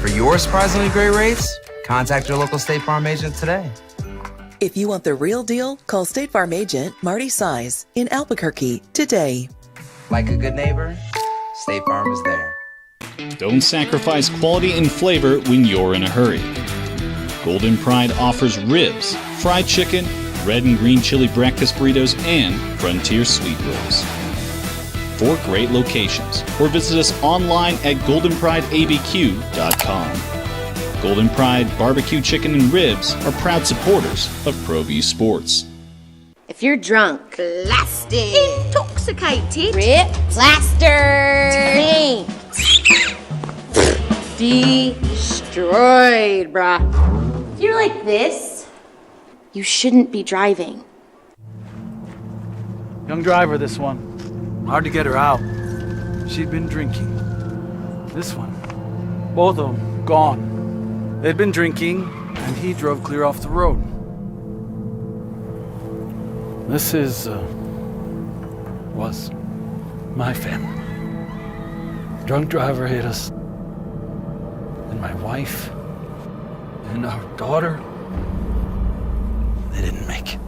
For your surprisingly great rates, contact your local State Farm agent today. If you want the real deal, call State Farm agent Marty Size in Albuquerque today. Like a good neighbor, State Farm is there. Don't sacrifice quality and flavor when you're in a hurry. Golden Pride offers ribs, fried chicken, red and green chili breakfast burritos, and Frontier sweet rolls. 4 great locations, or visit us online at goldenprideabq.com. Golden Pride Barbecue Chicken and Ribs are proud supporters of ProView Sports. If you're drunk, blasted, intoxicated, ripped, plastered, destroyed, bruh. If you're like this, you shouldn't be driving. Young driver, this one. Hard to get her out. She'd been drinking. This one. Both of them gone. They'd been drinking, and he drove clear off the road. This was my family. Drunk driver hit us. And my wife and our daughter, they didn't make it.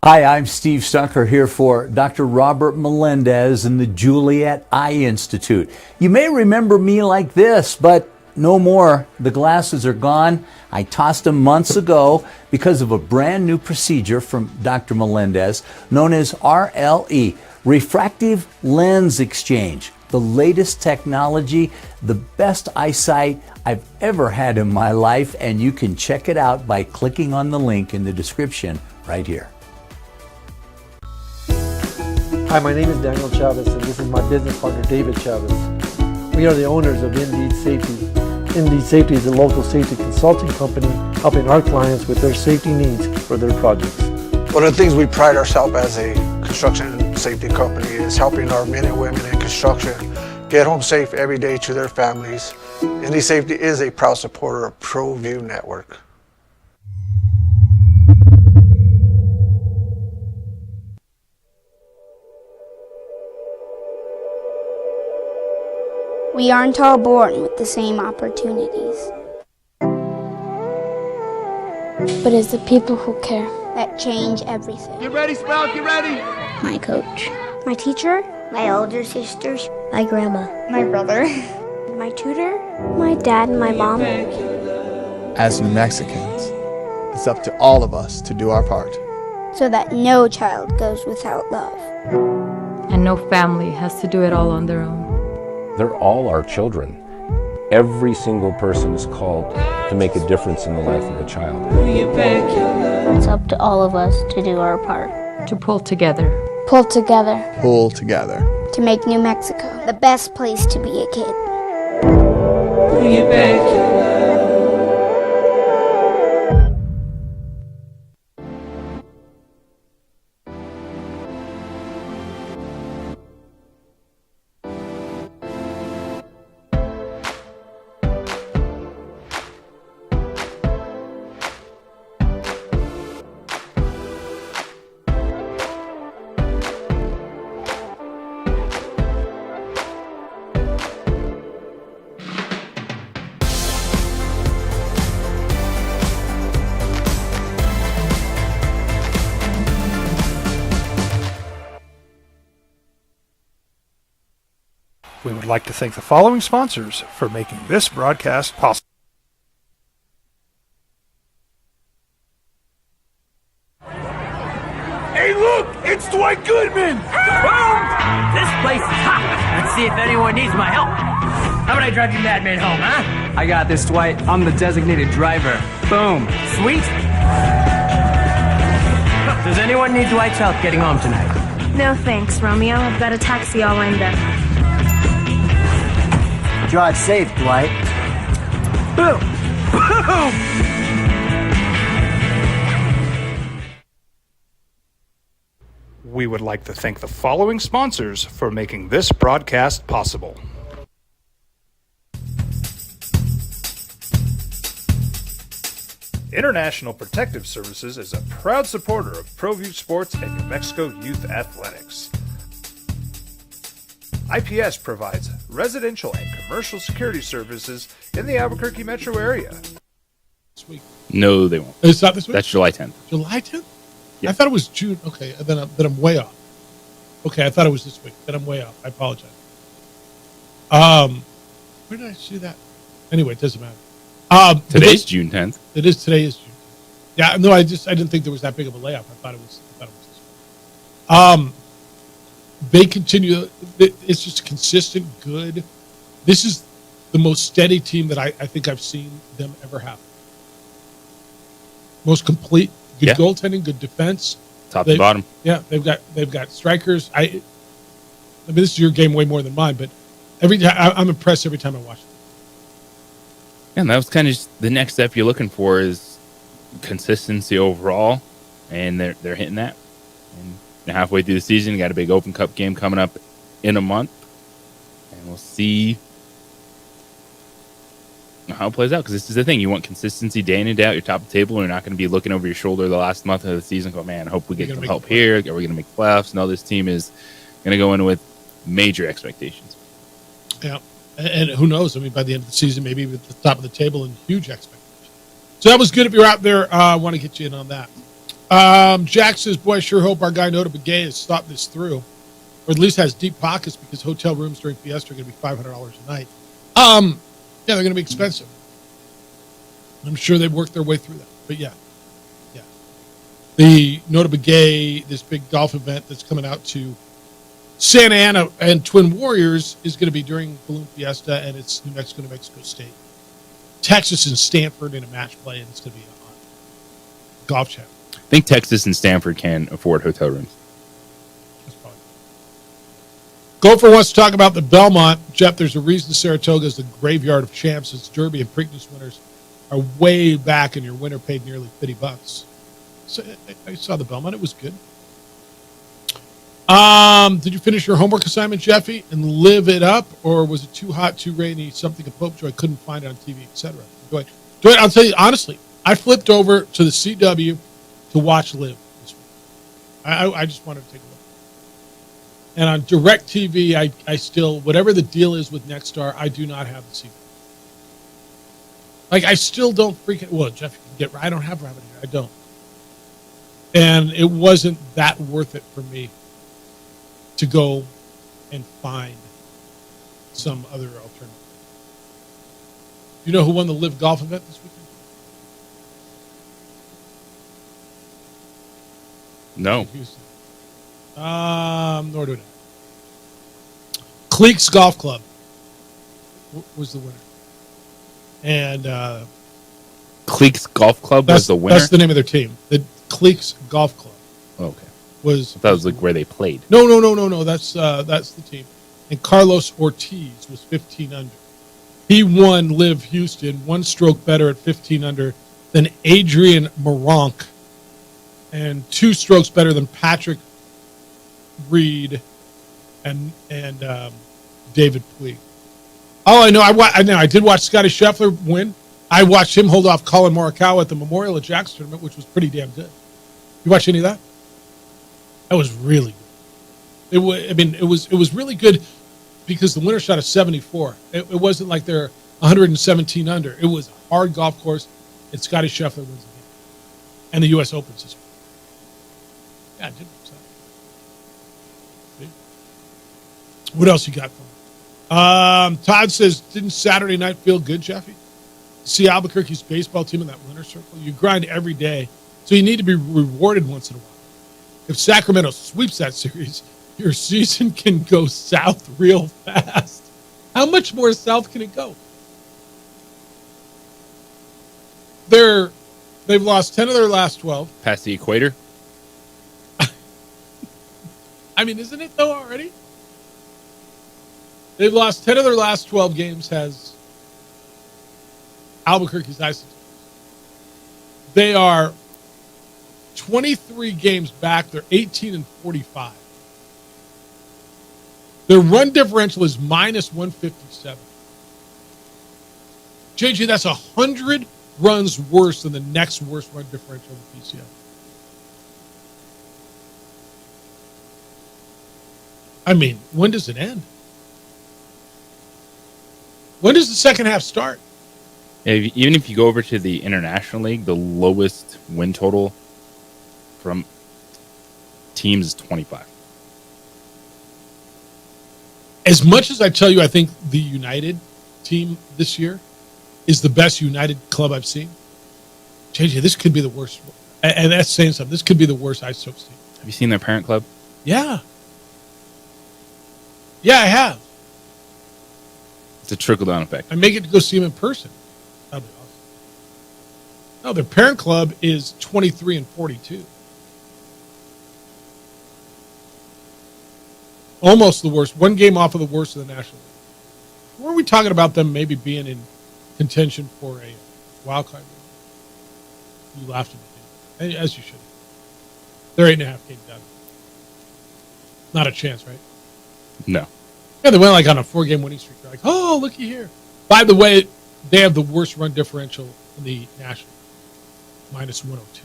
Hi, I'm Steve Stucker here for Dr. Robert Melendez and the Juliet Eye Institute. You may remember me like this, but no more. The glasses are gone. I tossed them months ago because of a brand new procedure from Dr. Melendez known as RLE, Refractive Lens Exchange. The latest technology, the best eyesight I've ever had in my life, and you can check it out by clicking on the link in the description right here. Hi, my name is Daniel Chavez, and this is my business partner, David Chavez. We are the owners of Indeed Safety. Indeed Safety is a local safety consulting company helping our clients with their safety needs for their projects. One of the things we pride ourselves as a construction safety company is helping our men and women in construction get home safe every day to their families. Indeed Safety is a proud supporter of ProView Network. We aren't all born with the same opportunities. But it's the people who care that change everything. Get ready, Sprout, get ready! My coach, my teacher, my older sisters, my grandma, my brother, my tutor, my dad, and my mom. As New Mexicans, it's up to all of us to do our part. So that no child goes without love. And no family has to do it all on their own. They're all our children. Every single person is called to make a difference in the life of a child. It's up to all of us to do our part. To pull together. Pull together. Pull together. To make New Mexico the best place to be a kid. We would like to thank the following sponsors for making this broadcast possible. Hey, look! It's Dwight Goodman! Boom! This place is hot. Let's see if anyone needs my help. How about I drive you madman home, huh? I got this, Dwight. I'm the designated driver. Boom. Sweet. Does anyone need Dwight's help getting home tonight? No thanks, Romeo. I've got a taxi all lined up. Drive safe, Dwight. Boom! Boom! We would like to thank the following sponsors for making this broadcast possible. International Protective Services is a proud supporter of ProView Sports and New Mexico Youth Athletics. IPS provides residential and commercial security services in the Albuquerque metro area. This week. No, they won't. It's not this week? That's July 10th. July 10th? Yeah. I thought it was June. Okay, then I'm way off. Okay, I thought it was this week. Then I'm way off. I apologize. Where did I see that? Anyway, it doesn't matter. Today's June 10th. It is. Today is June 10th. Yeah, no, I didn't think there was that big of a layoff. I thought it was this week. They continue. It's just consistent, good. This is the most steady team that I think I've seen them ever have. Most complete, good goaltending, good defense, top to bottom. Yeah, they've got strikers. I mean, this is your game way more than mine, but I'm impressed every time I watch it. And that was kind of just the next step you're looking for is consistency overall, and they're hitting that. And halfway through the season, you got a big Open Cup game coming up in a month, and we'll see how it plays out. Because this is the thing, you want consistency day in and day out. You're top of the table, and you're not going to be looking over your shoulder the last month of the season. Go, man, I hope we get some help here. Are we going to make playoffs? No, this team is going to go in with major expectations. Yeah, and who knows? I mean, by the end of the season, maybe at the top of the table and huge expectations. So that was good. If you're out there, I want to get you in on that. Jack says, boy, I sure hope our guy Nota Begay has thought this through, or at least has deep pockets, because hotel rooms during Fiesta are going to be $500 a night. Yeah, they're going to be expensive. I'm sure they've worked their way through that. But yeah. The Nota Begay, this big golf event that's coming out to Santa Ana and Twin Warriors, is going to be during Balloon Fiesta, and it's New Mexico, New Mexico State. Texas and Stanford in a match play, and it's going to be on Golf Channel. I think Texas and Stanford can afford hotel rooms. That's probably. Gopher wants to talk about the Belmont. Jeff, there's a reason Saratoga is the graveyard of champs. Its Derby and Preakness winners are way back, and your winner paid nearly $50. So I saw the Belmont. It was good. Did you finish your homework assignment, Jeffy, and live it up, or was it too hot, too rainy, something a Popejoy couldn't find on TV, etc.? Joy, I'll tell you honestly, I flipped over to the CW to watch Live this week. I just wanted to take a look. And on DirecTV, I still, whatever the deal is with Nexstar, I do not have the CW. Like, I still don't freaking, well, Jeff, you can get, I don't have Rabbit here. I don't. And it wasn't that worth it for me to go and find some other alternative. You know who won the Live Golf event this weekend? No. Nor do I. Cleeks Golf Club was the winner. And Cleeks Golf Club was the winner? That's the name of their team. The Cleeks Golf Club. Okay. That was like where they played. No. That's the team. And Carlos Ortiz was 15 under. He won Live Houston, 1 stroke better at 15 under than Adrian Maronk, and 2 strokes better than Patrick Reed and David Puig. All I know, I did watch Scotty Scheffler win. I watched him hold off Colin Morikawa at the Memorial at Jack's tournament, which was pretty damn good. You watch any of that? That was really good. It was really good because the winner shot a 74. It wasn't like they're 117 under. It was a hard golf course, and Scotty Scheffler wins the game. And the U.S. Open's this week. Yeah, I did watch that. See? What else you got for me? Todd says, didn't Saturday night feel good, Jeffy? See Albuquerque's baseball team in that winner's circle? You grind every day, so you need to be rewarded once in a while. If Sacramento sweeps that series, your season can go south real fast. How much more south can it go? They've lost 10 of their last 12. Past the equator? I mean, isn't it though already? They've lost 10 of their last 12 games has Albuquerque's Isotopes. They are 23 games back. They're 18-45. Their run differential is minus 157. JJ, that's 100 runs worse than the next worst run differential in the PCL. I mean, when does it end? When does the second half start? Even if you go over to the International League, the lowest win total from teams is 25. As much as I tell you, I think the United team this year is the best United club I've seen. JJ, this could be the worst. And that's saying something. This could be the worst Isotopes team. Have you seen their parent club? Yeah. Yeah, I have. It's a trickle-down effect. I may get to go see them in person. That'd be awesome. No, their parent club is 23-42. Almost the worst. One game off of the worst of the National League. Were we talking about them maybe being in contention for a wild card? You laughed at me, as you should. They're 8.5 games down. Not a chance, right? No. Yeah, they went like on a 4-game winning streak. They're like, oh, looky here. By the way, they have the worst run differential in the National, minus 102.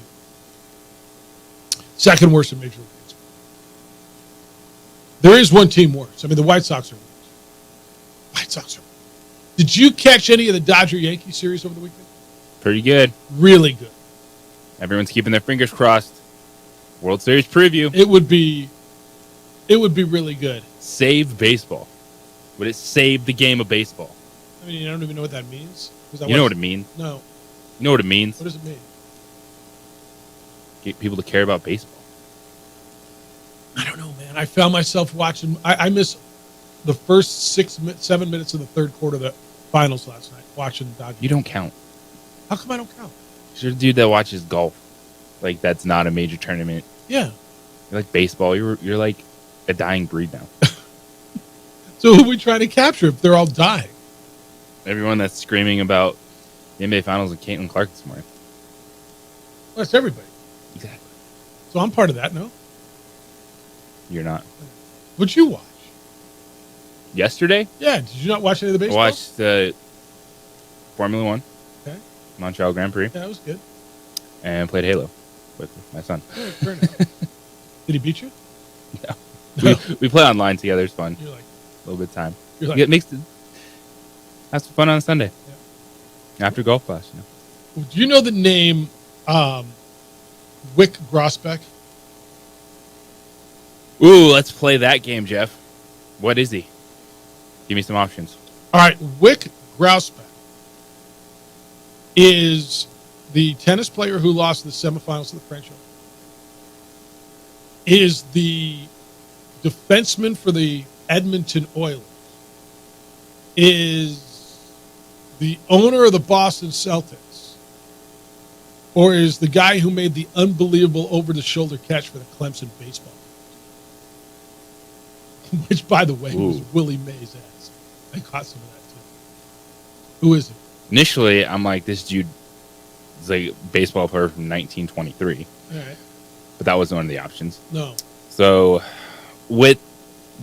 Second worst in Major League Baseball. There is one team worse. I mean, the White Sox are worse. White Sox are worse. Did you catch any of the Dodger-Yankee series over the weekend? Pretty good. Really good. Everyone's keeping their fingers crossed. World Series preview. It would be really good. Save baseball. Would it save the game of baseball? I mean, I don't even know what that means. You know what it means? No. You know what it means? What does it mean? Get people to care about baseball. I don't know, man. I found myself watching. I missed the first 7 minutes of the third quarter of the finals last night, watching the Dodgers. You don't count. How come I don't count? You're the dude that watches golf. Like, that's not a major tournament. Yeah. You're like baseball. You're like a dying breed now. So who are we trying to capture if they're all dying? Everyone that's screaming about the NBA Finals and Caitlin Clark this morning. Well, that's everybody. Exactly. So I'm part of that, no? You're not. What'd you watch? Yesterday? Yeah. Did you not watch any of the baseball? I watched the Formula One. Okay. Montreal Grand Prix. Yeah, that was good. And played Halo with my son. Oh, fair enough. Did he beat you? No. We play online together. It's fun. You're like, a little bit of time. You're like, have some fun on a Sunday. Yeah. After golf class, you know. Do you know the name Wick Grosbeck? Ooh, let's play that game, Jeff. What is he? Give me some options. All right, Wick Grosbeck is the tennis player who lost the semifinals of the French Open. Is the defenseman for the Edmonton Oilers. Is the owner of the Boston Celtics, or is the guy who made the unbelievable over-the-shoulder catch for the Clemson baseball team? Which, by the way, was Willie Mays' ass. I caught some of that, too. Who is it? Initially, I'm like, this dude is like a baseball player from 1923. All right. But that wasn't one of the options. No. So, with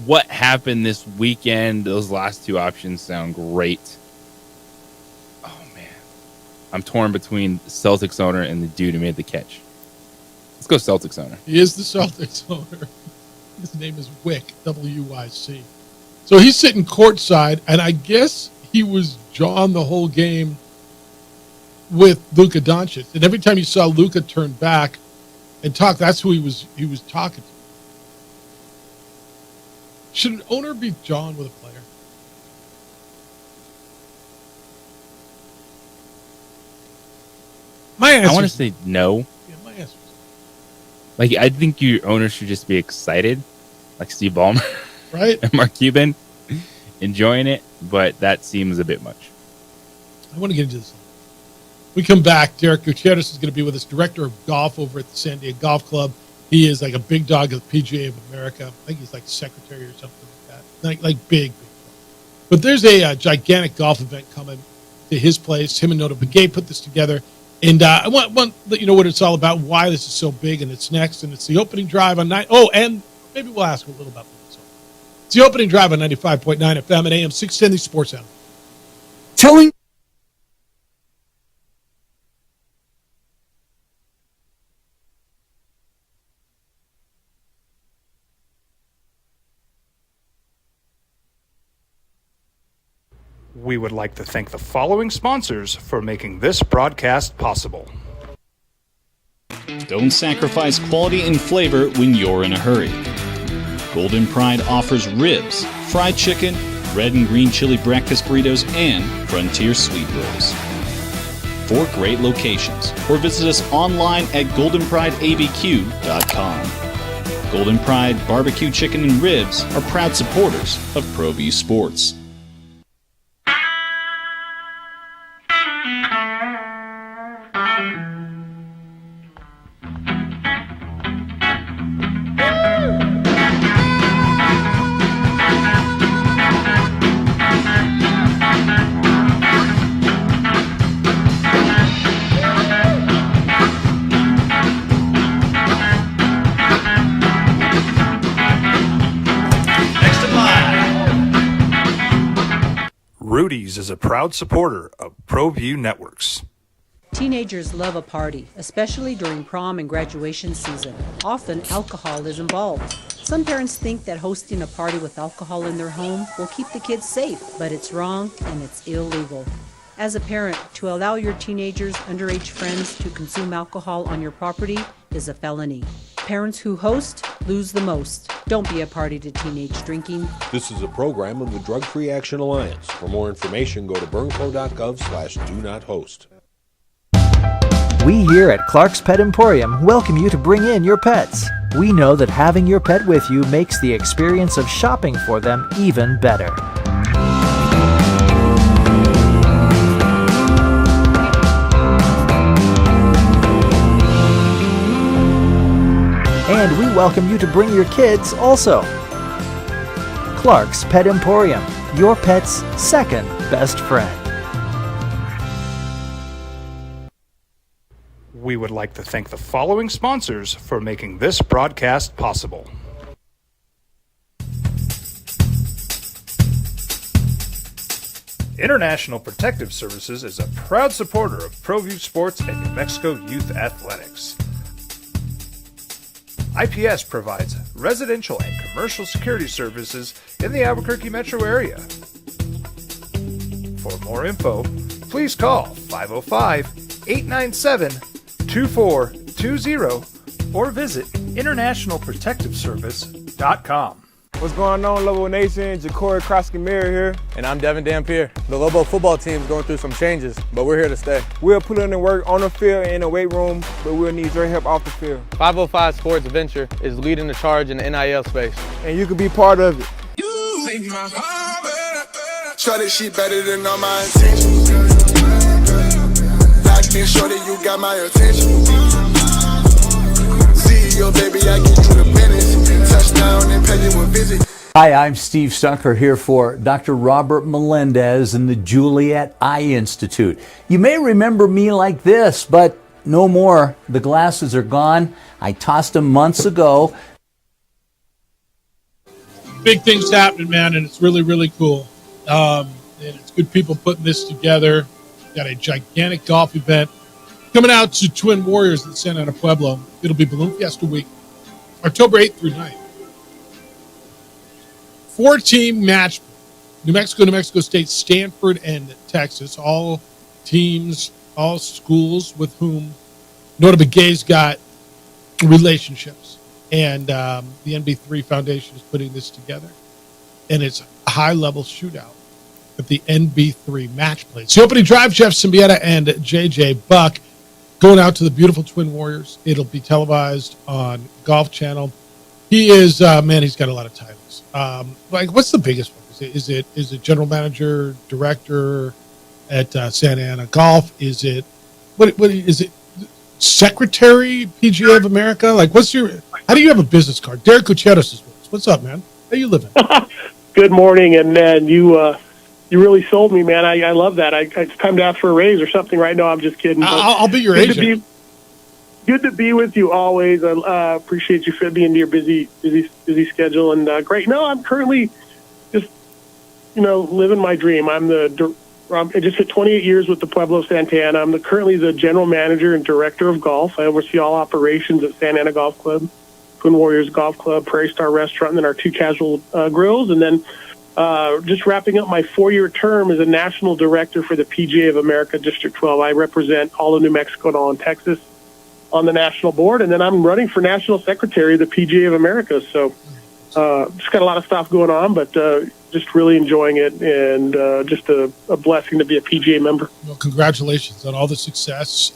what happened this weekend, those last two options sound great. Oh, man. I'm torn between the Celtics owner and the dude who made the catch. Let's go Celtics owner. He is the Celtics owner. His name is Wick, W-Y-C. So he's sitting courtside, and I guess he was John the whole game with Luka Doncic. And every time you saw Luka turn back and talk, that's who he was talking to. Should an owner be John with a player? My answer I want to say no. Yeah, my answer. Like, I think your owner should just be excited, like Steve Ballmer, right? And Mark Cuban, enjoying it, but that seems a bit much. I want to get into this. We come back. Derek Gutierrez is going to be with us, director of golf over at the San Diego Golf Club. He is like a big dog of the PGA of America. I think he's like secretary or something like that. Like big. But there's a gigantic golf event coming to his place. Him and Nota Begay put this together. And I want to let you know what it's all about, why this is so big, and it's next. And it's the opening drive on 9. Oh, and maybe we'll ask a little about this. It's the opening drive on 95.9 FM and AM 610, the Sports Sound. Telling. We would like to thank the following sponsors for making this broadcast possible. Don't sacrifice quality and flavor when you're in a hurry. Golden Pride offers ribs, fried chicken, red and green chili breakfast burritos, and Frontier Sweet Rolls. 4 great locations, or visit us online at goldenprideabq.com. Golden Pride Barbecue Chicken and Ribs are proud supporters of ProView Sports. Rudy's is a proud supporter of ProView Networks. Teenagers love a party, especially during prom and graduation season. Often, alcohol is involved. Some parents think that hosting a party with alcohol in their home will keep the kids safe, but it's wrong and it's illegal. As a parent, to allow your teenagers' underage friends to consume alcohol on your property is a felony. Parents who host lose the most. Don't be a party to teenage drinking. This is a program of the Drug Free Action Alliance. For more information, go to burnco.gov/do-not-host. We here at Clark's Pet Emporium welcome you to bring in your pets. We know that having your pet with you makes the experience of shopping for them even better. And we welcome you to bring your kids also. Clark's Pet Emporium, your pet's second best friend. We would like to thank the following sponsors for making this broadcast possible. International Protective Services is a proud supporter of ProView Sports and New Mexico Youth Athletics. IPS provides residential and commercial security services in the Albuquerque metro area. For more info, please call 505-897-2420 or visit internationalprotectiveservice.com. What's going on, Lobo Nation? Ja'Cory Krosky-Miller here. And I'm Devin Dampier. The Lobo football team is going through some changes, but we're here to stay. We'll put in the work on the field and in the weight room, but we'll need your help off the field. 505 Sports Venture is leading the charge in the NIL space. And you can be part of it. shorty, she better than all my intentions. Locked in, shorty, you got my attention. CEO, baby, I get you the business. Touchdown and pay you a visit. Hi, I'm Steve Stucker here for Dr. Robert Melendez and the Juliet Eye Institute. You may remember me like this, but no more. The glasses are gone. I tossed them months ago. Big things happening, man, and it's really, really cool. And it's good people putting this together. Got a gigantic golf event coming out to Twin Warriors in Santa Ana Pueblo. It'll be Balloon Fiesta Week, October 8th through 9th. 4-team match. New Mexico State, Stanford, and Texas. All teams, all schools with whom Nota Begay's got relationships. And the NB3 Foundation is putting this together. And it's a high-level shootout at the NB3 match play. It's the opening drive, Jeff Symbieta and JJ Buck going out to the beautiful Twin Warriors. It'll be televised on Golf Channel. He is, man, he's got a lot of titles. Like, what's the biggest one? Is it general manager, director at Santa Ana Golf? Is it, what is it, secretary, PGA of America? Like, how do you have a business card? Derek Gutierrez is with us. What's up, man? How you living? Good morning, and man, you really sold me, man. I love that. It's time to ask for a raise or something right now. I'm just kidding. I'll be your agent. Good to be with you always. I appreciate you fitting me into your busy schedule, and great. No, I'm currently just, living my dream. I just hit 28 years with the Pueblo Santa Ana. I'm currently the general manager and director of golf. I oversee all operations at Santa Ana Golf Club, Twin Warriors Golf Club, Prairie Star Restaurant, and then our 2 casual grills. And then just wrapping up my 4-year term as a national director for the PGA of America District 12. I represent all of New Mexico and all in Texas on the national board. And then I'm running for national secretary of the PGA of America. So just got a lot of stuff going on, but just really enjoying it, and just a blessing to be a PGA member. Well, congratulations on all the success,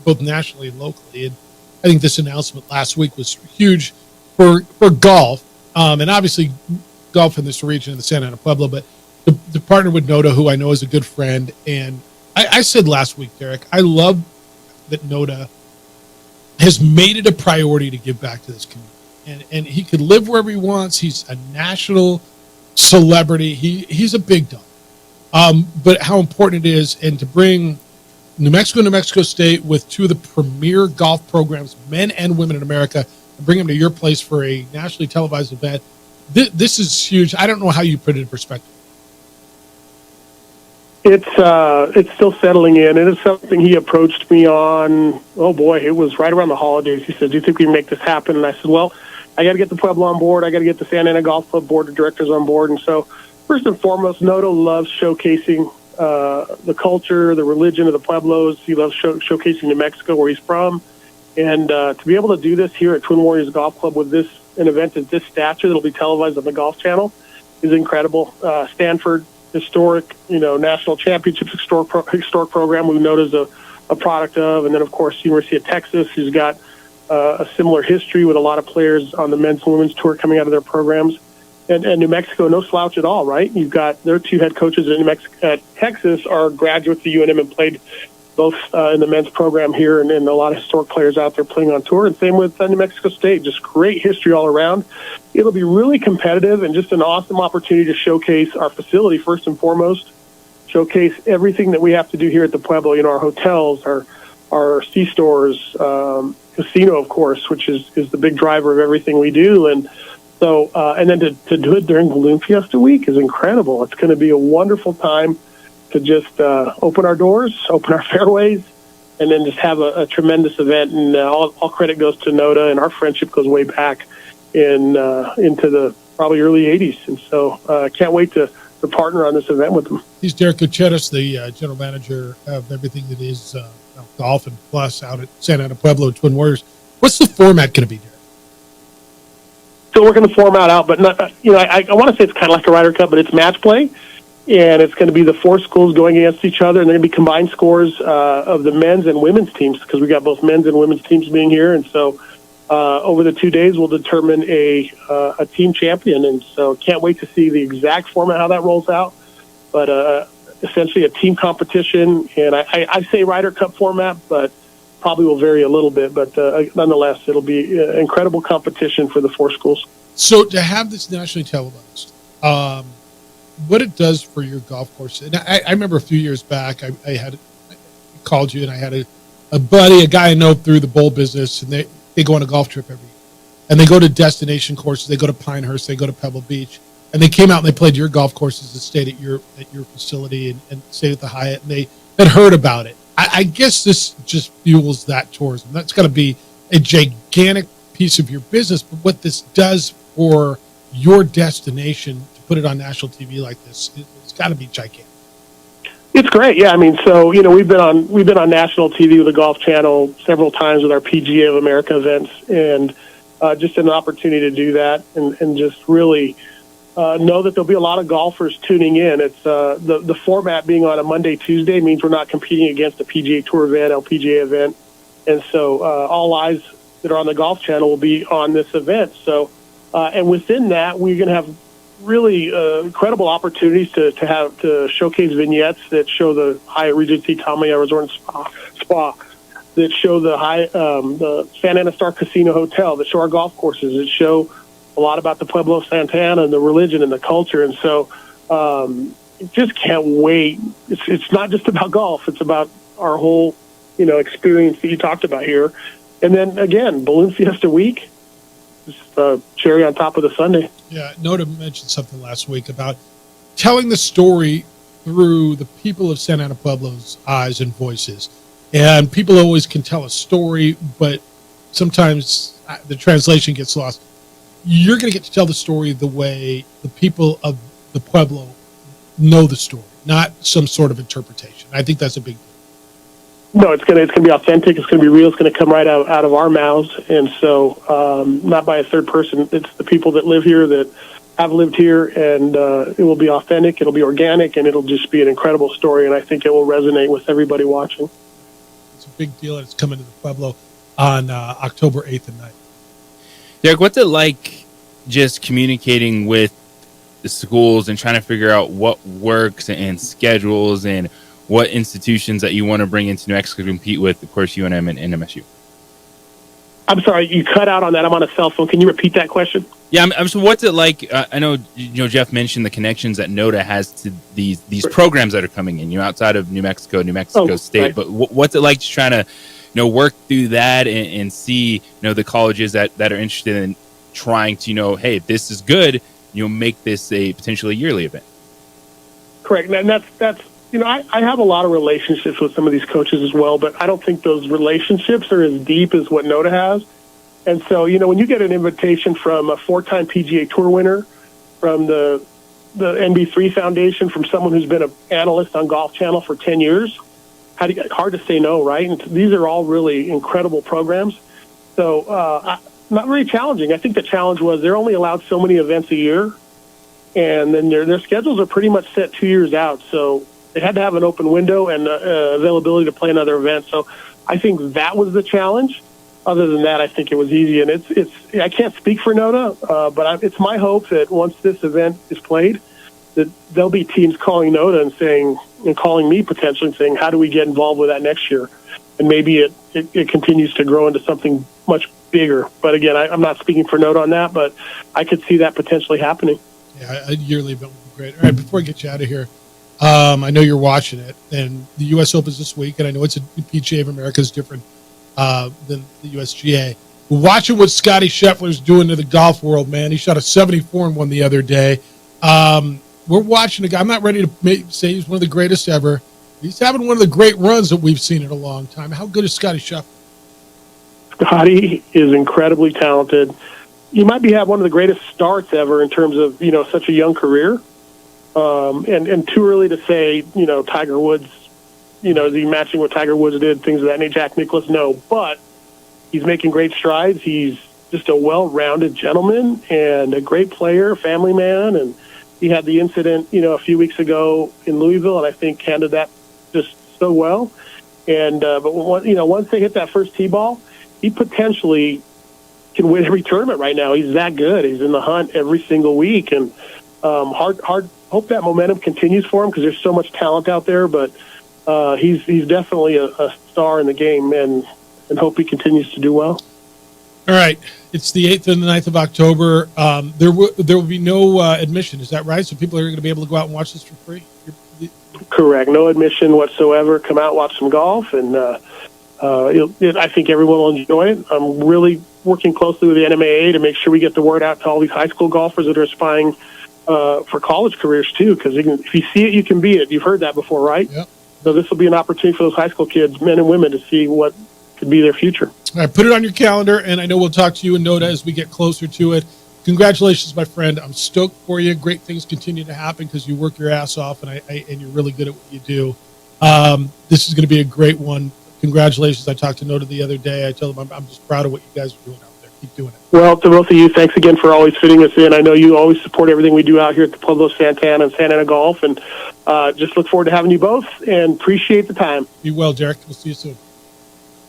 both nationally and locally. And I think this announcement last week was huge for golf, and obviously golf in this region of the Santa Ana Pueblo, but to partner with Nota, who I know is a good friend. And I said last week, Derek, I love that Nota has made it a priority to give back to this community. And he could live wherever he wants. He's a national celebrity. He's a big dog. But how important it is, and to bring New Mexico State with 2 of the premier golf programs, men and women in America, and bring them to your place for a nationally televised event. This is huge. I don't know how you put it in perspective. It's still settling in, and it's something he approached me on. Oh boy, it was right around the holidays. He said, "Do you think we can make this happen?" And I said, "Well, I got to get the Pueblo on board. I got to get the Santa Ana Golf Club board of directors on board." And so, first and foremost, Nota loves showcasing the culture, the religion of the Pueblos. He loves showcasing New Mexico, where he's from, and to be able to do this here at Twin Warriors Golf Club with an event of this stature that'll be televised on the Golf Channel is incredible. Stanford, historic, national championships, historic program we Nota's a product of, and then of course University of Texas, who's got a similar history with a lot of players on the men's and women's tour coming out of their programs, and New Mexico, no slouch at all, right? You've got their 2 head coaches at Texas are graduates of UNM and played both in the men's program here, and a lot of historic players out there playing on tour. And same with New Mexico State, just great history all around. It'll be really competitive and just an awesome opportunity to showcase our facility first and foremost, showcase everything that we have to do here at the Pueblo. Our hotels, our C-stores, casino, of course, which is the big driver of everything we do. And so, and then to do it during Balloon Fiesta Week is incredible. It's going to be a wonderful time to just open our doors, open our fairways, and then just have a tremendous event. And all credit goes to Nota, and our friendship goes way back into the probably early 80s. And so I can't wait to partner on this event with them. He's Derek Gutierrez, the general manager of everything that is golf and plus out at Santa Ana Pueblo Twin Warriors. What's the format going to be, Derek? Still working the format out, but not, I want to say it's kind of like a Ryder Cup, but it's match play. And it's going to be the 4 schools going against each other, and they're going to be combined scores of the men's and women's teams, because we got both men's and women's teams being here. And so over the 2 days, we'll determine a team champion. And so can't wait to see the exact format, how that rolls out. but essentially a team competition. And I say Ryder Cup format, but probably will vary a little bit. But nonetheless, it'll be incredible competition for the 4 schools. So to have this nationally televised, what it does for your golf course, and I remember a few years back, I called you, and I had a buddy, a guy I know through the bowl business, and they go on a golf trip every year. And they go to destination courses. They go to Pinehurst. They go to Pebble Beach. And they came out and they played your golf courses and stayed at your facility and stayed at the Hyatt. And they had heard about it. I guess this just fuels that tourism. That's got to be a gigantic piece of your business. But what this does for your destination, to put it on national TV like this, it's got to be gigantic. It's great, yeah. I mean, so we've been on national TV with the Golf Channel several times with our PGA of America events, and just an opportunity to do that and just really know that there'll be a lot of golfers tuning in. It's the format being on a Monday, Tuesday means we're not competing against a PGA Tour event, LPGA event, and so all eyes that are on the Golf Channel will be on this event. So, and within that, we're going to have really incredible opportunities to showcase vignettes that show the Hyatt Regency Tamaya Resort and Spa, that show the Santa Ana Star Casino Hotel, that show our golf courses, that show a lot about the Pueblo of Santa Ana and the religion and the culture. And so just can't wait. It's not just about golf. It's about our whole, experience that you talked about here. And then, again, Balloon Fiesta Week, just cherry on top of the Sunday. Yeah, Noda mentioned something last week about telling the story through the people of Santa Ana Pueblo's eyes and voices. And people always can tell a story, but sometimes the translation gets lost. You're going to get to tell the story the way the people of the Pueblo know the story, not some sort of interpretation. I think that's a big deal. No, it's going to be authentic. It's going to be real. It's going to come right out of our mouths. And so not by a third person. It's the people that live here, that have lived here, and it will be authentic. It'll be organic, and it'll just be an incredible story. And I think it will resonate with everybody watching. It's a big deal, and it's coming to the Pueblo on October 8th and 9th. Derek, what's it like just communicating with the schools and trying to figure out what works and schedules and what institutions that you want to bring into New Mexico to compete with, of course, UNM and MSU? I'm sorry, you cut out on that. I'm on a cell phone. Can you repeat that question? Yeah, so what's it like? I know, Jeff mentioned the connections that NOTA has to these programs that are coming in, outside of New Mexico State. Right. But what's it like just trying to, work through that and see, the colleges that are interested in trying to, hey, if this is good, make this a potentially yearly event? Correct. And that's I have a lot of relationships with some of these coaches as well, but I don't think those relationships are as deep as what NOTA has. And so, when you get an invitation from a 4-time PGA Tour winner, from the NB3 Foundation, from someone who's been an analyst on Golf Channel for 10 years, hard to say no, right? And these are all really incredible programs. So not very challenging. I think the challenge was they're only allowed so many events a year, and then their schedules are pretty much set 2 years out. So they had to have an open window and availability to play another event. So I think that was the challenge. Other than that, I think it was easy. And I can't speak for NOTA, but it's my hope that once this event is played, that there'll be teams calling NOTA and calling me potentially and saying, how do we get involved with that next year? And maybe it continues to grow into something much bigger. But again, I'm not speaking for NOTA on that, but I could see that potentially happening. Yeah, a yearly event would be great. All right, before I get you out of here, I know you're watching it, and the U.S. Open's this week, and I know it's a PGA of America is different than the USGA. But watching what Scottie Scheffler's doing to the golf world, man. He shot a 74 and 1 the other day. We're watching a guy. I'm not ready to say he's one of the greatest ever. He's having one of the great runs that we've seen in a long time. How good is Scottie Scheffler? Scottie is incredibly talented. He might have one of the greatest starts ever in terms of, such a young career. And too early to say, Tiger Woods, is he matching what Tiger Woods did, things of that nature. Jack Nicklaus, no. But he's making great strides. He's just a well-rounded gentleman and a great player, family man. And he had the incident, a few weeks ago in Louisville, and I think handled that just so well. And but once they hit that first tee ball, he potentially can win every tournament right now. He's that good. He's in the hunt every single week, and Hope that momentum continues for him because there's so much talent out there. But he's definitely a star in the game, and hope he continues to do well. All right. It's the 8th and the 9th of October. There will be no admission. Is that right? So people are going to be able to go out and watch this for free? Correct. No admission whatsoever. Come out, watch some golf, and I think everyone will enjoy it. I'm really working closely with the NMAA to make sure we get the word out to all these high school golfers that are aspiring for college careers, too, because if you see it, you can beat it. You've heard that before, right? Yep. So this will be an opportunity for those high school kids, men and women, to see what could be their future. All right, put it on your calendar, and I know we'll talk to you and Noda as we get closer to it. Congratulations, my friend. I'm stoked for you. Great things continue to happen because you work your ass off, and you're really good at what you do. This is going to be a great one. Congratulations. I talked to Noda the other day. I told him I'm just proud of what you guys are doing out there. Keep doing it. Well, to both of you, thanks again for always fitting us in. I know you always support everything we do out here at the Pueblo Santana and Santa Ana Golf, and just look forward to having you both, and appreciate the time. Be well, Derek. We'll see you soon.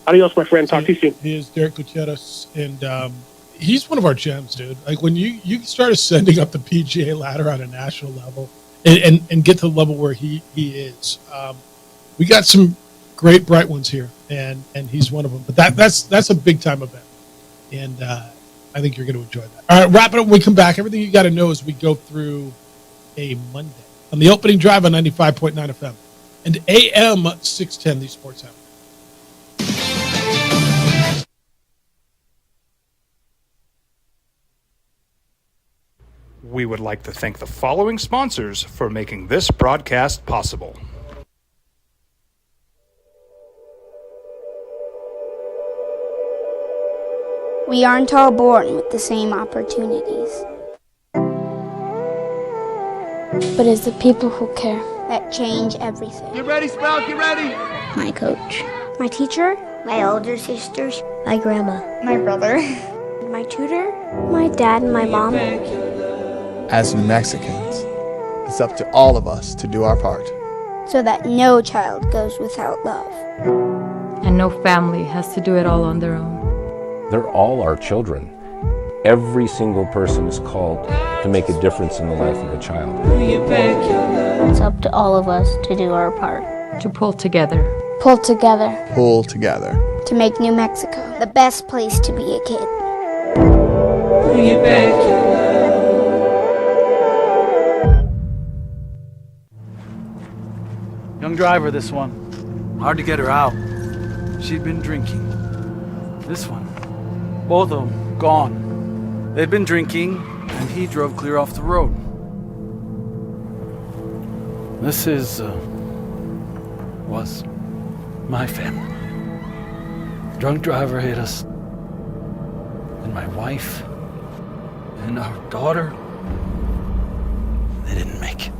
Adios, my friend. Talk to you soon. He is Derek Gutierrez, and he's one of our gems, dude. Like when you start ascending up the PGA ladder on a national level and get to the level where he is, we got some great bright ones here, and he's one of them. But that's a big time event, and I think you're going to enjoy that. All right, wrap it up when we come back. Everything you got to know as we go through a Monday on the opening drive on 95.9 FM and AM 610, the Sports App. We would like to thank the following sponsors for making this broadcast possible. We aren't all born with the same opportunities. But it's the people who care that change everything. Get ready, Sprout, get ready! My coach. My teacher. My older sisters. My grandma. My brother. My tutor. My dad and my mom. As New Mexicans, it's up to all of us to do our part. So that no child goes without love. And no family has to do it all on their own. They're all our children. Every single person is called to make a difference in the life of a child. It's up to all of us to do our part. To pull together. Pull together. Pull together. To make New Mexico the best place to be a kid. Young driver, this one. Hard to get her out. She'd been drinking. This one. Both of them gone. They'd been drinking, and he drove clear off the road. This was my family. Drunk driver hit us. And my wife and our daughter, they didn't make it.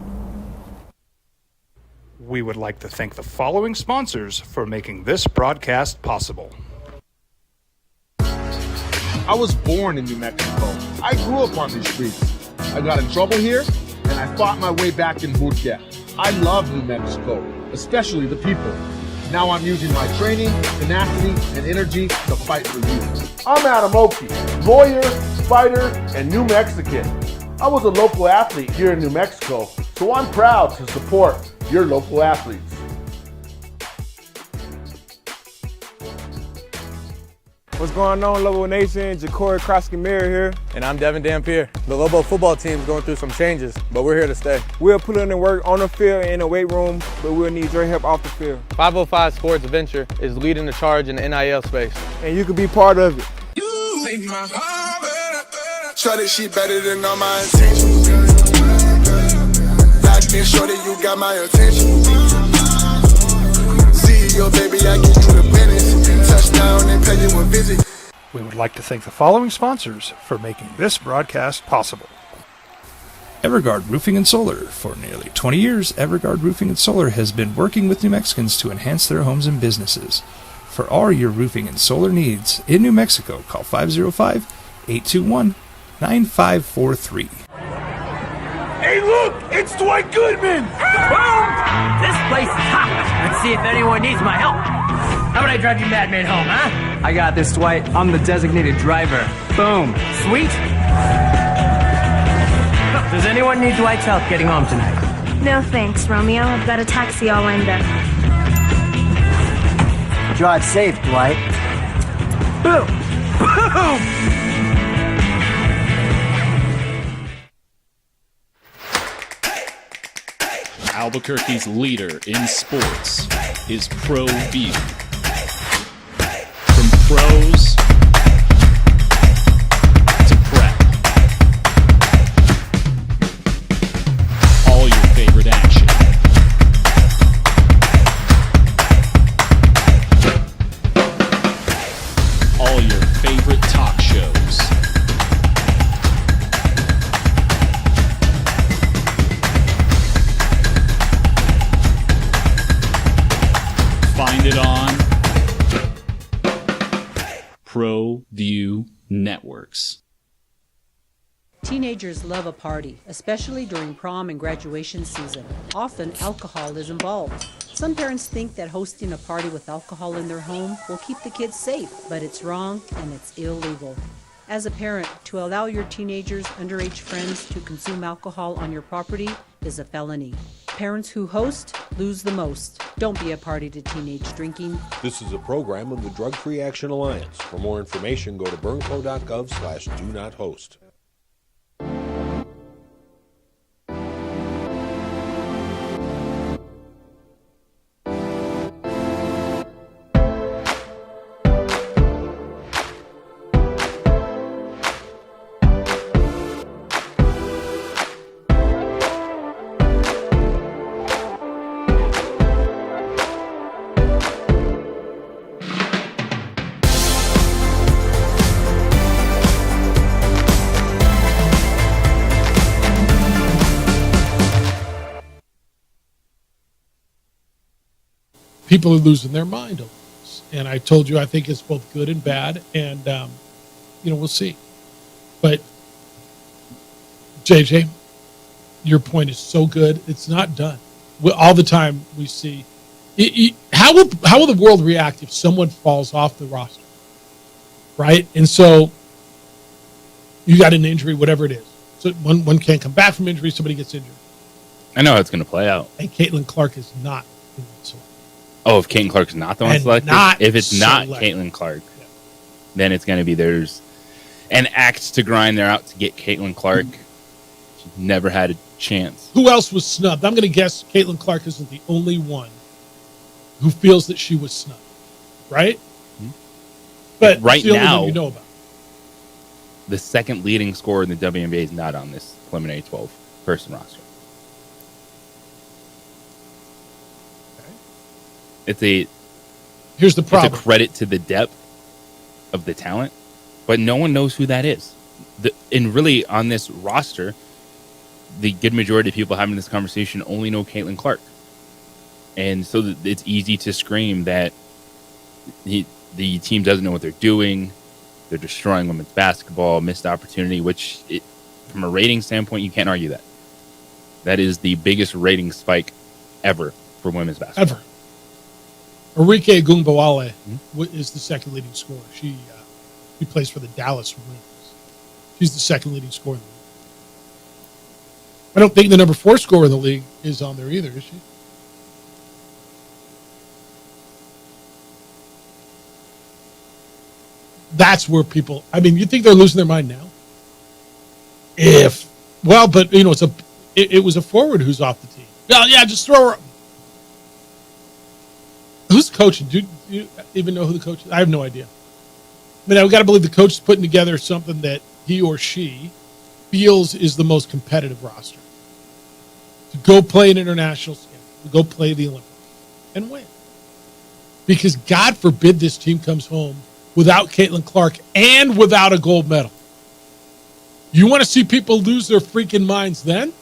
We would like to thank the following sponsors for making this broadcast possible. I was born in New Mexico. I grew up on these streets. I got in trouble here, and I fought my way back in boot camp. I love New Mexico, especially the people. Now I'm using my training, tenacity, and energy to fight for you. I'm Adam Oki, lawyer, fighter, and New Mexican. I was a local athlete here in New Mexico, so I'm proud to support your local athletes. What's going on, Lobo Nation? Ja'Cory Krosky-Miller here. And I'm Devin Dampier. The Lobo football team is going through some changes, but we're here to stay. We'll put in the work on the field and in the weight room, but we'll need your help off the field. 505 Sports Venture is leading the charge in the NIL space. And you can be part of it. Shorty, she better than all my intentions. Locked in, shorty, you got my attention. CEO, baby, I get you the business. Touchdown and pay you a visit. We would like to thank the following sponsors for making this broadcast possible. Everguard Roofing and Solar. For nearly 20 years, Everguard Roofing and Solar has been working with New Mexicans to enhance their homes and businesses. For all your roofing and solar needs in New Mexico, call 505-821-9543. Hey, look! It's Dwight Goodman! Boom! This place is hot. Let's see if anyone needs my help. How about I drive you madman home, huh? I got this, Dwight. I'm the designated driver. Boom. Sweet. Does anyone need Dwight's help getting home tonight? No thanks, Romeo. I've got a taxi all lined up. Drive safe, Dwight. Boom! Boom! Albuquerque's leader in sports is Pro View. From pros to prep. All your favorite action. All your favorite talk shows. Find it on ProView Networks. Teenagers love a party, especially during prom and graduation season. Often, alcohol is involved. Some parents think that hosting a party with alcohol in their home will keep the kids safe, but it's wrong and it's illegal. As a parent, to allow your teenagers' underage friends to consume alcohol on your property is a felony. Parents who host lose the most. Don't be a party to teenage drinking. This is a program of the Drug Free Action Alliance. For more information, go to burnco.gov/do-not-host. People are losing their mind over this. And I told you, I think it's both good and bad. And, we'll see. But, JJ, your point is so good. It's not done. All the time we see. How will the world react if someone falls off the roster? Right? And so you got an injury, whatever it is. So one can't come back from injury, somebody gets injured. I know how it's going to play out. And Caitlin Clark is not in the select. Oh, if Caitlin Clark's not the one selected? If it's not Caitlin Clark, then it's going to be there's an axe to grind. They're out to get Caitlin Clark. She never had a chance. Who else was snubbed? I'm going to guess Caitlin Clark isn't the only one who feels that she was snubbed, right? Mm-hmm. But right it's the only now, one you know about. The second leading scorer in the WNBA is not on this preliminary 12-person roster. Here's the problem. It's a credit to the depth of the talent, but no one knows who that is. And really, on this roster, the good majority of people having this conversation only know Caitlin Clark. And so it's easy to scream that the team doesn't know what they're doing. They're destroying women's basketball, missed opportunity, which, from a rating standpoint, you can't argue that. That is the biggest rating spike ever for women's basketball. Ever. Arike Ogunbowale is the second leading scorer. She plays for the Dallas Wings. She's the second leading scorer in the league. I don't think the number 4 scorer in the league is on there either, is she? That's where people, you think they're losing their mind now? It was a forward who's off the team. Yeah, just throw her. Who's coaching? Do you even know who the coach is? I have no idea. I've got to believe the coach is putting together something that he or she feels is the most competitive roster. To go play an international scale, to go play the Olympics, and win. Because God forbid this team comes home without Caitlin Clark and without a gold medal. You want to see people lose their freaking minds then?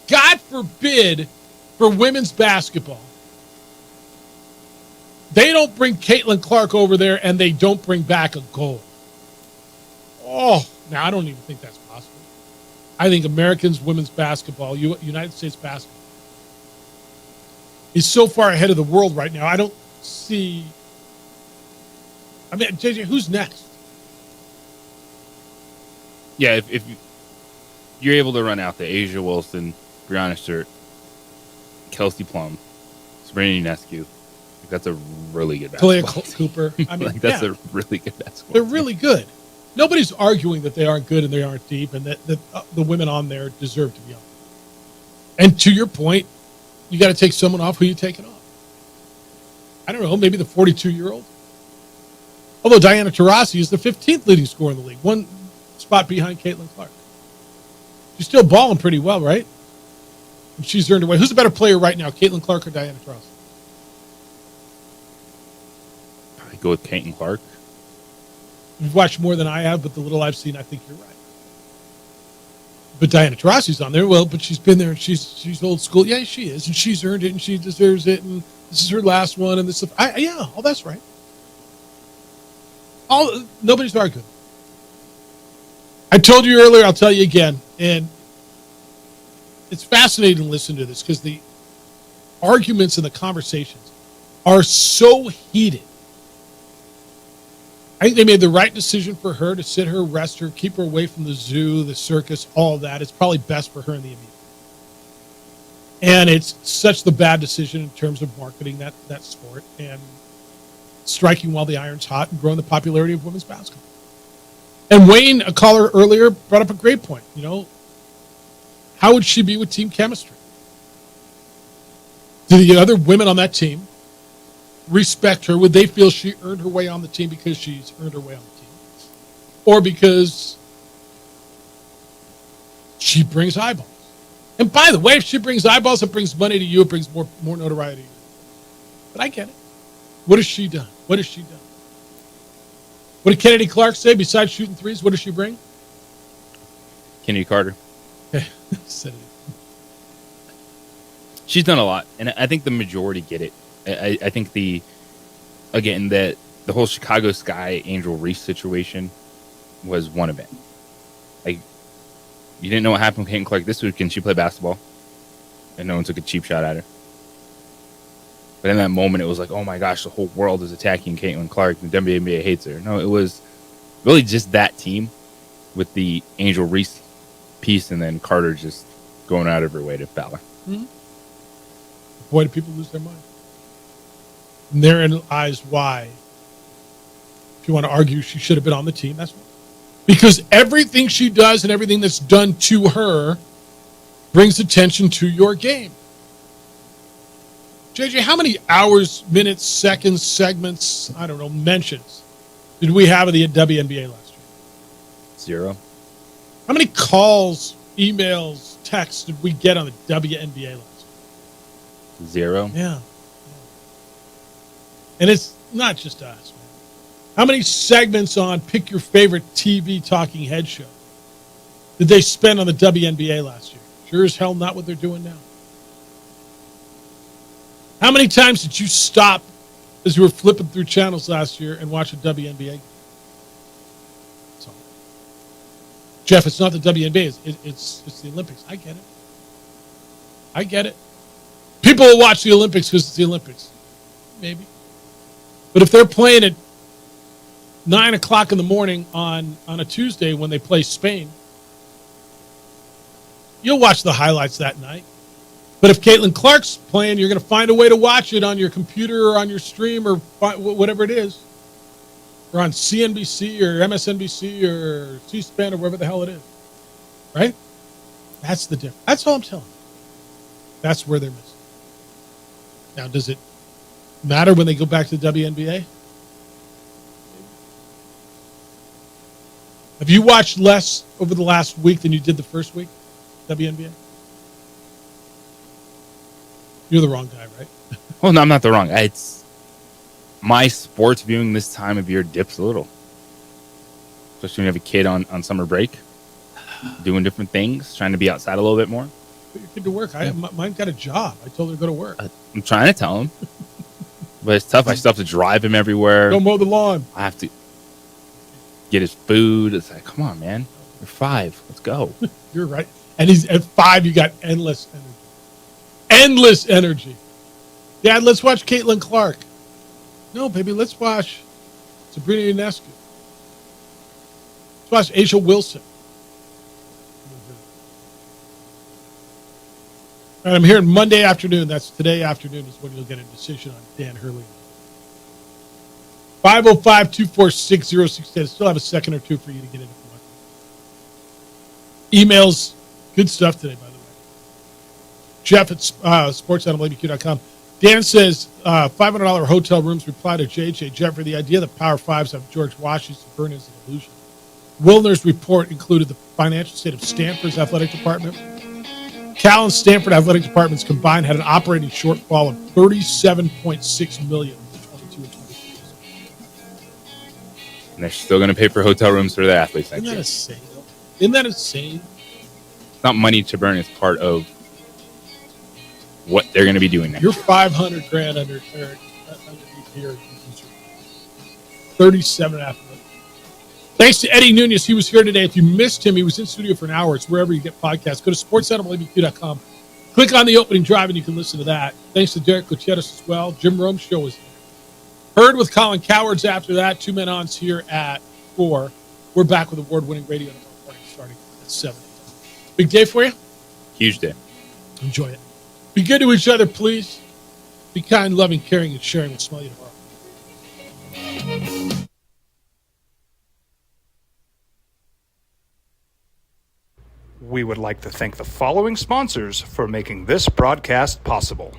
God forbid for women's basketball, they don't bring Caitlin Clark over there and they don't bring back a gold. Oh, now I don't even think that's possible. I think Americans women's basketball, United States basketball, is so far ahead of the world right now. I don't see. JJ, who's next? Yeah, if you're able to run out there, Asia Wilson, Brianna Sturt, Kelsey Plum, Sabrina Ionescu. That's a really good basketball Talia Cooper. I mean, that's a really good basketball They're team. really good. Nobody's arguing that they aren't good and they aren't deep and that the women on there deserve to be on. And to your point, you got to take someone off. Who you taking off? I don't know, maybe the 42-year-old. Although Diana Taurasi is the 15th leading scorer in the league, one spot behind Caitlin Clark. She's still balling pretty well, right? And she's earned her way. Who's a better player right now, Caitlin Clark or Diana Taurasi? I go with Caitlin Clark. You've watched more than I have, but the little I've seen, I think you're right. But Diana Taurasi's on there. Well, but she's been there and she's old school. Yeah, she is, and she's earned it, and she deserves it, and this is her last one, and this. All that's right. Nobody's arguing. I told you earlier. I'll tell you again, and it's fascinating to listen to this because the arguments and the conversations are so heated. I think they made the right decision for her to sit her, rest her, keep her away from the zoo, the circus, all of that. It's probably best for her in the immediate. And it's such the bad decision in terms of marketing that sport and striking while the iron's hot and growing the popularity of women's basketball. And Wayne, a caller earlier, brought up a great point. You know, how would she be with team chemistry? Do the other women on that team respect her? Would they feel she earned her way on the team because she's earned her way on the team? Or because she brings eyeballs? And by the way, if she brings eyeballs, it brings money to you, it brings more notoriety to you. But I get it. What has she done? What has she done? What did Kennedy Clark say besides shooting threes? What does she bring? Kennedy Carter. Said it. She's done a lot, and I think the majority get it. I think the whole Chicago Sky Angel Reese situation was one event. Like, you didn't know what happened with Caitlin Clark this week, and she played basketball, and no one took a cheap shot at her. But in that moment, it was like, oh my gosh, the whole world is attacking Caitlin Clark, and the WNBA hates her. No, it was really just that team with the Angel Reese piece, and then Carter just going out of her way to foul her. Mm-hmm. Boy, do people lose their mind. And therein lies why, if you want to argue she should have been on the team, that's why. Because everything she does and everything that's done to her brings attention to your game. JJ, how many hours, minutes, seconds, segments, I don't know, mentions did we have of the WNBA last year? 0. How many calls, emails, texts did we get on the WNBA last year? 0. Yeah. And it's not just us, man. How many segments on Pick Your Favorite TV Talking Head Show did they spend on the WNBA last year? Sure as hell not what they're doing now. How many times did you stop as you were flipping through channels last year and watch a WNBA game? So, Jeff, it's not the WNBA. It's the Olympics. I get it. I get it. People will watch the Olympics because it's the Olympics. Maybe. But if they're playing at 9 o'clock in the morning on a Tuesday when they play Spain, you'll watch the highlights that night. But if Caitlin Clark's playing, you're going to find a way to watch it on your computer or on your stream or whatever it is. Or on CNBC or MSNBC or C-SPAN or wherever the hell it is. Right? That's the difference. That's all I'm telling you. That's where they're missing. Now, does it matter when they go back to the WNBA? Have you watched less over the last week than you did the first week, WNBA? You're the wrong guy, right? Well, no, I'm not the wrong guy. It's my sports viewing this time of year dips a little. Especially when you have a kid on summer break, doing different things, trying to be outside a little bit more. Put your kid to work. Mine got a job. I told her to go to work. I'm trying to tell him. But it's tough. I still have to drive him everywhere. Don't mow the lawn. I have to get his food. It's like, come on, man. You're 5. Let's go. You're right. And he's at 5, you got endless energy. Endless energy. Dad, let's watch Caitlin Clark. No, baby, let's watch Sabrina Ionescu. Let's watch Asia Wilson. All right, I'm hearing Monday afternoon. That's today afternoon is when you'll get a decision on Dan Hurley. 505-246-0610. Still have a second or two for you to get in if you want. Emails, good stuff today, by the way. Jeff at sports.mlabq.com. Dan says $500 hotel rooms reply to JJ Jeffrey. The idea that Power Fives have George Washington burn is an illusion. Wilner's report included the financial state of Stanford's athletic department. Cal and Stanford athletic departments combined had an operating shortfall of $37.6 million in 22 and 23. And they're still going to pay for hotel rooms for their athletes next year. Isn't that insane? It's not money to burn. It's part of what they're going to be doing next You're year. $500,000 underneath here. 37 athletes. Thanks to Eddie Nunez. He was here today. If you missed him, he was in studio for an hour. It's wherever you get podcasts. Go to sports.mlabq.com. Click on the opening drive and you can listen to that. Thanks to Derek Gutierrez as well. Jim Rome's show was heard with Colin Cowards after that. 2 Men On's here at 4. We're back with award-winning radio tomorrow morning starting at 7. Big day for you? Huge day. Enjoy it. Be good to each other, please. Be kind, loving, caring, and sharing. We'll smell you tomorrow. We would like to thank the following sponsors for making this broadcast possible.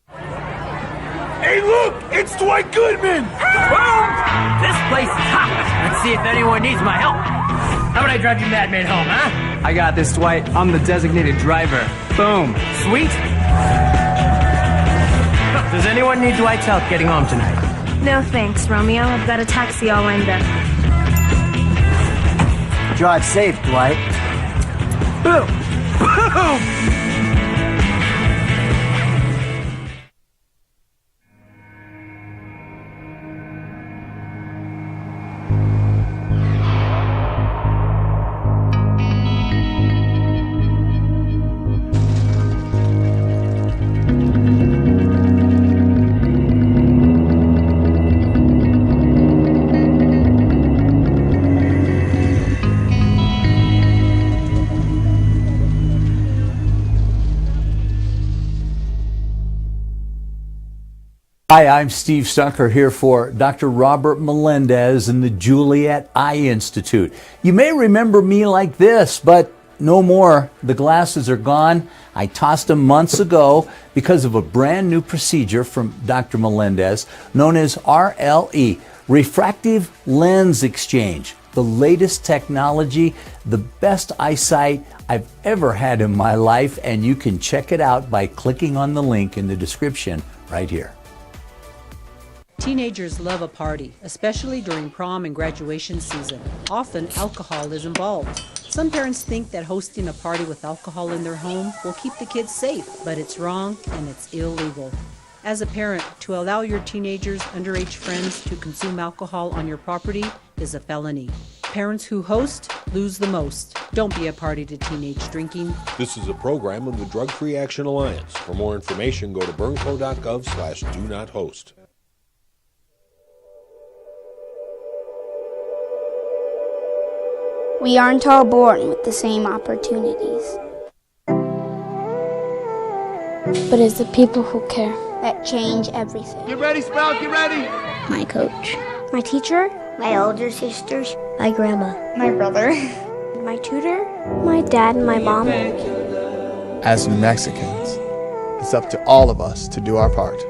Hey, look! It's Dwight Goodman! Boom! This place is hot. Let's see if anyone needs my help. How about I drive you madman home, huh? I got this, Dwight. I'm the designated driver. Boom. Sweet. Does anyone need Dwight's help getting home tonight? No thanks, Romeo. I've got a taxi all lined up. Drive safe, Dwight. Boom! Boom! Hi, I'm Steve Stucker here for Dr. Robert Melendez and the Juliet Eye Institute. You may remember me like this, but no more. The glasses are gone. I tossed them months ago because of a brand new procedure from Dr. Melendez known as RLE, Refractive Lens Exchange. The latest technology, the best eyesight I've ever had in my life, and you can check it out by clicking on the link in the description right here. Teenagers love a party, especially during prom and graduation season. Often, alcohol is involved. Some parents think that hosting a party with alcohol in their home will keep the kids safe, but it's wrong and it's illegal. As a parent, to allow your teenagers' underage friends to consume alcohol on your property is a felony. Parents who host lose the most. Don't be a party to teenage drinking. This is a program of the Drug Free Action Alliance. For more information, go to burnco.gov/do-not-host. We aren't all born with the same opportunities. But it's the people who care that change everything. Get ready, Sprout, get ready! My coach, my teacher, my older sisters, my grandma, my brother, my tutor, my dad, and my mom. As New Mexicans, it's up to all of us to do our part.